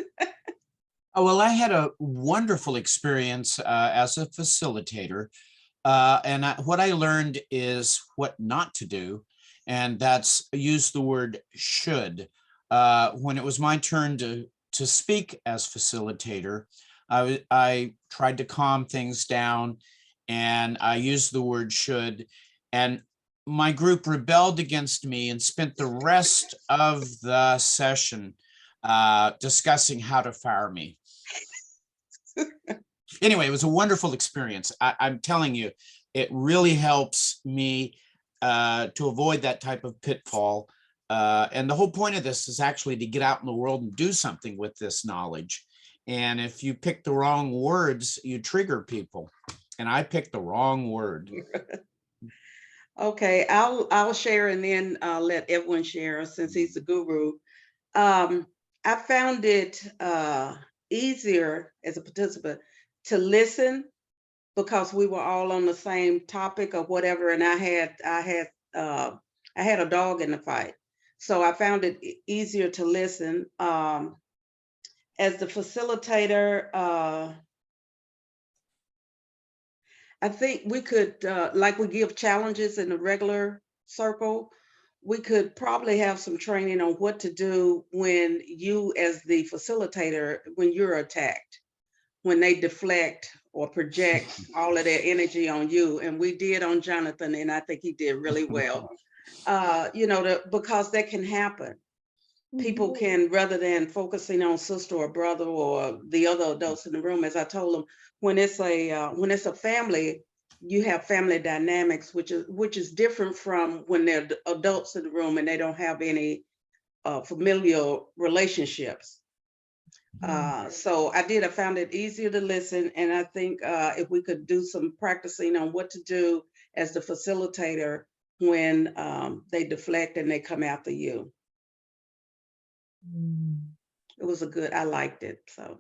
Well, I had a wonderful experience as a facilitator. What I learned is what not to do. And that's use the word should. When it was my turn to speak as facilitator, I tried to calm things down and I used the word should. And my group rebelled against me and spent the rest of the session discussing how to fire me. Anyway, it was a wonderful experience. I'm telling you, it really helps me to avoid that type of pitfall. And the whole point of this is actually to get out in the world and do something with this knowledge. And if you pick the wrong words, you trigger people. And I picked the wrong word. Okay, I'll share and then let everyone share since he's the guru. I found it easier as a participant to listen because we were all on the same topic or whatever, and I had a dog in the fight. So I found it easier to listen. As the facilitator, I think we could, like we give challenges in the regular circle, we could probably have some training on what to do when you, as the facilitator, when you're attacked, when they deflect or project all of their energy on you. And we did on Jonathan, and I think he did really well. You know, because that can happen. People can, rather than focusing on sister or brother or the other adults in the room, as I told them, when it's a family, you have family dynamics, which is different from when they're adults in the room and they don't have any familial relationships. So I found it easier to listen, and I think if we could do some practicing on what to do as the facilitator when they deflect and they come after you. It was I liked it. So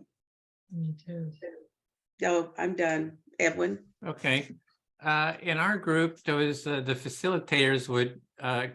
Me too. so I'm done. Edwin. Okay. In our group, there was the facilitators would, to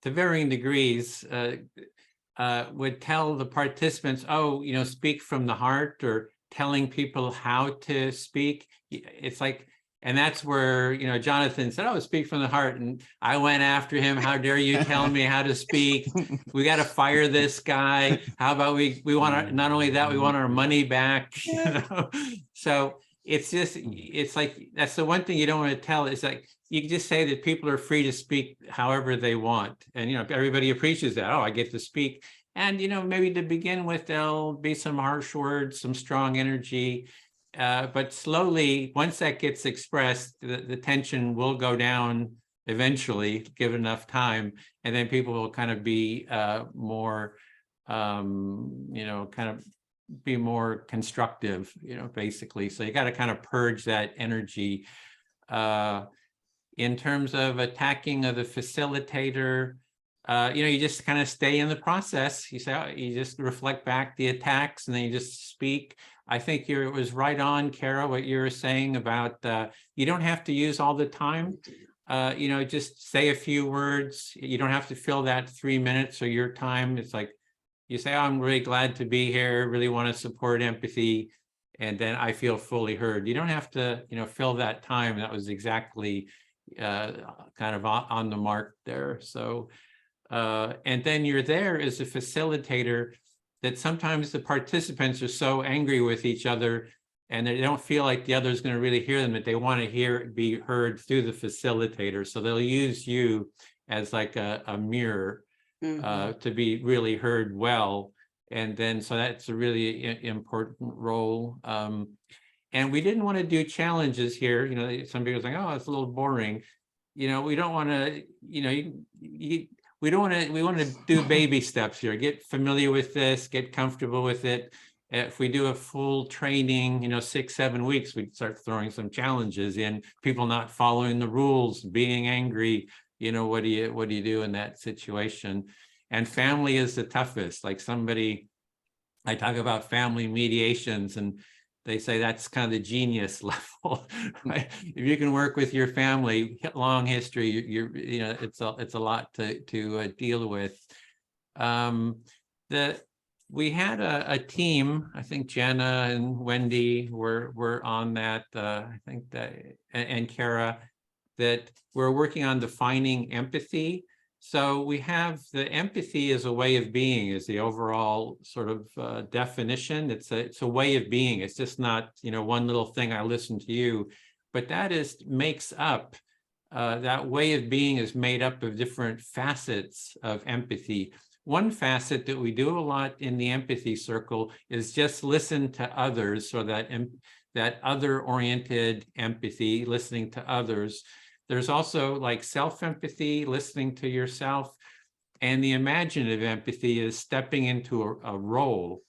varying degrees, would tell the participants, oh, you know, speak from the heart, or telling people how to speak. It's like, and that's where, you know, Jonathan said, oh, speak from the heart. And I went after him. How dare you tell me how to speak? We got to fire this guy. How about we want our, not only that, we want our money back. You know? So it's just, it's like, that's the one thing you don't want to tell. It's like, you can just say that people are free to speak however they want. And, you know, everybody appreciates that. Oh, I get to speak. And, you know, maybe to begin with, there'll be some harsh words, some strong energy. But slowly, once that gets expressed, the tension will go down eventually, given enough time. And then people will kind of be more, you know, kind of be more constructive, you know, basically. So you got to kind of purge that energy. In terms of attacking of the facilitator, you know, you just kind of stay in the process. You say, oh, you just reflect back the attacks, and then you just speak. I think it was right on, Kara, what you were saying about you don't have to use all the time. You know, just say a few words. You don't have to fill that 3 minutes or your time. It's like you say, oh, I'm really glad to be here, really want to support empathy, and then I feel fully heard. You don't have to, you know, fill that time. That was exactly kind of on the mark there. So, and then you're there as a facilitator, that sometimes the participants are so angry with each other and they don't feel like the other is going to really hear them, that they want to be heard through the facilitator. So they'll use you as like a mirror to be really heard well. And then, so that's a really important role. And we didn't want to do challenges here. You know, some people are saying, oh, it's a little boring. You know, we don't want to, you know, we want to do baby steps here. Get familiar with this, get comfortable with it. If we do a full training, you know, 6-7 weeks, we'd start throwing some challenges in, people not following the rules, being angry. You know, what do you do in that situation? And family is the toughest. Like I talk about family mediations, and they say that's kind of the genius level, right? If you can work with your family, long history, you know, it's a lot to deal with. We had a team. I think Jenna and Wendy were on that. I think that, and Kara, that we're working on defining empathy. So we have the empathy as a way of being, is the overall sort of definition. It's a way of being. It's just not, you know, one little thing, I listen to you, but that makes up, that way of being is made up of different facets of empathy. One facet that we do a lot in the empathy circle is just listen to others, so that other-oriented empathy, listening to others. There's also like self-empathy, listening to yourself, and the imaginative empathy is stepping into a role.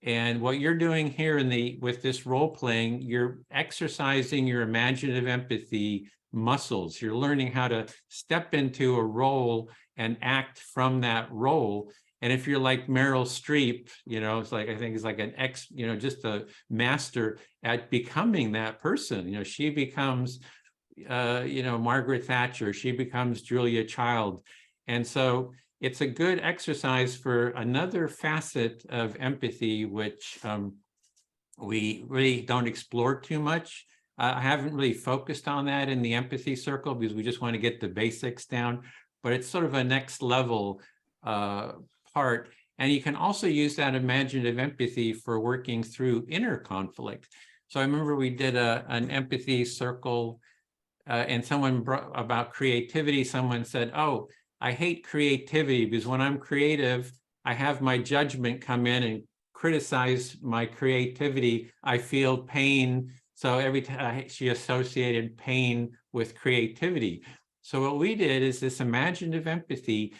And what you're doing here with this role playing, you're exercising your imaginative empathy muscles. You're learning how to step into a role and act from that role. And if you're like Meryl Streep, you know, it's like, I think it's like you know, just a master at becoming that person. You know, she becomes you know, Margaret Thatcher, she becomes Julia Child. And so it's a good exercise for another facet of empathy, which we really don't explore too much. I haven't really focused on that in the empathy circle because we just want to get the basics down, but it's sort of a next level part. And you can also use that imaginative empathy for working through inner conflict. So I remember we did an empathy circle and someone brought about creativity. Someone said, oh, I hate creativity because when I'm creative, I have my judgment come in and criticize my creativity. I feel pain. So every time she associated pain with creativity. So what we did is this imaginative empathy.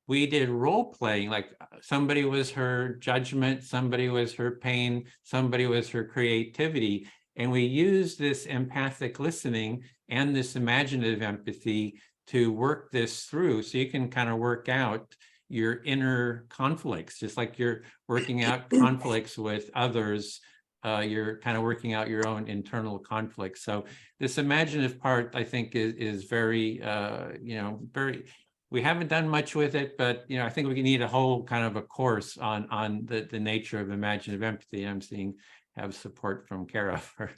We did role playing, like somebody was her judgment, somebody was her pain, somebody was her creativity. And we used this empathic listening and this imaginative empathy to work this through. So you can kind of work out your inner conflicts, just like you're working out conflicts with others. You're kind of working out your own internal conflicts. So this imaginative part, I think, is very, very. We haven't done much with it, but I think we need a whole kind of a course on the nature of imaginative empathy. I'm seeing have support from Kara for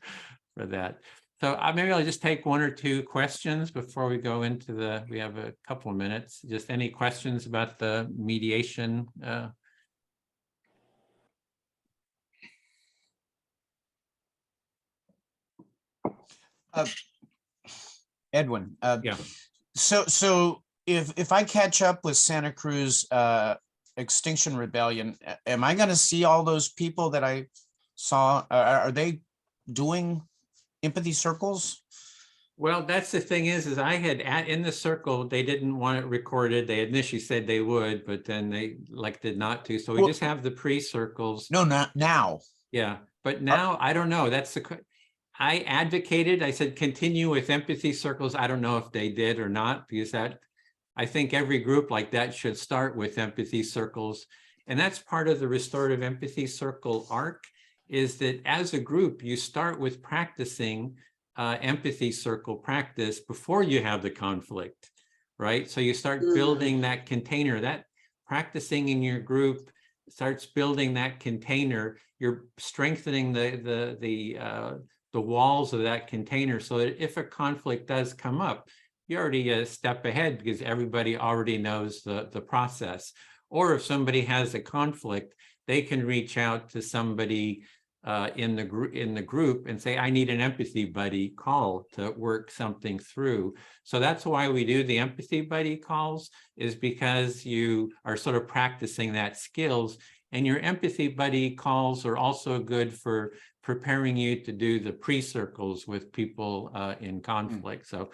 that. So maybe I'll just take one or two questions before we go into we have a couple of minutes. Just any questions about the mediation? Edwin, yeah. So if I catch up with Santa Cruz Extinction Rebellion, am I going to see all those people that I saw? Are they doing empathy circles? Well, that's the thing is I had in the circle, they didn't want it recorded. They initially said they would, but then they elected not to. So we just have the pre-circles. No, not now. Yeah, but now I don't know. That's I advocated, I said, continue with empathy circles. I don't know if they did or not, because I think every group like that should start with empathy circles. And that's part of the restorative empathy circle arc, is that as a group, you start with practicing empathy circle practice before you have the conflict, right? So you start building that container, that practicing in your group starts building that container. You're strengthening the walls of that container so that if a conflict does come up, you're already a step ahead because everybody already knows the process. Or if somebody has a conflict, they can reach out to somebody in the group and say, I need an empathy buddy call to work something through. So that's why we do the empathy buddy calls, is because you are sort of practicing that skills. And your empathy buddy calls are also good for preparing you to do the pre-circles with people in conflict. So,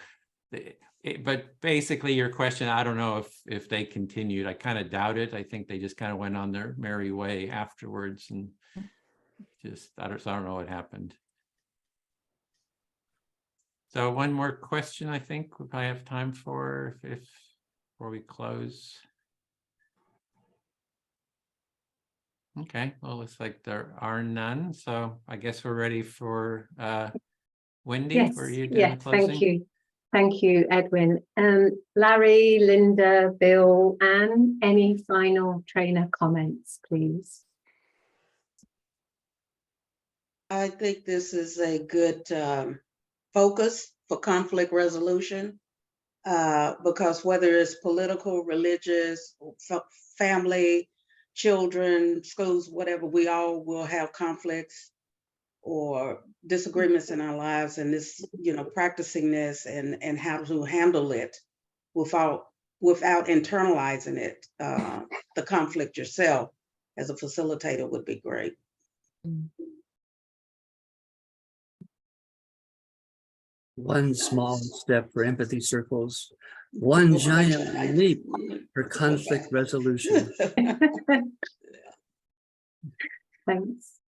but basically your question, I don't know if they continued. I kind of doubt it. I think they just kind of went on their merry way afterwards and just, I don't know what happened. So one more question, I think we probably have time for before we close. Okay, well, looks like there are none. So I guess we're ready for Wendy. Yes, Were you doing yes, closing? thank you. Thank you, Edwin. Larry, Linda, Bill, Anne, any final trainer comments, please? I think this is a good focus for conflict resolution because whether it's political, religious, family, children, schools, whatever, we all will have conflicts or disagreements in our lives, and this, practicing this and how to handle it without internalizing it, the conflict yourself as a facilitator would be great. One small step for empathy circles, one giant leap for conflict resolution. Thanks.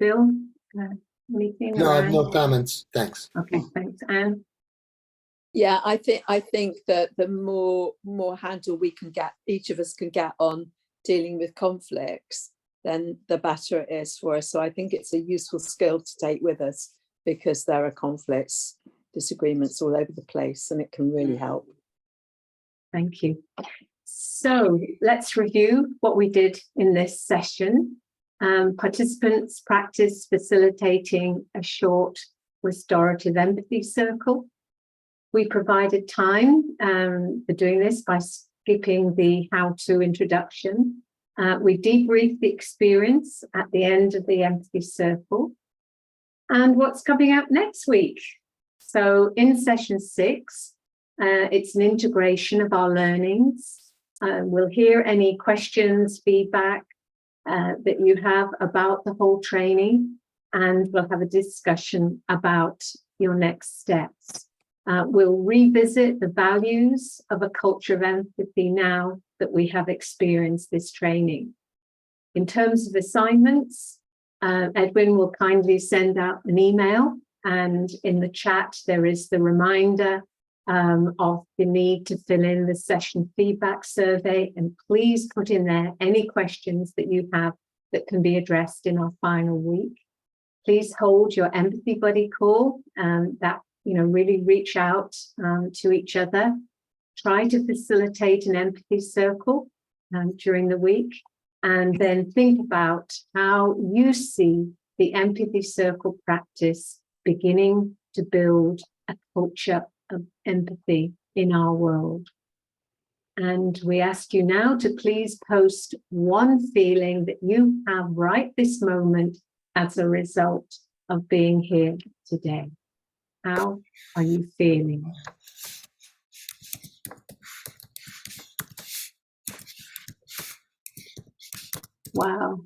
Bill, anything? No comments. Thanks. Okay, thanks. Anne? Yeah, I think that the more handle we can get, each of us can get on dealing with conflicts, then the better it is for us. So I think it's a useful skill to take with us, because there are conflicts, disagreements all over the place, and it can really help. Thank you. So let's review what we did in this session. Participants practice facilitating a short restorative empathy circle. We provided time for doing this by skipping the how-to introduction. We debriefed the experience at the end of the empathy circle. And what's coming up next week? So in session 6, it's an integration of our learnings. We'll hear any questions, feedback that you have about the whole training, and we'll have a discussion about your next steps. We'll revisit the values of a culture of empathy now that we have experienced this training. In terms of assignments, Edwin will kindly send out an email, and in the chat there is the reminder of the need to fill in the session feedback survey, and please put in there any questions that you have that can be addressed in our final week. Please hold your empathy buddy call, that really reach out to each other. Try to facilitate an empathy circle during the week, and then think about how you see the empathy circle practice beginning to build a culture of empathy in our world. And we ask you now to please post one feeling that you have right this moment as a result of being here today. How are you feeling? Wow.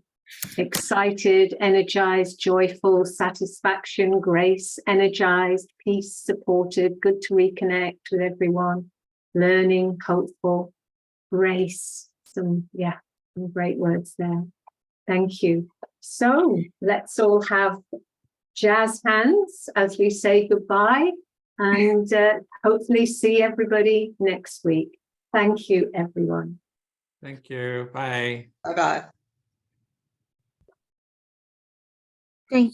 Excited, energized, joyful, satisfaction, grace, energized, peace, supported, good to reconnect with everyone, learning, hopeful, grace, some great words there. Thank you. So let's all have jazz hands as we say goodbye, and hopefully see everybody next week. Thank you, everyone. Thank you. Bye. Bye-bye. Thank